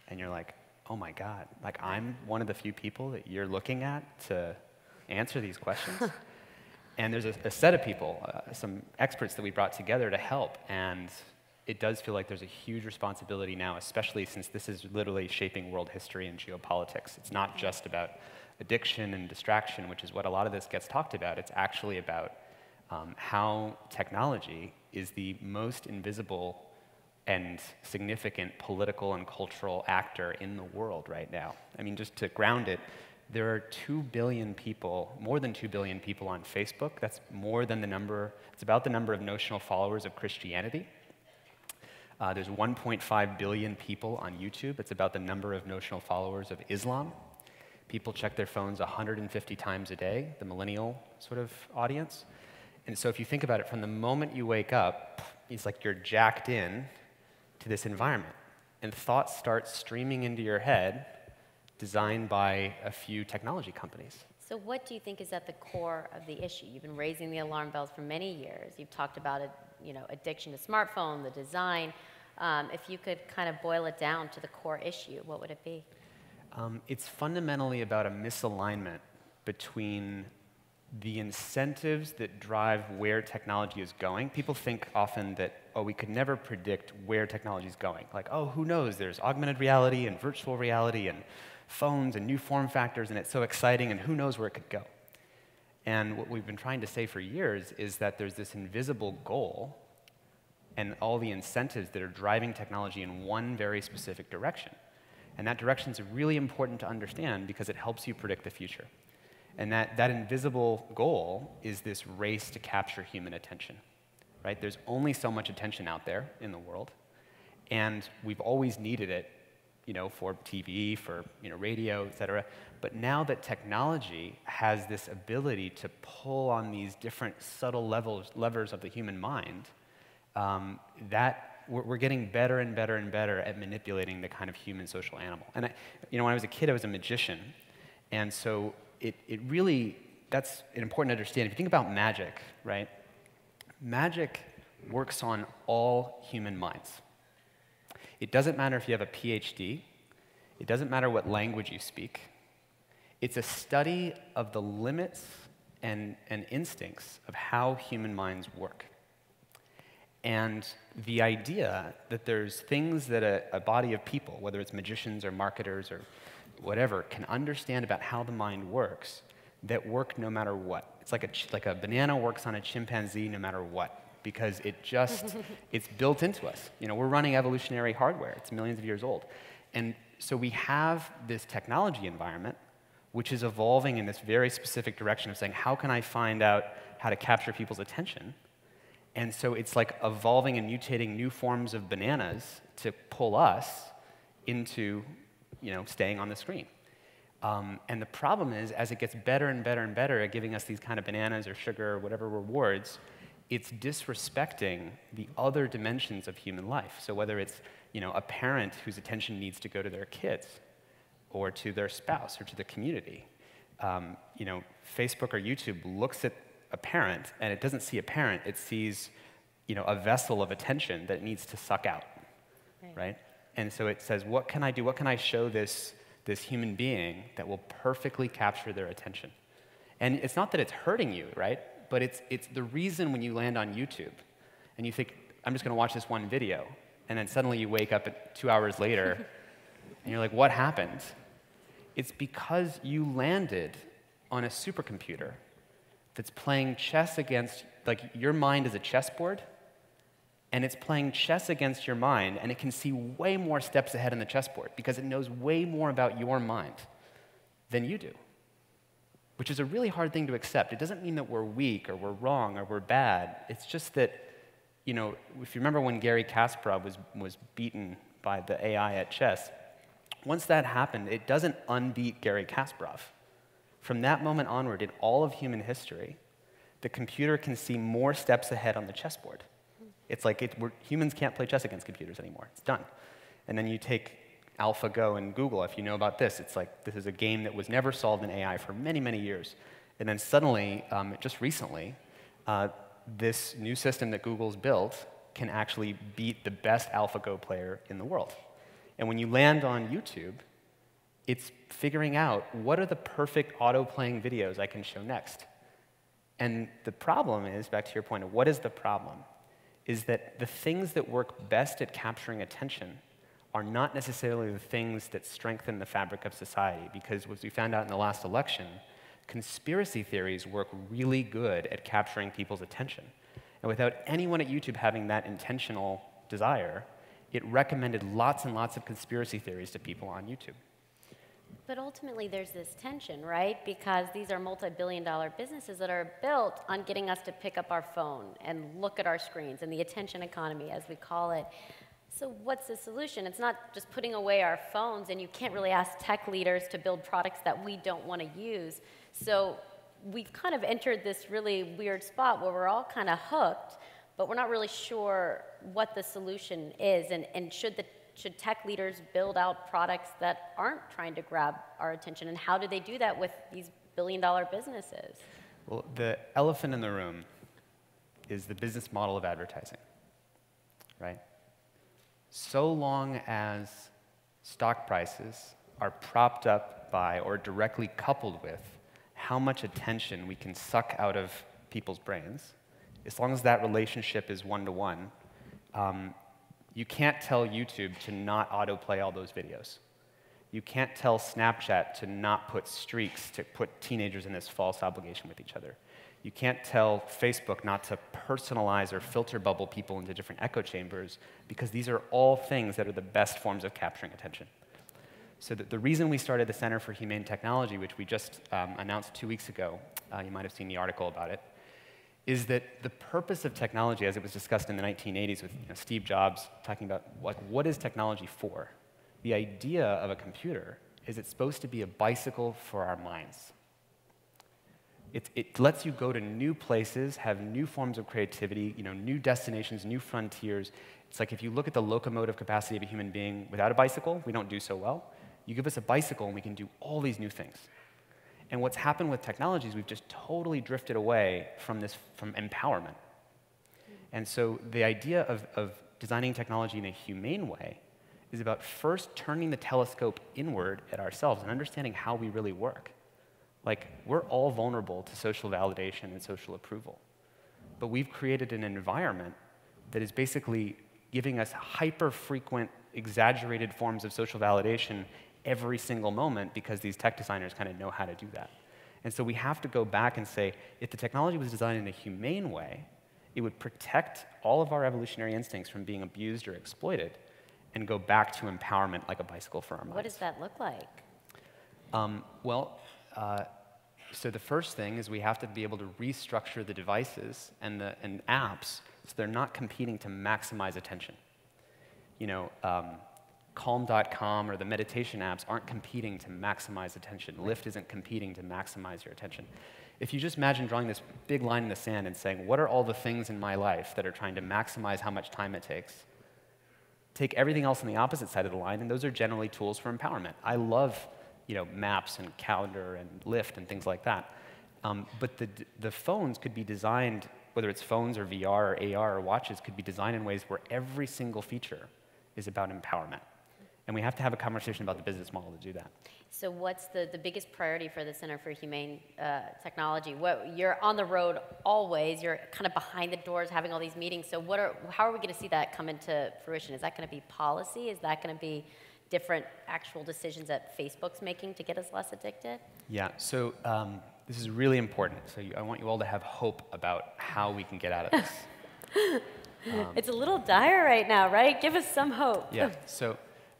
and you're like, oh my God, like I'm one of the few people that you're looking at to answer these questions. And there's a set of people, some experts that we brought together to help, and it does feel like there's a huge responsibility now, especially since this is literally shaping world history and geopolitics. It's not just about addiction and distraction, which is what a lot of this gets talked about. It's actually about how technology is the most invisible and significant political and cultural actor in the world right now. I mean, just to ground it, there are 2 billion people, more than 2 billion people on Facebook. That's more than it's about the number of notional followers of Christianity. There's 1.5 billion people on YouTube. It's about the number of notional followers of Islam. People check their phones 150 times a day, the millennial sort of audience. And so if you think about it, from the moment you wake up, it's like you're jacked in to this environment. And thoughts start streaming into your head, designed by a few technology companies. So what do you think is at the core of the issue? You've been raising the alarm bells for many years. You've talked about addiction to smartphone, the design. If you could kind of boil it down to the core issue, what would it be? It's fundamentally about a misalignment between the incentives that drive where technology is going, people think often that, oh, we could never predict where technology is going. Like, oh, who knows? There's augmented reality and virtual reality and phones and new form factors, and it's so exciting, and who knows where it could go. And what we've been trying to say for years is that there's this invisible goal and all the incentives that are driving technology in one very specific direction. And that direction is really important to understand because it helps you predict the future. And that invisible goal is this race to capture human attention, right? There's only so much attention out there in the world, and we've always needed it, for TV, for radio, et cetera. But now that technology has this ability to pull on these different subtle levers of the human mind, we're getting better and better and better at manipulating the kind of human social animal. And when I was a kid, I was a magician, and so it really, that's important to understand. If you think about magic, right? Magic works on all human minds. It doesn't matter if you have a PhD. It doesn't matter what language you speak. It's a study of the limits and instincts of how human minds work. And the idea that there's things that a body of people, whether it's magicians or marketers or whatever, can understand about how the mind works that work no matter what. It's like a banana works on a chimpanzee no matter what, because it's built into us. We're running evolutionary hardware. It's millions of years old. And so we have this technology environment which is evolving in this very specific direction of saying, how can I find out how to capture people's attention? And so it's like evolving and mutating new forms of bananas to pull us into staying on the screen. And the problem is, as it gets better and better and better at giving us these kind of bananas or sugar or whatever rewards, it's disrespecting the other dimensions of human life. So whether it's a parent whose attention needs to go to their kids or to their spouse or to the community, Facebook or YouTube looks at a parent and it doesn't see a parent, it sees a vessel of attention that it needs to suck out, right? And so it says, what can I do? What can I show this human being that will perfectly capture their attention? And it's not that it's hurting you, right? But it's the reason when you land on YouTube and you think, I'm just going to watch this one video, and then suddenly you wake up 2 hours later and you're like, what happened? It's because you landed on a supercomputer that's playing chess against, your mind is a chessboard, and it's playing chess against your mind, and it can see way more steps ahead on the chessboard because it knows way more about your mind than you do, which is a really hard thing to accept. It doesn't mean that we're weak or we're wrong or we're bad. It's just that, if you remember when Garry Kasparov was beaten by the AI at chess, once that happened, it doesn't unbeat Garry Kasparov. From that moment onward, in all of human history, the computer can see more steps ahead on the chessboard. It's like humans can't play chess against computers anymore. It's done. And then you take AlphaGo and Google, if you know about this, it's like this is a game that was never solved in AI for many, many years. And then suddenly, just recently, this new system that Google's built can actually beat the best AlphaGo player in the world. And when you land on YouTube, it's figuring out what are the perfect auto-playing videos I can show next. And the problem is, back to your point of what is the problem, is that the things that work best at capturing attention are not necessarily the things that strengthen the fabric of society, because as we found out in the last election, conspiracy theories work really good at capturing people's attention. And without anyone at YouTube having that intentional desire, it recommended lots and lots of conspiracy theories to people on YouTube. But ultimately, there's this tension, right? Because these are multi-billion-dollar businesses that are built on getting us to pick up our phone and look at our screens, and the attention economy, as we call it. So what's the solution? It's not just putting away our phones, and you can't really ask tech leaders to build products that we don't want to use. So we've kind of entered this really weird spot where we're all kind of hooked, but we're not really sure what the solution is, and should tech leaders build out products that aren't trying to grab our attention, and how do they do that with these billion-dollar businesses? Well, the elephant in the room is the business model of advertising, right? So long as stock prices are propped up by or directly coupled with how much attention we can suck out of people's brains, as long as that relationship is one-to-one, you can't tell YouTube to not autoplay all those videos. You can't tell Snapchat to not put streaks, to put teenagers in this false obligation with each other. You can't tell Facebook not to personalize or filter bubble people into different echo chambers, because these are all things that are the best forms of capturing attention. So the reason we started the Center for Humane Technology, which we just announced 2 weeks ago, you might have seen the article about it, is that the purpose of technology, as it was discussed in the 1980s with Steve Jobs talking about what is technology for? The idea of a computer is it's supposed to be a bicycle for our minds. It lets you go to new places, have new forms of creativity, new destinations, new frontiers. It's like if you look at the locomotive capacity of a human being without a bicycle, we don't do so well. You give us a bicycle and we can do all these new things. And what's happened with technology is we've just totally drifted away from empowerment. And so the idea of designing technology in a humane way is about first turning the telescope inward at ourselves and understanding how we really work. Like, we're all vulnerable to social validation and social approval. But we've created an environment that is basically giving us hyper-frequent, exaggerated forms of social validation every single moment, because these tech designers kind of know how to do that. And so we have to go back and say, if the technology was designed in a humane way, it would protect all of our evolutionary instincts from being abused or exploited and go back to empowerment like a bicycle for our minds. What does that look like? So the first thing is we have to be able to restructure the devices and apps so they're not competing to maximize attention. Calm.com or the meditation apps aren't competing to maximize attention. Lyft isn't competing to maximize your attention. If you just imagine drawing this big line in the sand and saying, what are all the things in my life that are trying to maximize how much time it takes? Take everything else on the opposite side of the line, and those are generally tools for empowerment. I love maps and calendar and Lyft and things like that. But the phones could be designed, whether it's phones or VR or AR or watches, could be designed in ways where every single feature is about empowerment. And we have to have a conversation about the business model to do that. So what's the biggest priority for the Center for Humane Technology? You're on the road always. You're kind of behind the doors having all these meetings. So how are we going to see that come into fruition? Is that going to be policy? Is that going to be different actual decisions that Facebook's making to get us less addicted? Yeah, so this is really important. So I want you all to have hope about how we can get out of this. It's a little dire right now, right? Give us some hope. Yeah, so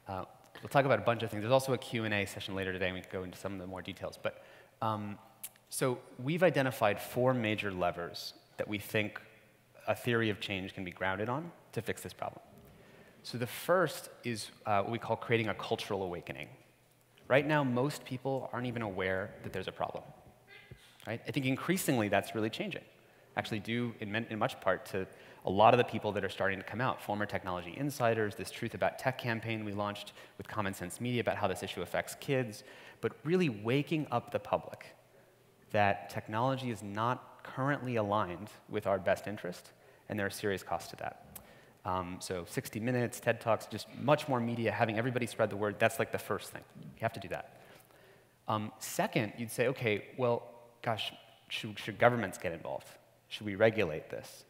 we'll talk about a bunch of things. There's also a Q&A session later today, and we can go into some of the more details. But so we've identified 4 major levers that we think a theory of change can be grounded on to fix this problem. So the first is what we call creating a cultural awakening. Right now, most people aren't even aware that there's a problem. Right? I think increasingly that's really changing, actually due in much part to a lot of the people that are starting to come out, former technology insiders, this Truth About Tech campaign we launched with Common Sense Media about how this issue affects kids, but really waking up the public that technology is not currently aligned with our best interest, and there are serious costs to that. So 60 Minutes, TED Talks, just much more media, having everybody spread the word, that's like the first thing. You have to do that. Second, you'd say, okay, well, gosh, should governments get involved? Should we regulate this?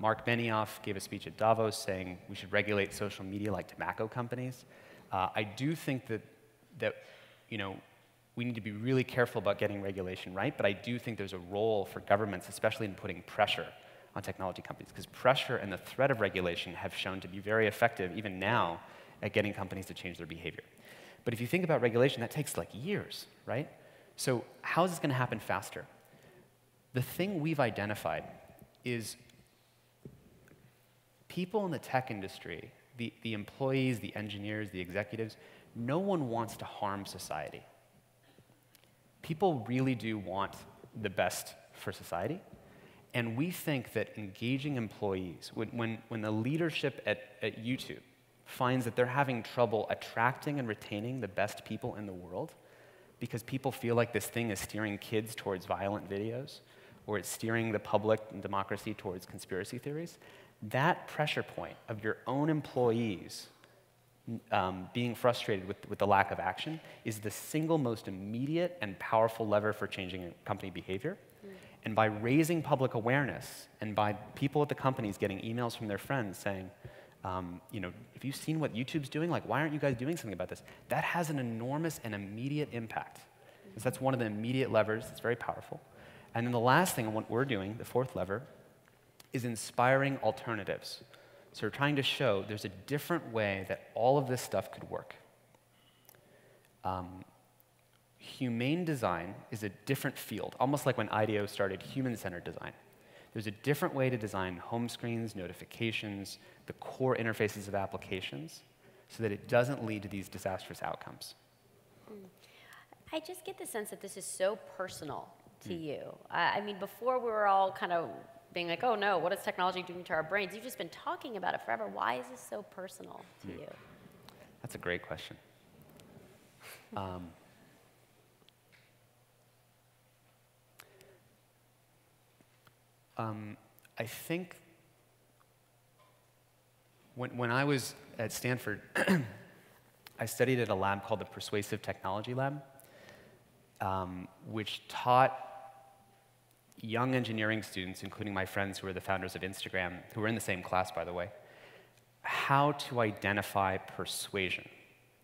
Mark Benioff gave a speech at Davos saying we should regulate social media like tobacco companies. I do think that we need to be really careful about getting regulation right, but I do think there's a role for governments, especially in putting pressure on technology companies, because pressure and the threat of regulation have shown to be very effective, even now, at getting companies to change their behavior. But if you think about regulation, that takes like years, right? So how is this going to happen faster? The thing we've identified is people in the tech industry, the employees, the engineers, the executives, no one wants to harm society. People really do want the best for society. And we think that engaging employees, when the leadership at YouTube finds that they're having trouble attracting and retaining the best people in the world because people feel like this thing is steering kids towards violent videos or it's steering the public and democracy towards conspiracy theories, that pressure point of your own employees being frustrated with the lack of action is the single most immediate and powerful lever for changing company behavior. And by raising public awareness and by people at the companies getting emails from their friends saying, you know, have you seen what YouTube's doing? Like, why aren't you guys doing something about this? That has an enormous and immediate impact. So that's one of the immediate levers. It's very powerful. And then the last thing, and what we're doing, the fourth lever, is inspiring alternatives. So we're trying to show there's a different way that all of this stuff could work. Humane design is a different field, almost like when IDEO started human-centered design. There's a different way to design home screens, notifications, the core interfaces of applications, so that it doesn't lead to these disastrous outcomes. I just get the sense that this is so personal to you. I mean, before we were all kind of being like, oh no, what is technology doing to our brains? You've just been talking about it forever. Why is this so personal to you? That's a great question. I think when I was at Stanford, I studied at a lab called the Persuasive Technology Lab, which taught young engineering students, including my friends who are the founders of Instagram, who were in the same class, by the way, how to identify persuasion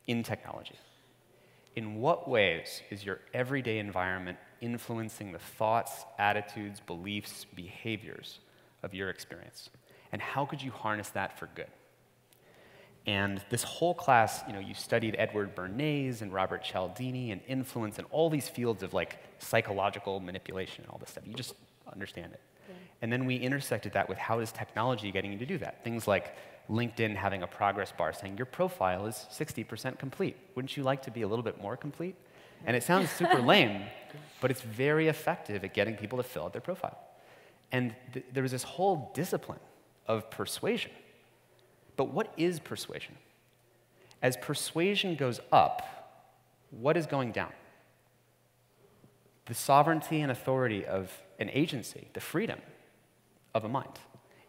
in technology. In what ways is your everyday environment influencing the thoughts, attitudes, beliefs, behaviors of your experience? And how could you harness that for good? And this whole class, you know, you studied Edward Bernays and Robert Cialdini and influence and all these fields of like psychological manipulation and all this stuff. You just understand it. Yeah. And then we intersected that with how is technology getting you to do that? Things like LinkedIn having a progress bar saying your profile is 60% complete. Wouldn't you like to be a little bit more complete? And it sounds super lame, but it's very effective at getting people to fill out their profile. And there was this whole discipline of persuasion. But what is persuasion? As persuasion goes up, what is going down? The sovereignty and authority of an agency, the freedom of a mind.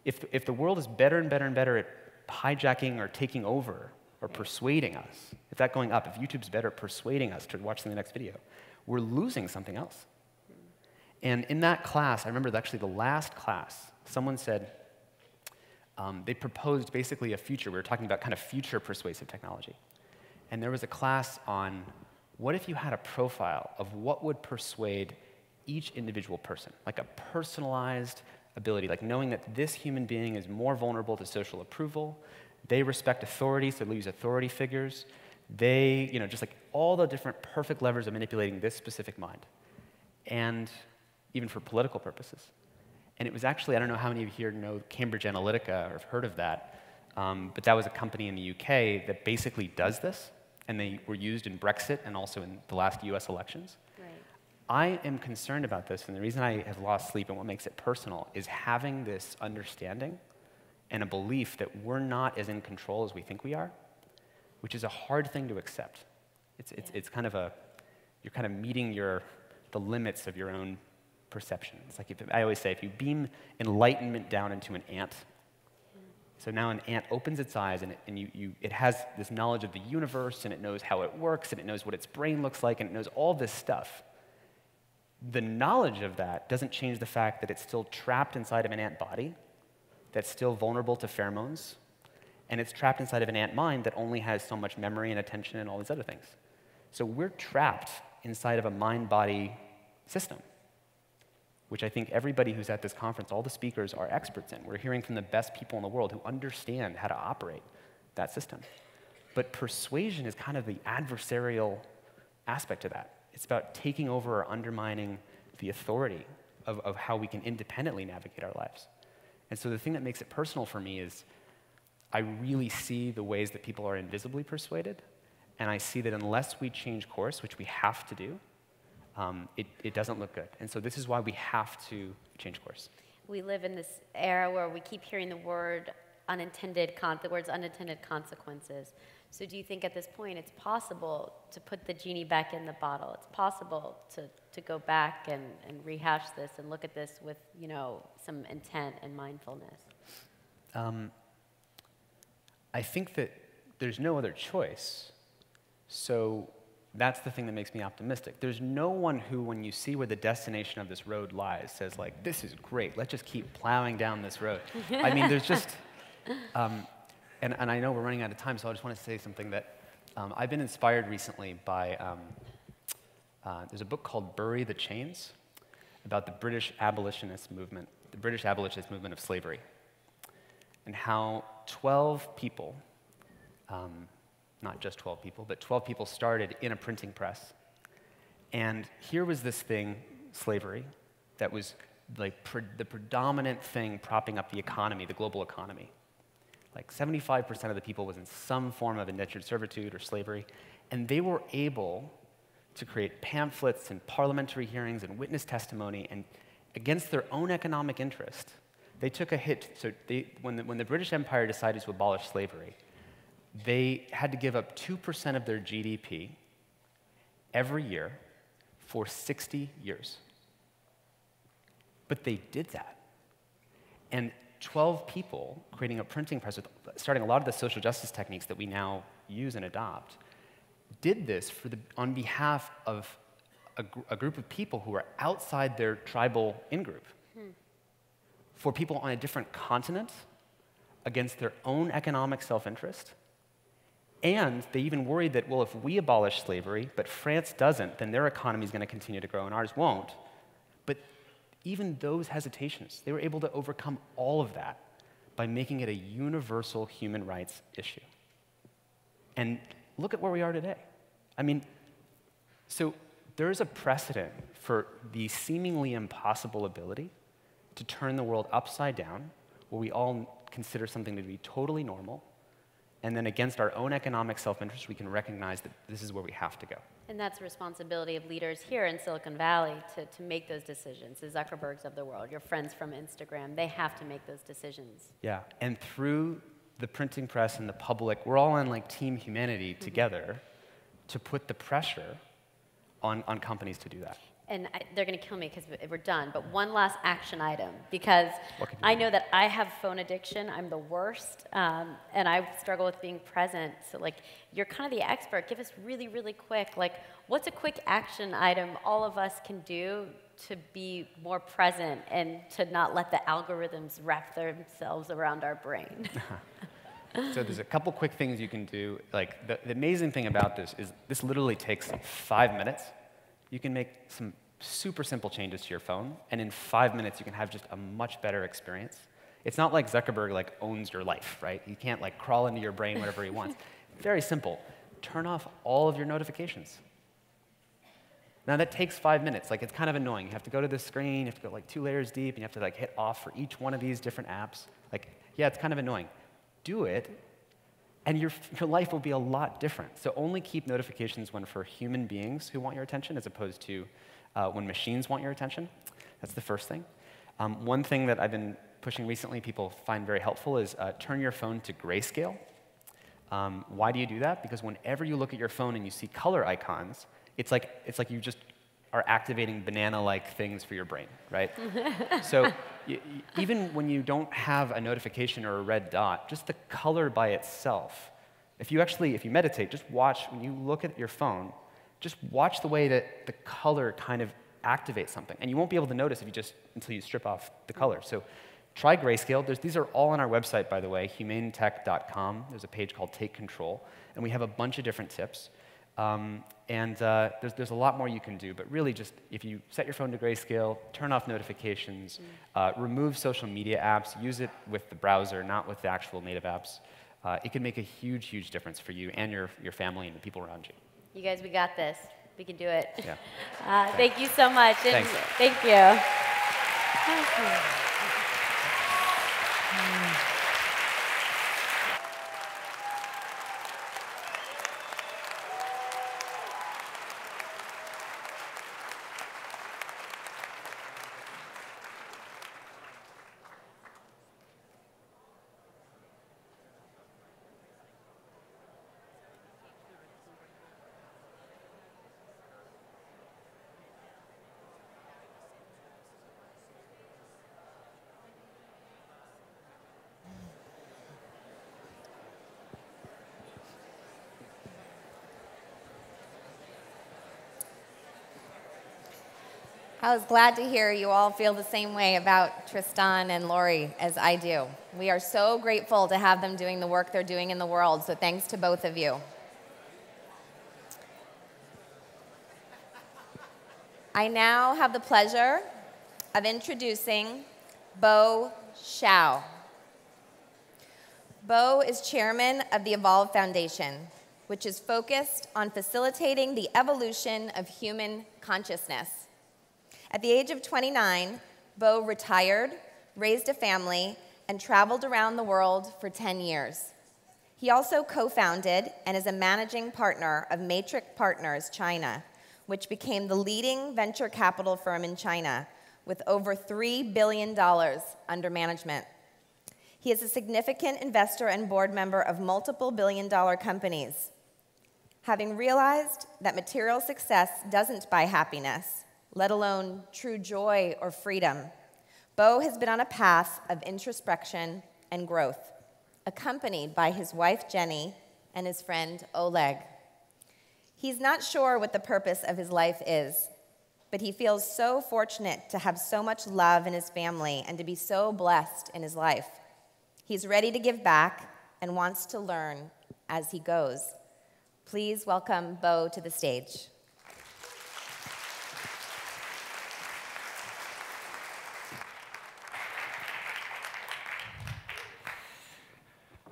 If the world is better and better and better at hijacking or taking over or persuading us, if that's going up, if YouTube's better at persuading us to watch the next video, we're losing something else. And in that class, I remember actually the last class, someone said, they proposed basically a future. We were talking about kind of future persuasive technology. And there was a class on what if you had a profile of what would persuade each individual person, like a personalized ability, like knowing that this human being is more vulnerable to social approval, they respect authority, so they'll use authority figures, they, you know, just like all the different perfect levers of manipulating this specific mind, and even for political purposes. And it was actually, I don't know how many of you here know Cambridge Analytica or have heard of that, but that was a company in the UK that basically does this, and they were used in Brexit and also in the last US elections. Right. I am concerned about this, and the reason I have lost sleep and what makes it personal is having this understanding and a belief that we're not as in control as we think we are, which is a hard thing to accept. It's kind of a, you're kind of meeting the limits of your own perception. It's like I always say, if you beam enlightenment down into an ant, so now an ant opens its eyes and it has this knowledge of the universe and it knows how it works and it knows what its brain looks like and it knows all this stuff. The knowledge of that doesn't change the fact that it's still trapped inside of an ant body that's still vulnerable to pheromones, and it's trapped inside of an ant mind that only has so much memory and attention and all these other things. So we're trapped inside of a mind-body system, which I think everybody who's at this conference, all the speakers are experts in. We're hearing from the best people in the world who understand how to operate that system. But persuasion is kind of the adversarial aspect of that. It's about taking over or undermining the authority of how we can independently navigate our lives. And so the thing that makes it personal for me is I really see the ways that people are invisibly persuaded, and I see that unless we change course, which we have to do, it doesn't look good. And so this is why we have to change course. We live in this era where we keep hearing the words unintended consequences. So do you think at this point it's possible to put the genie back in the bottle? It's possible to go back and rehash this and look at this with, you know, some intent and mindfulness? I think that there's no other choice. So that's the thing that makes me optimistic. There's no one who, when you see where the destination of this road lies, says like, this is great, let's just keep plowing down this road. I mean, there's just, and I know we're running out of time, so I just want to say something that I've been inspired recently by, there's a book called Bury the Chains about the British abolitionist movement of slavery, and how 12 people, not just 12 people, but 12 people started in a printing press. And here was this thing, slavery, that was like the predominant thing propping up the economy, the global economy. Like 75% of the people was in some form of indentured servitude or slavery, and they were able to create pamphlets and parliamentary hearings and witness testimony, and against their own economic interest, they took a hit. So when the British Empire decided to abolish slavery, they had to give up 2% of their GDP every year for 60 years. But they did that. And 12 people creating a printing press, starting a lot of the social justice techniques that we now use and adopt, did this on behalf of a group of people who were outside their tribal in-group. For people on a different continent, against their own economic self-interest. And they even worried that, well, if we abolish slavery, but France doesn't, then their economy is going to continue to grow and ours won't. But even those hesitations, they were able to overcome all of that by making it a universal human rights issue. And look at where we are today. I mean, so there's a precedent for the seemingly impossible ability to turn the world upside down, where we all consider something to be totally normal, and then against our own economic self-interest, we can recognize that this is where we have to go. And that's the responsibility of leaders here in Silicon Valley to make those decisions. The Zuckerbergs of the world, your friends from Instagram, they have to make those decisions. Yeah, and through the printing press and the public, we're all on like Team Humanity together to put the pressure on companies to do that. And they're going to kill me because we're done, but one last action item, because I know that I have phone addiction. I'm the worst, and I struggle with being present. So, like, you're kind of the expert. Give us really, really quick, like, what's a quick action item all of us can do to be more present and to not let the algorithms wrap themselves around our brain? So there's a couple quick things you can do. Like, the amazing thing about this is this literally takes 5 minutes. You can make some super simple changes to your phone, and in 5 minutes you can have just a much better experience. It's not like Zuckerberg like owns your life, right? You can't like crawl into your brain whatever he wants. Very simple. Turn off all of your notifications. Now that takes 5 minutes. Like, it's kind of annoying. You have to go to the screen, you have to go like 2 layers deep, and you have to like hit off for each one of these different apps. Like, yeah, it's kind of annoying. Do it, and your life will be a lot different. So only keep notifications when for human beings who want your attention, as opposed to when machines want your attention. That's the first thing. One thing that I've been pushing recently, people find very helpful, is turn your phone to grayscale. Why do you do that? Because whenever you look at your phone and you see color icons, it's like you just are activating banana-like things for your brain, right? So even when you don't have a notification or a red dot, just the color by itself, if you meditate, just watch, when you look at your phone, just watch the way that the color kind of activates something. And you won't be able to notice until you strip off the color. So try grayscale. These are all on our website, by the way, humanetech.com. There's a page called Take Control, and we have a bunch of different tips. There's a lot more you can do, but really just if you set your phone to grayscale, turn off notifications, remove social media apps, use it with the browser, not with the actual native apps, it can make a huge, huge difference for you and your family and the people around you. You guys, we got this. We can do it. Yeah. Thank you so much. Thanks. Thank you. I was glad to hear you all feel the same way about Tristan and Lori as I do. We are so grateful to have them doing the work they're doing in the world, so thanks to both of you. I now have the pleasure of introducing Bo Xiao. Bo is chairman of the Evolve Foundation, which is focused on facilitating the evolution of human consciousness. At the age of 29, Bo retired, raised a family, and traveled around the world for 10 years. He also co-founded and is a managing partner of Matrix Partners China, which became the leading venture capital firm in China with over $3 billion under management. He is a significant investor and board member of multiple billion-dollar companies. Having realized that material success doesn't buy happiness, let alone true joy or freedom, Bo has been on a path of introspection and growth, accompanied by his wife Jenny and his friend Oleg. He's not sure what the purpose of his life is, but he feels so fortunate to have so much love in his family and to be so blessed in his life. He's ready to give back and wants to learn as he goes. Please welcome Bo to the stage.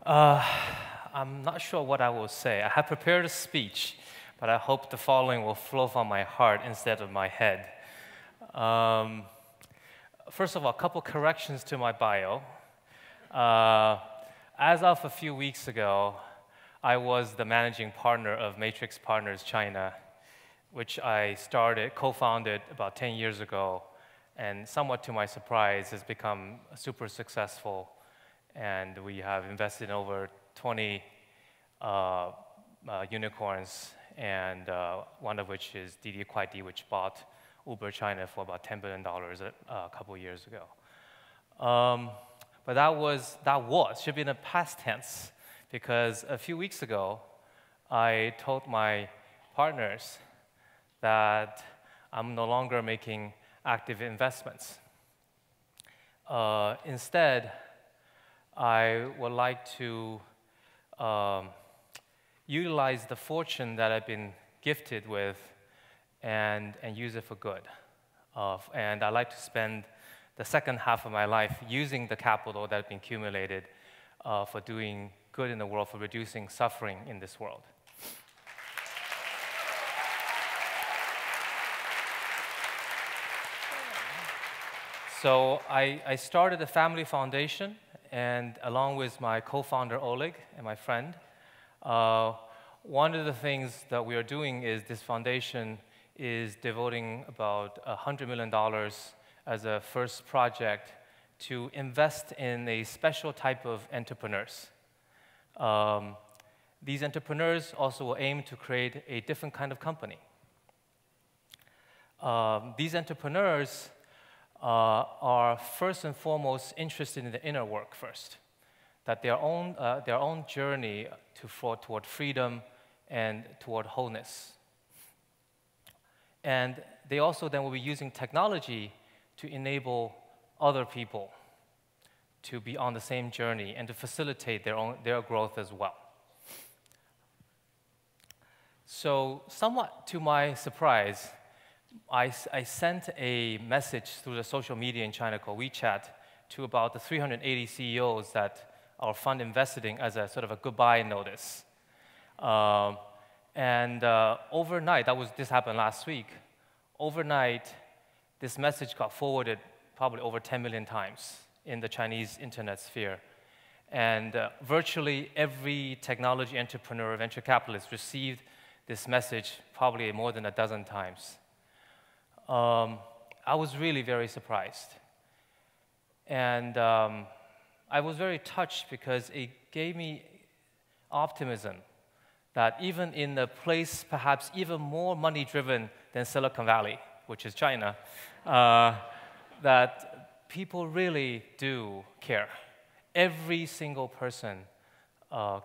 I'm not sure what I will say. I have prepared a speech, but I hope the following will flow from my heart instead of my head. First of all, a couple corrections to my bio. As of a few weeks ago, I was the managing partner of Matrix Partners China, which I co-founded about 10 years ago, and somewhat to my surprise, has become super successful. And we have invested in over 20 unicorns, and one of which is Didi Kuaidi, which bought Uber China for about $10 billion a couple years ago. But that should be in the past tense, because a few weeks ago, I told my partners that I'm no longer making active investments. Instead, I would like to utilize the fortune that I've been gifted with and use it for good. And I'd like to spend the second half of my life using the capital that has been accumulated for doing good in the world, for reducing suffering in this world. So I started a family foundation, and along with my co-founder Oleg and my friend, one of the things that we are doing is this foundation is devoting about $100 million as a first project to invest in a special type of entrepreneurs. These entrepreneurs also will aim to create a different kind of company. These entrepreneurs are first and foremost interested in the inner work first, that their own journey toward freedom and toward wholeness. And they also then will be using technology to enable other people to be on the same journey and to facilitate their growth as well. So somewhat to my surprise, I sent a message through the social media in China called WeChat to about the 380 CEOs that our fund invested in as a sort of a goodbye notice. Overnight, this happened last week, overnight, this message got forwarded probably over 10 million times in the Chinese internet sphere. And virtually every technology entrepreneur, venture capitalist received this message probably more than a dozen times. I was really very surprised. And I was very touched because it gave me optimism that even in a place perhaps even more money-driven than Silicon Valley, which is China, that people really do care. Every single person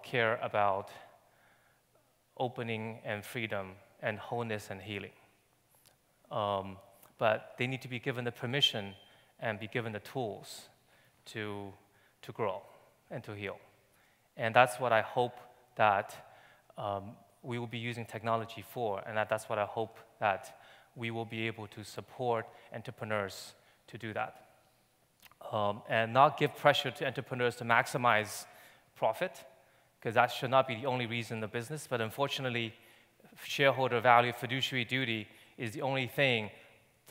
care about opening and freedom and wholeness and healing. but they need to be given the permission and be given the tools to grow and to heal. And that's what I hope that we will be using technology for, and that's what I hope that we will be able to support entrepreneurs to do that. And not give pressure to entrepreneurs to maximize profit, because that should not be the only reason of business, but unfortunately, shareholder value, fiduciary duty is the only thing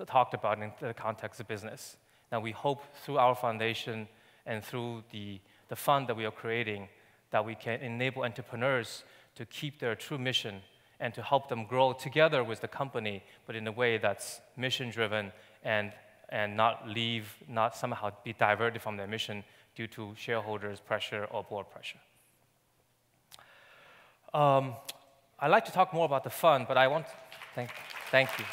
talked about in the context of business. Now, we hope through our foundation and through the fund that we are creating that we can enable entrepreneurs to keep their true mission and to help them grow together with the company, but in a way that's mission-driven and not somehow be diverted from their mission due to shareholders' pressure or board pressure. I'd like to talk more about the fund, but I want to thank you.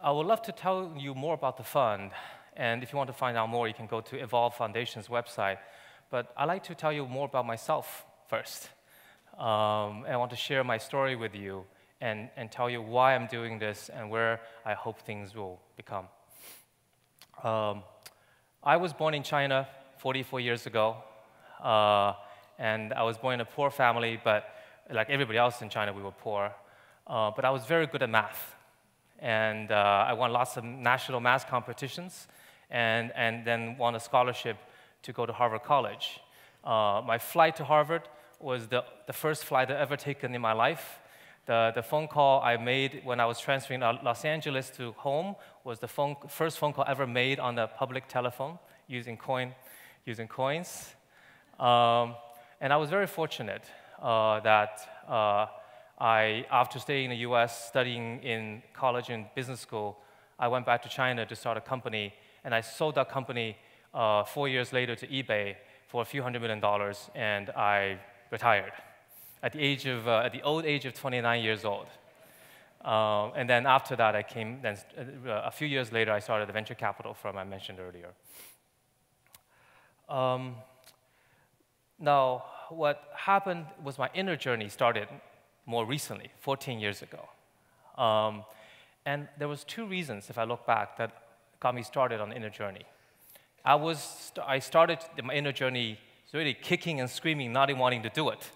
I would love to tell you more about the fund, and if you want to find out more, you can go to Evolve Foundation's website. But I'd like to tell you more about myself first. And I want to share my story with you and tell you why I'm doing this and where I hope things will become. I was born in China 44 years ago, and I was born in a poor family, but like everybody else in China, we were poor. But I was very good at math. And I won lots of national math competitions and then won a scholarship to go to Harvard College. My flight to Harvard was the first flight I've ever taken in my life. The phone call I made when I was transferring Los Angeles to home was the first phone call ever made on the public telephone using coins. And I was very fortunate that after staying in the US, studying in college and business school, I went back to China to start a company, and I sold that company 4 years later to eBay for a few $100 million, and I retired at the old age of 29 years old. And then after that, a few years later, I started the venture capital firm I mentioned earlier. Now, what happened was my inner journey started more recently, 14 years ago. And there was two reasons, if I look back, that got me started on the inner journey. I started my inner journey really kicking and screaming, not even wanting to do it.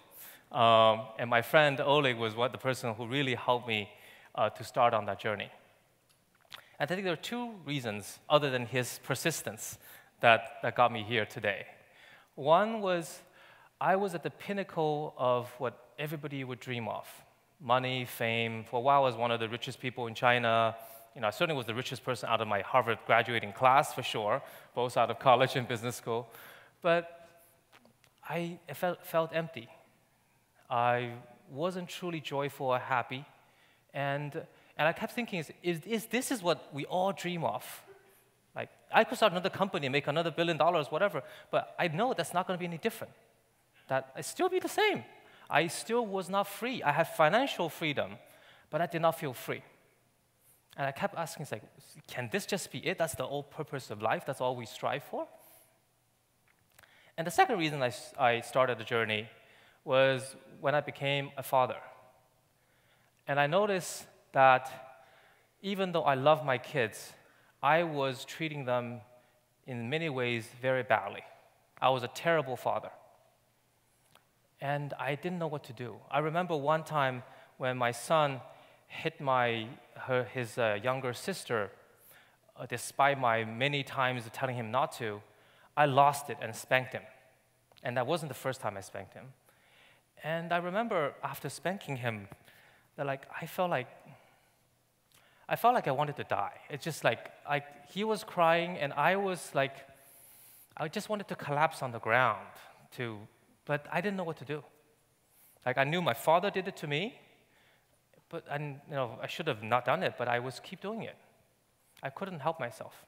And my friend Oleg was the person who really helped me to start on that journey. And I think there are two reasons, other than his persistence, that got me here today. One was I was at the pinnacle of what everybody would dream of: money, fame. For a while, I was one of the richest people in China. I certainly was the richest person out of my Harvard graduating class, for sure, both out of college and business school. But I felt empty. I wasn't truly joyful or happy. And I kept thinking, is this what we all dream of? Like, I could start another company and make another $1 billion, whatever, but I know that's not going to be any different. That I'd still be the same. I still was not free. I had financial freedom, but I did not feel free. And I kept asking, can this just be it? That's the whole purpose of life? That's all we strive for? And the second reason I started the journey was when I became a father. And I noticed that even though I love my kids, I was treating them in many ways very badly. I was a terrible father. And I didn't know what to do. I remember one time when my son hit his younger sister, despite my many times telling him not to, I lost it and spanked him. And that wasn't the first time I spanked him. And I remember after spanking him, that I felt like I wanted to die. It's just he was crying, and I just wanted to collapse on the ground, but I didn't know what to do. I knew my father did it to me, but I should have not done it, but I keep doing it. I couldn't help myself.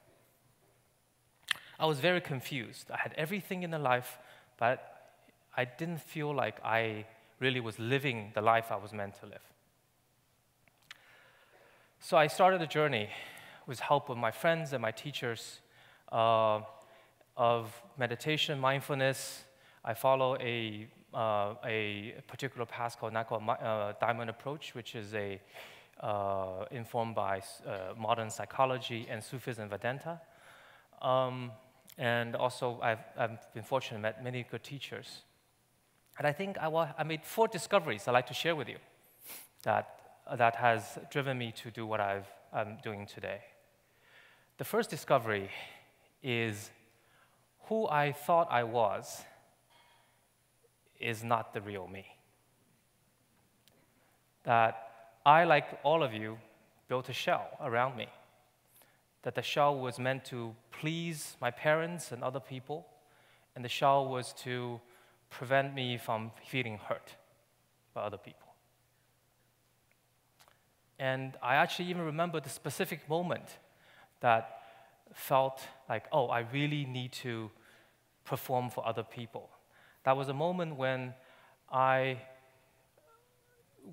I was very confused. I had everything in the life, but I didn't feel like I really was living the life I was meant to live. So I started a journey with help of my friends and my teachers of meditation, mindfulness. I follow a a particular path called Diamond Approach, which is informed by modern psychology and Sufism Vedanta. And also, I've been fortunate to met many good teachers. And I think I made 4 discoveries I'd like to share with you that has driven me to do what I'm doing today. The first discovery is who I thought I was is not the real me. That I, like all of you, built a shell around me. That the shell was meant to please my parents and other people, and the shell was to prevent me from feeling hurt by other people. And I actually even remember the specific moment that felt like, oh, I really need to perform for other people. That was a moment when I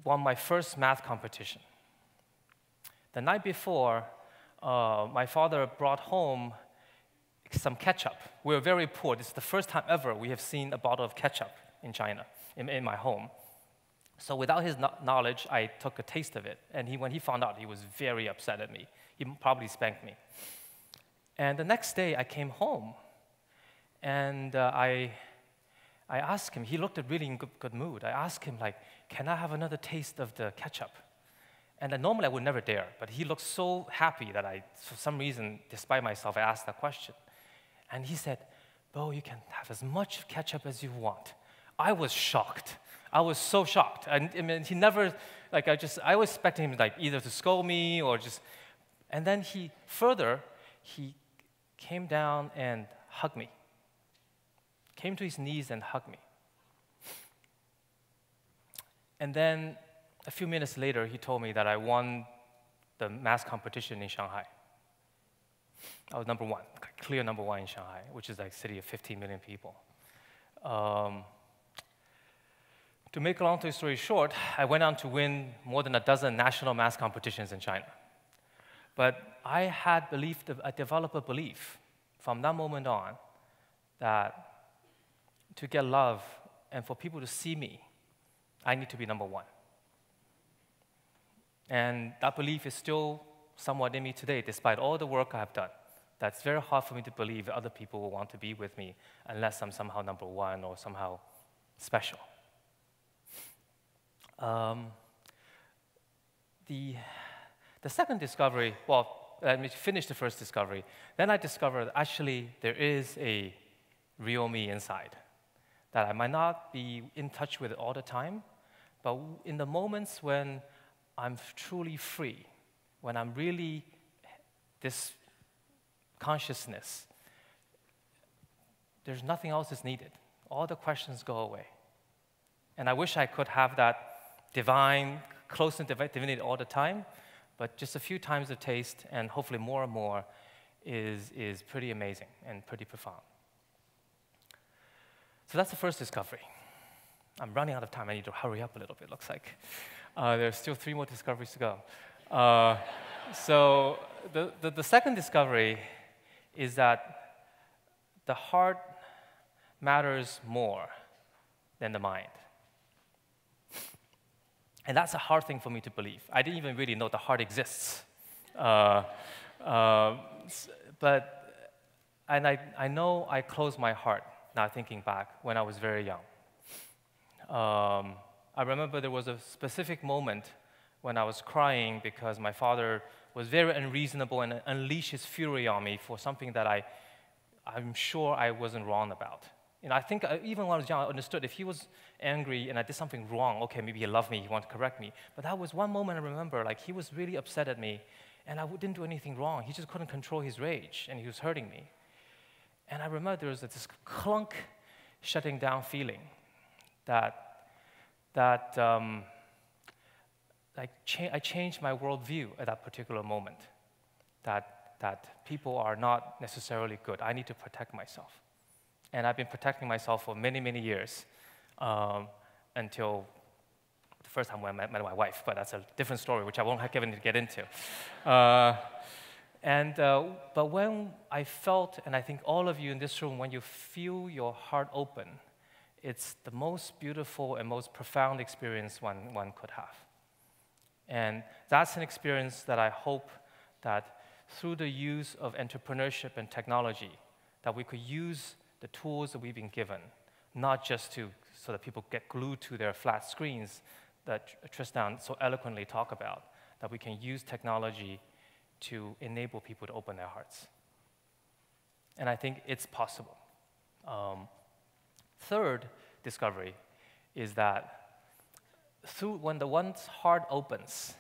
won my first math competition. The night before, my father brought home some ketchup. We were very poor. This is the first time ever we have seen a bottle of ketchup in China, in my home. So without his knowledge, I took a taste of it. And when he found out, he was very upset at me. He probably spanked me. And the next day, I came home, and I asked him, he looked really in good mood. I asked him, like, can I have another taste of the ketchup? And normally I would never dare, but he looked so happy that for some reason, despite myself, I asked that question. And he said, Bo, you can have as much ketchup as you want. I was shocked. I was so shocked. And I mean, he never, like, I was expecting him, like, either to scold me or just, and then he came down and hugged me. Came to his knees and hugged me. And then a few minutes later, he told me that I won the math competition in Shanghai. I was number 1, clear number 1 in Shanghai, which is like a city of 15 million people. To make a long story short, I went on to win more than a dozen national math competitions in China. But I developed a belief from that moment on that to get love and for people to see me, I need to be number 1. And that belief is still somewhat in me today, despite all the work I have done. That's very hard for me to believe that other people will want to be with me unless I'm somehow number 1 or somehow special. The second discovery, well, let me finish the first discovery. Then I discovered actually there is a real me inside, that I might not be in touch with it all the time, but in the moments when I'm truly free, when I'm really this consciousness, there's nothing else is needed. All the questions go away. And I wish I could have that divine, close to divinity all the time, but just a few times of taste, and hopefully more and more, is pretty amazing and pretty profound. So that's the first discovery. I'm running out of time. I need to hurry up a little bit, looks like. There's still 3 more discoveries to go. So the second discovery is that the heart matters more than the mind. And that's a hard thing for me to believe. I didn't even really know the heart exists. And I know I closed my heart, now thinking back, when I was very young. I remember there was a specific moment when I was crying because my father was very unreasonable and unleashed his fury on me for something that I'm sure I wasn't wrong about. And I think even when I was young, I understood if he was angry and I did something wrong, okay, maybe he loved me, he wanted to correct me. But that was one moment I remember, like he was really upset at me, and I didn't do anything wrong. He just couldn't control his rage, and he was hurting me. And I remember there was this clunk, shutting down feeling I changed my worldview at that particular moment, that people are not necessarily good. I need to protect myself. And I've been protecting myself for many, many years until the first time when I met my wife, but that's a different story, which I won't get into. But when I felt, and I think all of you in this room, when you feel your heart open, it's the most beautiful and most profound experience one could have. And that's an experience that I hope that through the use of entrepreneurship and technology, that we could use the tools that we've been given, not just so that people get glued to their flat screens that Tristan so eloquently talked about, that we can use technology to enable people to open their hearts. And I think it's possible. Third discovery is that when the one's heart opens,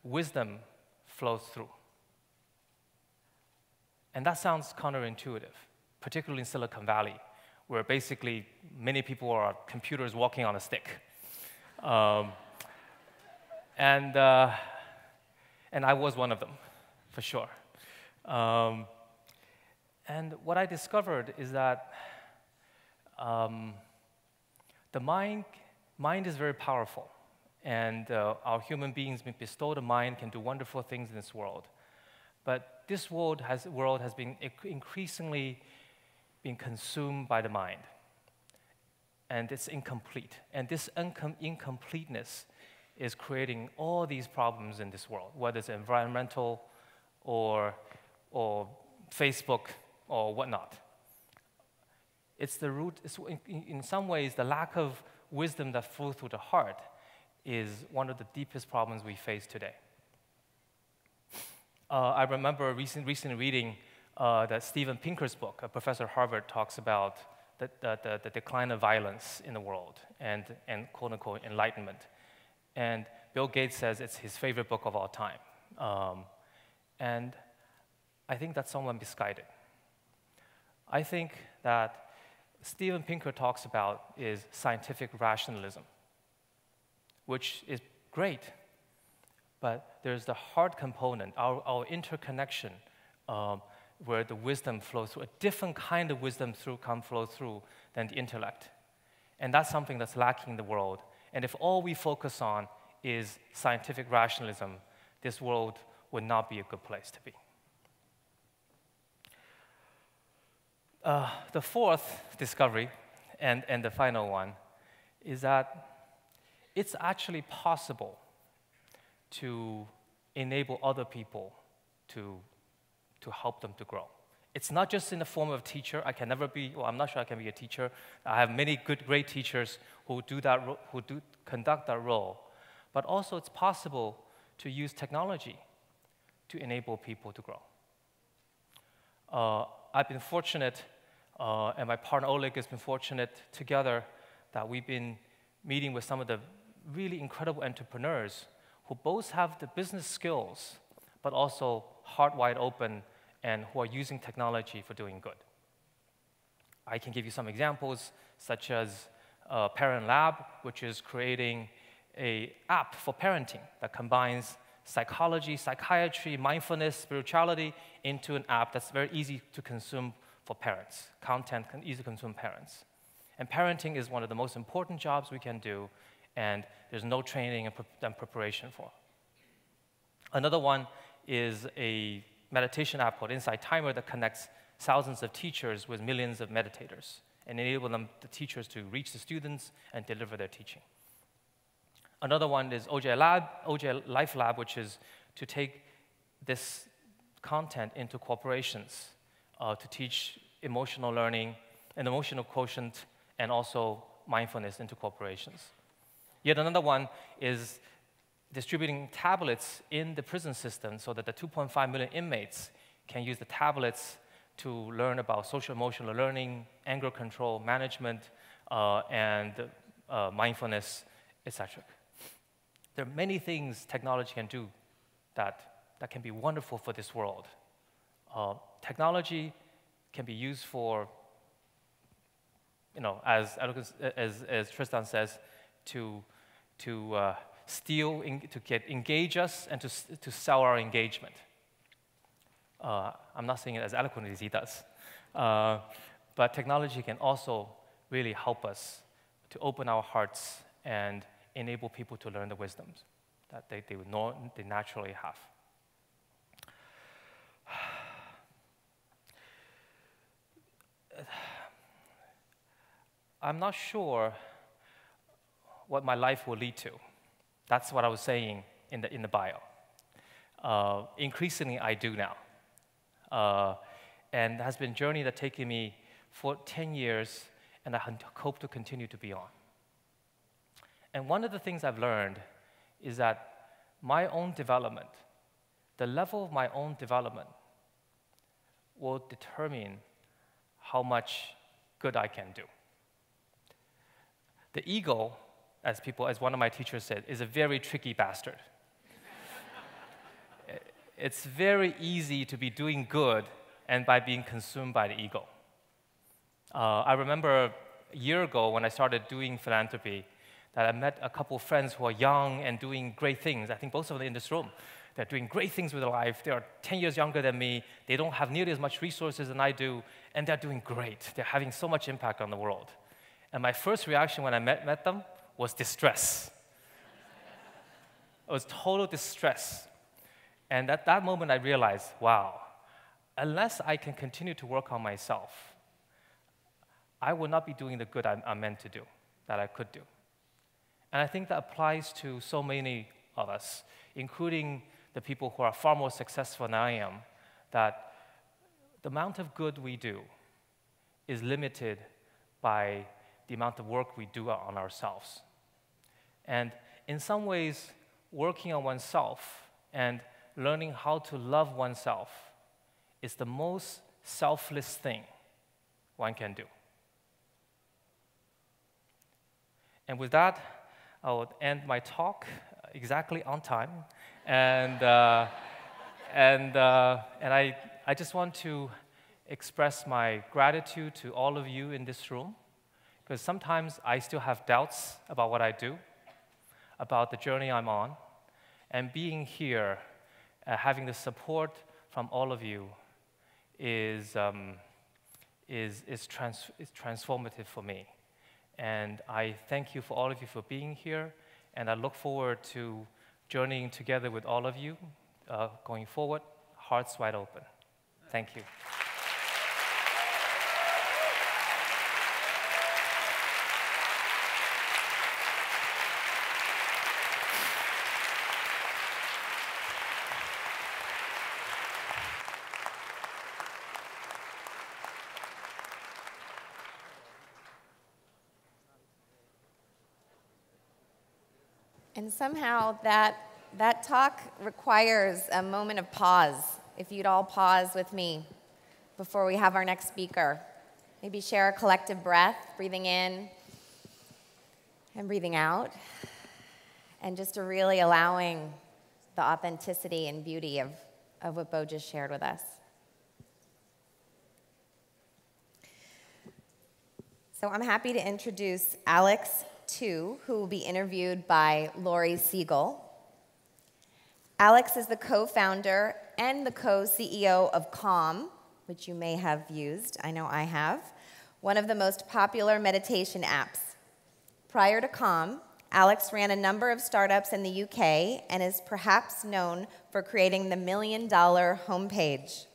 wisdom flows through. And that sounds counterintuitive, particularly in Silicon Valley, where basically many people are computers walking on a stick. And I was one of them, for sure. And what I discovered is that the mind is very powerful, and our human beings been bestowed a mind, can do wonderful things in this world. But this world has been increasingly being consumed by the mind, and it's incomplete. And this incompleteness is creating all these problems in this world, whether it's environmental or Facebook or whatnot. It's the root, in some ways, the lack of wisdom that flows through the heart is one of the deepest problems we face today. I remember recently reading that Steven Pinker's book, a professor at Harvard, talks about the decline of violence in the world and quote-unquote enlightenment. And Bill Gates says it's his favorite book of all time. And I think that's somewhat misguided. I think that Steven Pinker talks about is scientific rationalism, which is great, but there's the heart component, our interconnection, where the wisdom flows through, a different kind of wisdom flows through than the intellect. And that's something that's lacking in the world. And if all we focus on is scientific rationalism, this world would not be a good place to be. The fourth discovery, and the final one, is that it's actually possible to enable other people to help them to grow. It's not just in the form of a teacher. I can never be, well, I'm not sure I can be a teacher. I have many great teachers who conduct that role. But also it's possible to use technology to enable people to grow. I've been fortunate, and my partner Oleg has been fortunate together that we've been meeting with some of the really incredible entrepreneurs who both have the business skills, but also heart wide open and who are using technology for doing good. I can give you some examples, such as Parent Lab, which is creating an app for parenting that combines psychology, psychiatry, mindfulness, spirituality into an app that's very easy to consume for parents. Content can easily consume parents. And parenting is one of the most important jobs we can do, and there's no training and preparation for. Another one is a meditation app called Insight Timer that connects thousands of teachers with millions of meditators and enable the teachers to reach the students and deliver their teaching. Another one is OJ Life Lab, which is to take this content into corporations to teach emotional learning and emotional quotient and also mindfulness into corporations. Yet another one is distributing tablets in the prison system so that the 2.5 million inmates can use the tablets to learn about social emotional learning, anger control, management, and mindfulness, etc. There are many things technology can do that can be wonderful for this world. Technology can be used for, as Tristan says, to engage us and to sell our engagement. I'm not saying it as eloquently as he does. But technology can also really help us to open our hearts and enable people to learn the wisdoms that they naturally have. I'm not sure what my life will lead to. That's what I was saying in the bio. Increasingly, I do now. And it has been a journey that's taken me for 10 years, and I hope to continue to be on. And one of the things I've learned is that my own development, the level of my own development, will determine how much good I can do. The ego, as one of my teachers said, is a very tricky bastard. It's very easy to be doing good and by being consumed by the ego. I remember a year ago when I started doing philanthropy that I met a couple of friends who are young and doing great things. I think both of them in this room. They're doing great things with their life. They are 10 years younger than me. They don't have nearly as much resources as I do, and they're doing great. They're having so much impact on the world. And my first reaction when I met them was distress. It was total distress. And at that moment, I realized, wow, unless I can continue to work on myself, I will not be doing the good I'm meant to do, that I could do. And I think that applies to so many of us, including the people who are far more successful than I am, that the amount of good we do is limited by the amount of work we do on ourselves. And in some ways, working on oneself and learning how to love oneself is the most selfless thing one can do. And with that, I will end my talk exactly on time. And I just want to express my gratitude to all of you in this room, because sometimes I still have doubts about what I do, about the journey I'm on, and being here, having the support from all of you is transformative for me. And I thank you for all of you for being here, and I look forward to journeying together with all of you going forward, hearts wide open. Thank you. And somehow that talk requires a moment of pause. If you'd all pause with me before we have our next speaker. Maybe share a collective breath, breathing in and breathing out. And just really allowing the authenticity and beauty of what Bo just shared with us. So I'm happy to introduce Alex Tu, who will be interviewed by Laurie Siegel. Alex is the co-founder and the co-CEO of Calm, which you may have used, I know I have, one of the most popular meditation apps. Prior to Calm, Alex ran a number of startups in the UK and is perhaps known for creating the $1 Million homepage.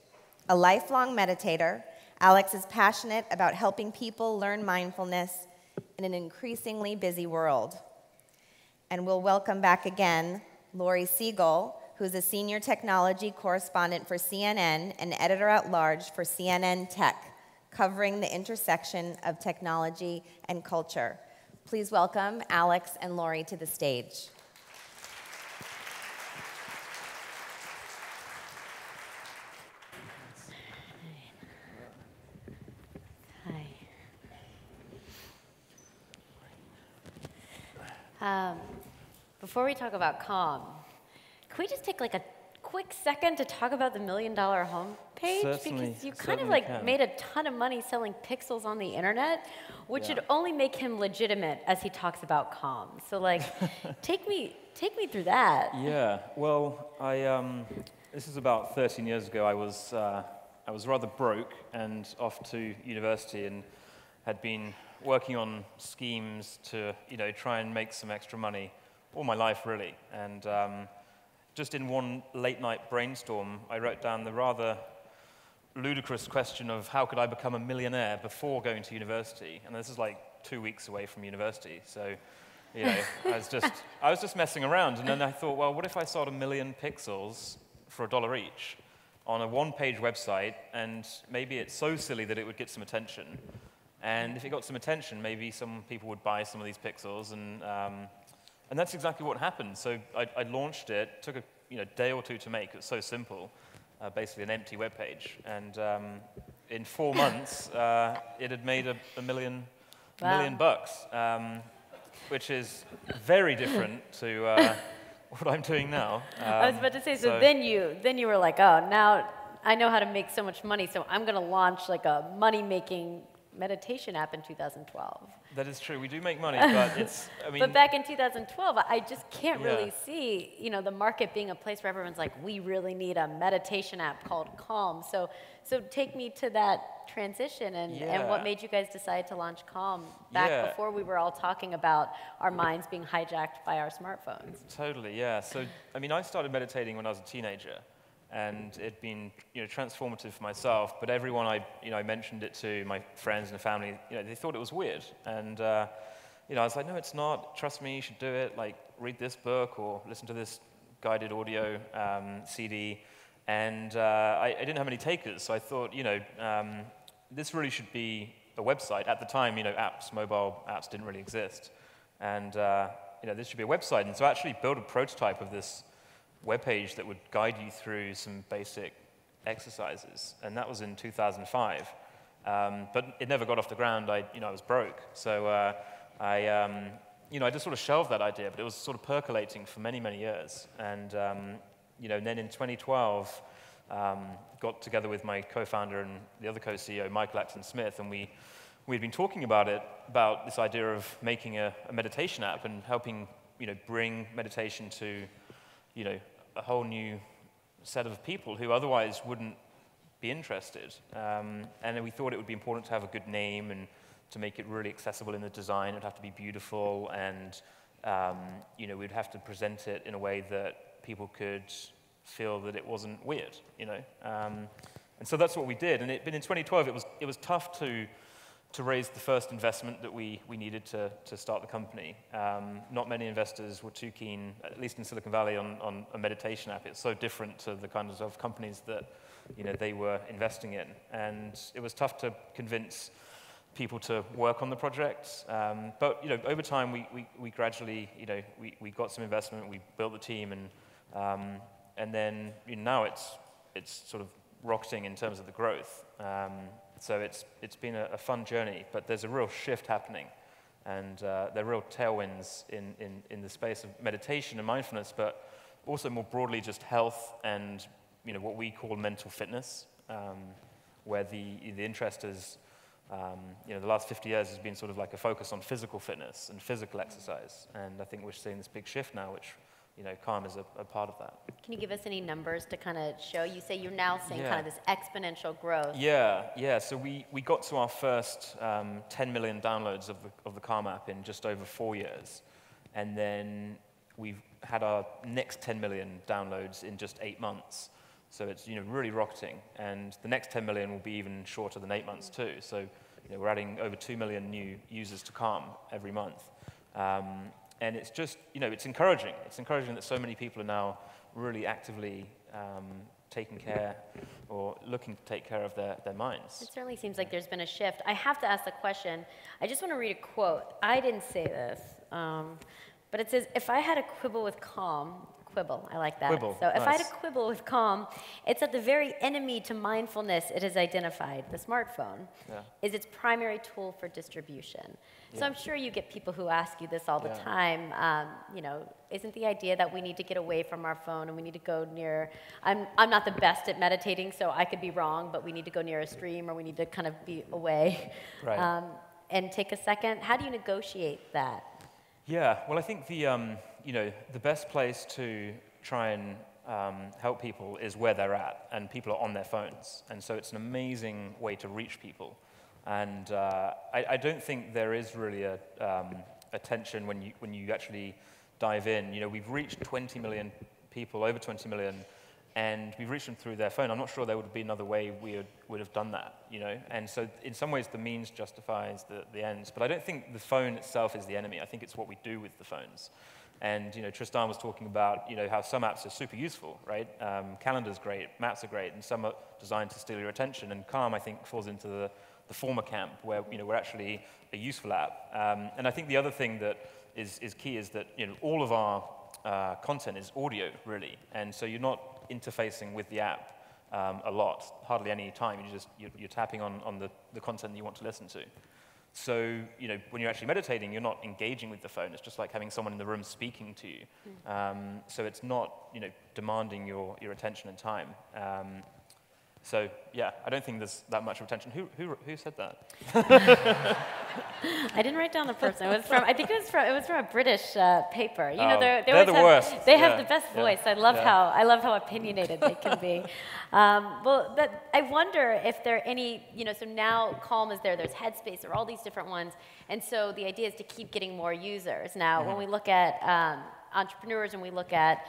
A lifelong meditator, Alex is passionate about helping people learn mindfulness in an increasingly busy world. And we'll welcome back again Laurie Siegel, who's a senior technology correspondent for CNN and editor-at-large for CNN Tech, covering the intersection of technology and culture. Please welcome Alex and Laurie to the stage. Before we talk about Calm, can we just take like a quick second to talk about the $1 Million homepage? Certainly, because you kind of like can. made a ton of money selling pixels on the internet, which should only make him legitimate as he talks about Calm. So like, take me through that. Yeah, well, this is about 13 years ago. I was rather broke and off to university and had been working on schemes to try and make some extra money all my life, really. And just in one late-night brainstorm, I wrote down the rather ludicrous question of how could I become a millionaire before going to university? And this is like 2 weeks away from university. So, you know, I was just messing around. And then I thought, well, what if I sold 1 million pixels for $1 each on a one-page website, and maybe it's so silly that it would get some attention. And if it got some attention, maybe some people would buy some of these pixels, and that's exactly what happened. So I launched it, took a day or two to make. It was so simple, basically an empty web page. And in 4 months, it had made a million bucks, which is very different to what I'm doing now. I was about to say, so then you were like, oh, now I know how to make so much money, so I'm going to launch like a money-making meditation app in 2012. That is true. We do make money, but it's, I mean... But back in 2012, I just can't really see, the market being a place where everyone's like, we really need a meditation app called Calm. So take me to that transition and what made you guys decide to launch Calm back before we were all talking about our minds being hijacked by our smartphones. Totally, yeah. So, I mean, I started meditating when I was a teenager, and it'd been transformative for myself, but everyone I mentioned it to, my friends and family, they thought it was weird. And I was like, no, it's not. Trust me, you should do it. Like, read this book or listen to this guided audio CD. And I didn't have any takers, so I thought, this really should be a website. At the time, mobile apps didn't really exist. And this should be a website. And so I actually built a prototype of this webpage that would guide you through some basic exercises, and that was in 2005. But it never got off the ground. I was broke, so I just sort of shelved that idea. But it was sort of percolating for many, many years. And then in 2012, got together with my co-founder and the other co-CEO, Michael Acton Smith, and we'd been talking about this idea of making a meditation app and helping bring meditation to a whole new set of people who otherwise wouldn't be interested. And then we thought it would be important to have a good name and to make it really accessible in the design. It would have to be beautiful, and we'd have to present it in a way that people could feel that it wasn't weird. And so that's what we did. And in 2012, it was tough to raise the first investment that we needed to start the company. Not many investors were too keen, at least in Silicon Valley, on a meditation app. It's so different to the kinds of companies that they were investing in. And it was tough to convince people to work on the project. But over time, we gradually, we got some investment, we built the team, and then now it's sort of rocketing in terms of the growth. So it's been a fun journey, but there's a real shift happening, and there are real tailwinds in the space of meditation and mindfulness, but also more broadly just health and what we call mental fitness, where the interest is, the last 50 years has been sort of like a focus on physical fitness and physical exercise, and I think we're seeing this big shift now, which Calm is a part of that. Can you give us any numbers to kind of show? You say you're now seeing kind of this exponential growth. Yeah. So we got to our first 10 million downloads of the Calm app in just over 4 years. And then we've had our next 10 million downloads in just 8 months. So it's really rocketing. And the next 10 million will be even shorter than 8 months too. So we're adding over 2 million new users to Calm every month. And it's just, it's encouraging. It's encouraging that so many people are now really actively taking care or looking to take care of their minds. It certainly seems like there's been a shift. I have to ask the question. I just want to read a quote. I didn't say this, but it says, if I had a quibble with Calm, quibble, I like that. Quibble, so if I had nice. a quibble with Calm, it's that the very enemy to mindfulness it has identified, the smartphone, is its primary tool for distribution. So I'm sure you get people who ask you this all the time. Isn't the idea that we need to get away from our phone and we need to go near, I'm not the best at meditating, so I could be wrong, but we need to go near a stream or we need to kind of be away and take a second. How do you negotiate that? Yeah, well, I think the best place to try and help people is where they're at, and people are on their phones. And so it's an amazing way to reach people. And I don't think there is really a tension when you actually dive in. We've reached 20 million people, over 20 million, and we've reached them through their phone. I'm not sure there would be another way we would have done that, you know? And so in some ways, the means justifies the ends. But I don't think the phone itself is the enemy. I think it's what we do with the phones. And, you know, Tristan was talking about, you know, how some apps are super useful, right? Calendar's great, maps are great, and some are designed to steal your attention. And Calm, I think, falls into the former camp, where, you know, we're actually a useful app. And I think the other thing that is key is that, you know, all of our content is audio, really. And so you're not interfacing with the app a lot, hardly any time. You're tapping on the content you want to listen to. So, you know, when you're actually meditating, you're not engaging with the phone. It's just like having someone in the room speaking to you. So it's not, you know, demanding your attention and time. So yeah, I don't think there's that much attention. Who said that? I didn't write down the person. It was from, I think it was from a British paper. You know, they're always the have, worst. They have the best voice. I love how opinionated they can be. Well, I wonder if there are any, you know, so now Calm is there. There's Headspace. There are all these different ones, and so the idea is to keep getting more users. Now, when we look at entrepreneurs and we look at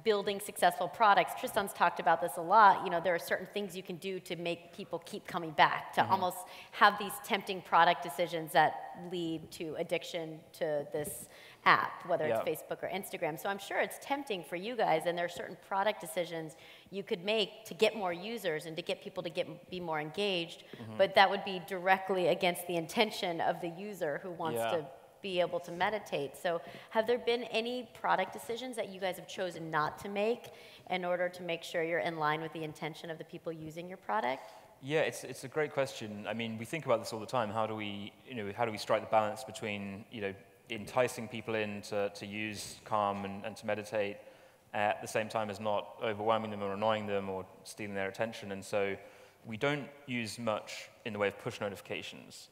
building successful products, Tristan's talked about this a lot. You know, there are certain things you can do to make people keep coming back, to almost have these tempting product decisions that lead to addiction to this app, whether it's Facebook or Instagram. So I'm sure it's tempting for you guys, and there are certain product decisions you could make to get more users and to get people to be more engaged, but that would be directly against the intention of the user who wants to be able to meditate. So have there been any product decisions that you guys have chosen not to make in order to make sure you're in line with the intention of the people using your product? Yeah, it's a great question. I mean, we think about this all the time. How do we strike the balance between, you know, enticing people in to use Calm and to meditate at the same time as not overwhelming them or annoying them or stealing their attention? And so we don't use much in the way of push notifications.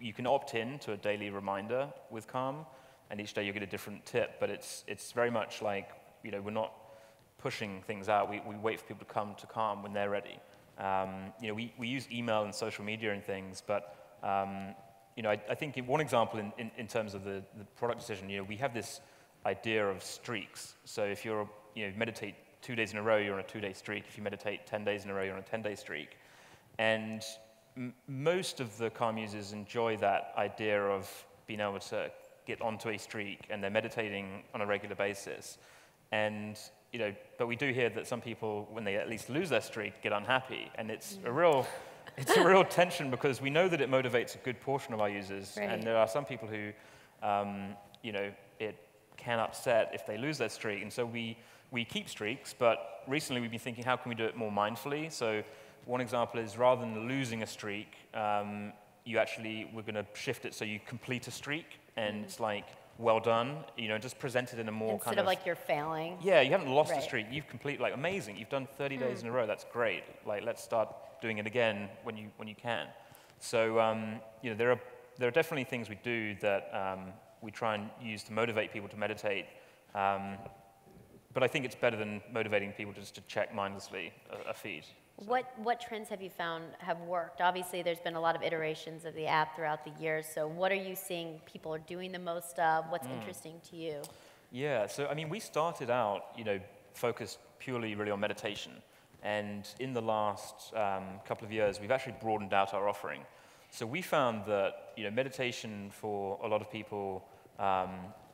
You can opt in to a daily reminder with Calm, and each day you get a different tip, but it's very much like, you know, we're not pushing things out. We wait for people to come to Calm when they're ready. You know, we use email and social media and things, but you know, I think one example in terms of the product decision, you know, we have this idea of streaks. So if you meditate 2 days in a row, you're on a 2-day streak. If you meditate 10 days in a row, you're on a 10-day streak. And most of the Calm users enjoy that idea of being able to get onto a streak, and they're meditating on a regular basis. And, you know, but we do hear that some people, when they at least lose their streak, get unhappy. And it's a real tension, because we know that it motivates a good portion of our users. Right. And there are some people who, you know, it can upset if they lose their streak. And so we keep streaks, but recently we've been thinking, how can we do it more mindfully? So one example is, rather than losing a streak, we're going to shift it so you complete a streak, and it's like, well done, you know, just present it in a more Instead of like you're failing. Yeah, you haven't lost a streak. You've completed, like, amazing. You've done 30 days in a row. That's great. Like, let's start doing it again when you can. So, you know, there are definitely things we do that we try and use to motivate people to meditate. But I think it's better than motivating people just to check mindlessly a feed. So. What trends have you found have worked? Obviously, there's been a lot of iterations of the app throughout the years. So what are you seeing people are doing the most of? What's interesting to you? Yeah, so I mean, we started out, you know, focused purely really on meditation. And in the last couple of years, we've actually broadened out our offering. So we found that, you know, meditation for a lot of people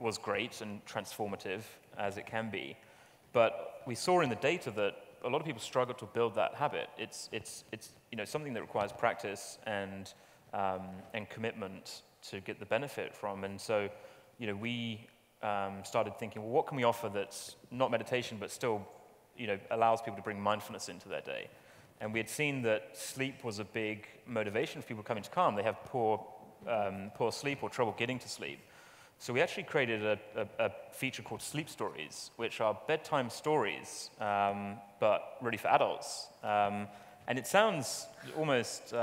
was great and transformative, as it can be. But we saw in the data that a lot of people struggle to build that habit. It's you know, something that requires practice and commitment to get the benefit from. And so, you know, we started thinking, well, what can we offer that's not meditation but still, you know, allows people to bring mindfulness into their day? And we had seen that sleep was a big motivation for people coming to Calm. They have poor sleep or trouble getting to sleep. So we actually created a feature called Sleep Stories, which are bedtime stories, but really for adults. And it sounds almost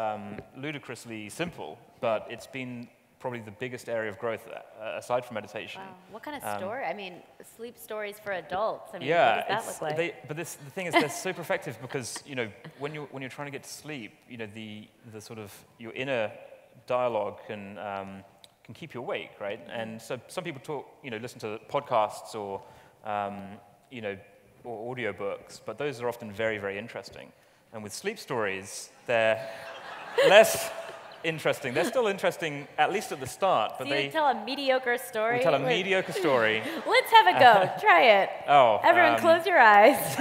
ludicrously simple, but it's been probably the biggest area of growth aside from meditation. Wow. What kind of story? I mean, sleep stories for adults. I mean, yeah, what does that look like? But the thing is, they're super effective because, you know, when you're trying to get to sleep, you know, the sort of your inner dialogue can keep you awake, right? And so some people listen to podcasts or, you know, or audiobooks, but those are often very, very interesting. And with sleep stories, they're less interesting. They're still interesting, at least at the start. But so you tell a mediocre story? We tell a mediocre story. Let's have a go. Try it. Oh, everyone, close your eyes.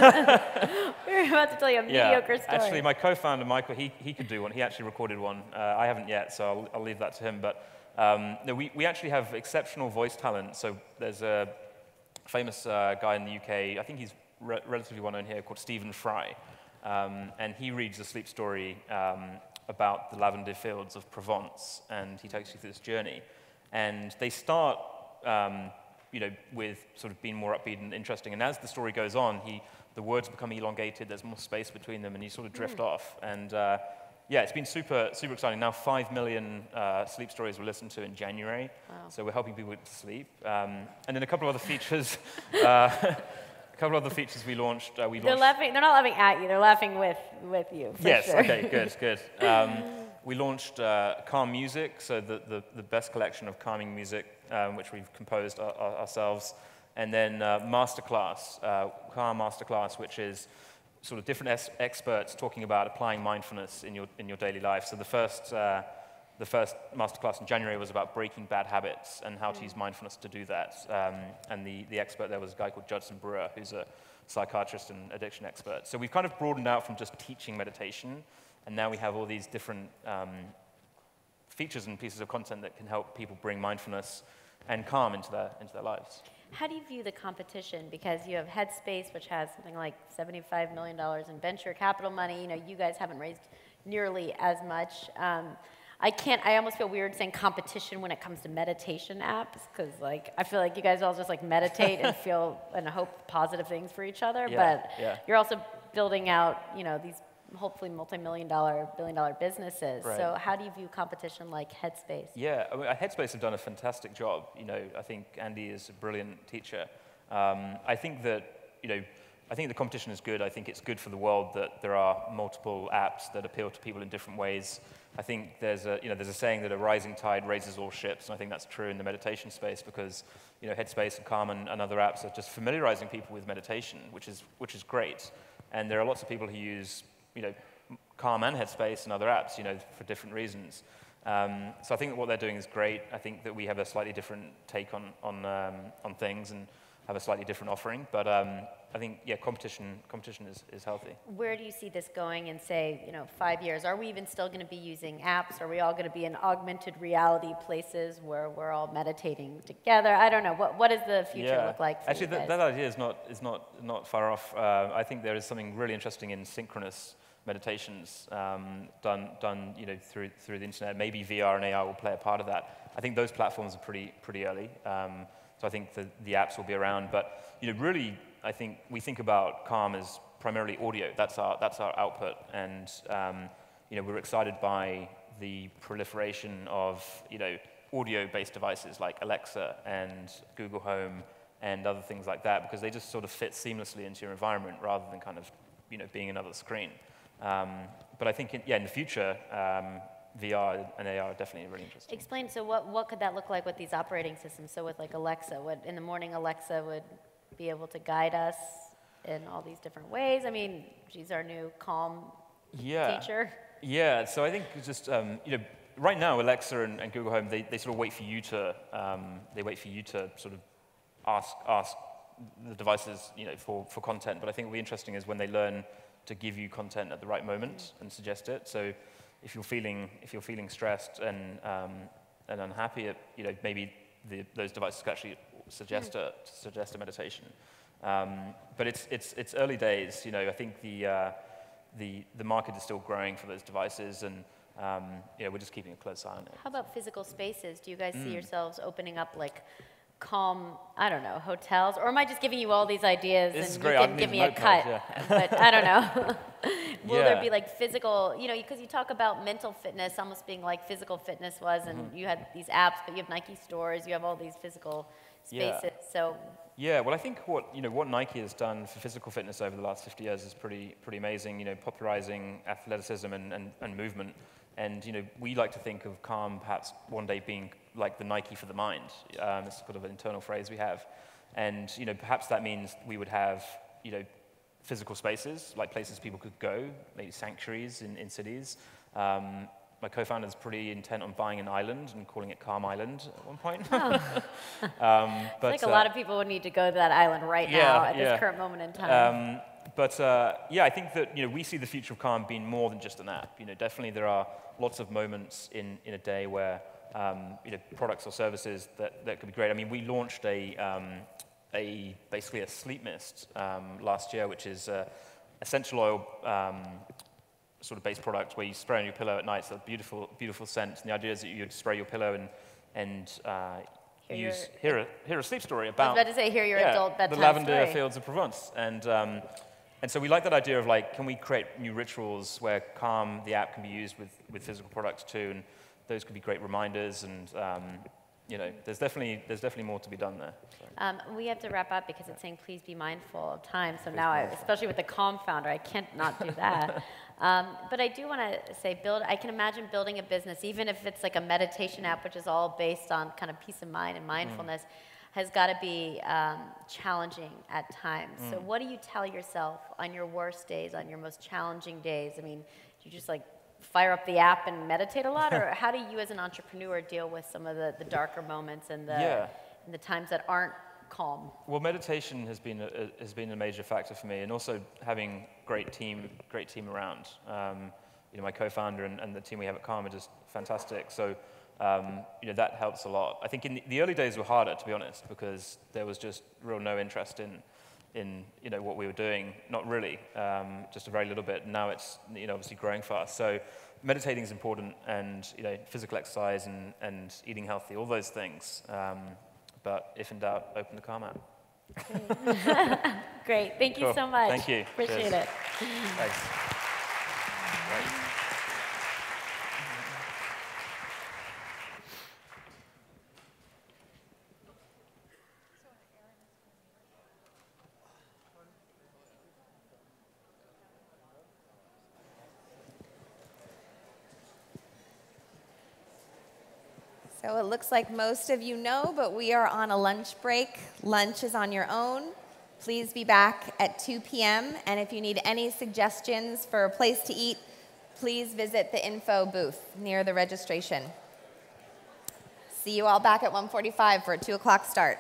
We're about to tell you a mediocre story. Actually, my co-founder Michael, he could do one. He actually recorded one. I haven't yet, so I'll leave that to him. But no, we actually have exceptional voice talent. So there's a famous guy in the UK. I think he's relatively well known here, called Stephen Fry, and he reads a sleep story about the lavender fields of Provence, and he takes you through this journey. And they start, with sort of being more upbeat and interesting. And as the story goes on, the words become elongated. There's more space between them, and you sort of drift off. And yeah, it's been super, super exciting. Now 5 million sleep stories were listened to in January. Wow. So we're helping people to sleep. And then a couple of other features. A couple of other features we launched. They're laughing. They're not laughing at you. They're laughing with you. Yes. Sure. Okay. Good. We launched Calm Music, so the best collection of calming music, which we've composed ourselves, and then Masterclass, Calm Masterclass, which is sort of different experts talking about applying mindfulness in your daily life. So the first masterclass in January was about breaking bad habits and how to use mindfulness to do that. And the expert there was a guy called Judson Brewer, who's a psychiatrist and addiction expert. So we've kind of broadened out from just teaching meditation, and now we have all these different features and pieces of content that can help people bring mindfulness and calm into their lives. How do you view the competition? Because you have Headspace, which has something like $75 million in venture capital money. You guys haven't raised nearly as much. I almost feel weird saying competition when it comes to meditation apps, because I feel like you guys all just meditate and feel and hope positive things for each other. But you're also building out, these hopefully multi-million-dollar, billion-dollar businesses. Right. So how do you view competition like Headspace? Yeah, I mean, Headspace have done a fantastic job. I think Andy is a brilliant teacher. I think that, I think the competition is good. I think it's good for the world that there are multiple apps that appeal to people in different ways. I think there's a saying that a rising tide raises all ships, and I think that's true in the meditation space because, Headspace and Calm and other apps are just familiarizing people with meditation, which is great. And there are lots of people who use, Calm and Headspace and other apps, for different reasons. So I think that what they're doing is great. I think that we have a slightly different take on things and have a slightly different offering. But I think, competition is healthy. Where do you see this going in, say, 5 years? Are we even still going to be using apps? Are we all going to be in augmented reality places where we're all meditating together? I don't know. What does the future look like for Actually, you guys? that idea is not far off. I think there is something really interesting in synchronous meditations done through the internet. Maybe VR and AR will play a part of that. I think those platforms are pretty early. So I think the apps will be around. But really, I think we think about Calm as primarily audio. That's our output, and we're excited by the proliferation of audio-based devices like Alexa and Google Home and other things like that, because they just sort of fit seamlessly into your environment rather than kind of being another screen. But I think in the future, VR and AR are definitely really interesting. Explain, so what could that look like with these operating systems? So with Alexa, in the morning Alexa would be able to guide us in all these different ways? I mean, she's our new Calm teacher. Yeah, so I think just, right now Alexa and Google Home, they sort of wait for you to, sort of ask the devices, for content. But I think what'll be interesting is when they learn to give you content at the right moment and suggest it. So if you're feeling stressed and unhappy, maybe those devices could actually suggest a meditation. But it's early days. I think the market is still growing for those devices, and we're just keeping a close eye on it. How about physical spaces? Do you guys see yourselves opening up Calm, I don't know, hotels? Or am I just giving you all these ideas and you can give me a cut? But I don't know. Will there be physical, because you talk about mental fitness almost being like physical fitness was, and you had these apps, but you have Nike stores, you have all these physical spaces. So yeah, well, I think what Nike has done for physical fitness over the last 50 years is pretty amazing. Popularizing athleticism and movement. And we like to think of Calm perhaps one day being like the Nike for the mind. It's sort of an internal phrase we have. And perhaps that means we would have physical spaces, like places people could go, maybe sanctuaries in cities. My co-founder is pretty intent on buying an island and calling it Calm Island at one point. Oh. I think a lot of people would need to go to that island right now at this current moment in time. I think that we see the future of Calm being more than just an app. Definitely there are lots of moments in a day where products or services that could be great. I mean, we launched basically a sleep mist last year, which is essential oil sort of base product where you spray on your pillow at night. It's a beautiful, beautiful scent. And the idea is that you'd spray your pillow and hear a sleep story about. I was about to say, hear your adult bedtime the lavender story. fields of Provence. And so we like that idea of like, can we create new rituals where Calm, the app, can be used with physical products too, and those could be great reminders. And there's definitely more to be done there. We have to wrap up because it's saying please be mindful of time. So now, especially with the Calm founder, I can't not do that. But I do want to say, I can imagine building a business, even if it's like a meditation app, which is all based on kind of peace of mind and mindfulness, has got to be challenging at times. So what do you tell yourself on your worst days, on your most challenging days? I mean, do you just like fire up the app and meditate a lot, or how do you as an entrepreneur deal with some of the darker moments and the times that aren't calm? Well, meditation has been a major factor for me, and also having great team around. My co-founder and the team we have at Calm are just fantastic. So that helps a lot. I think in the early days were harder, to be honest, because there was just no interest in what we were doing. Not really, just a very little bit. Now it's obviously growing fast. So meditating is important, and physical exercise and eating healthy, all those things. But if in doubt, open the Calm app. Great. Thank you so much. Thank you. Appreciate it. Thanks. Right. So it looks like most of you know, but we are on a lunch break. Lunch is on your own. Please be back at 2 p.m. And if you need any suggestions for a place to eat, please visit the info booth near the registration. See you all back at 1:45 for a 2 o'clock start.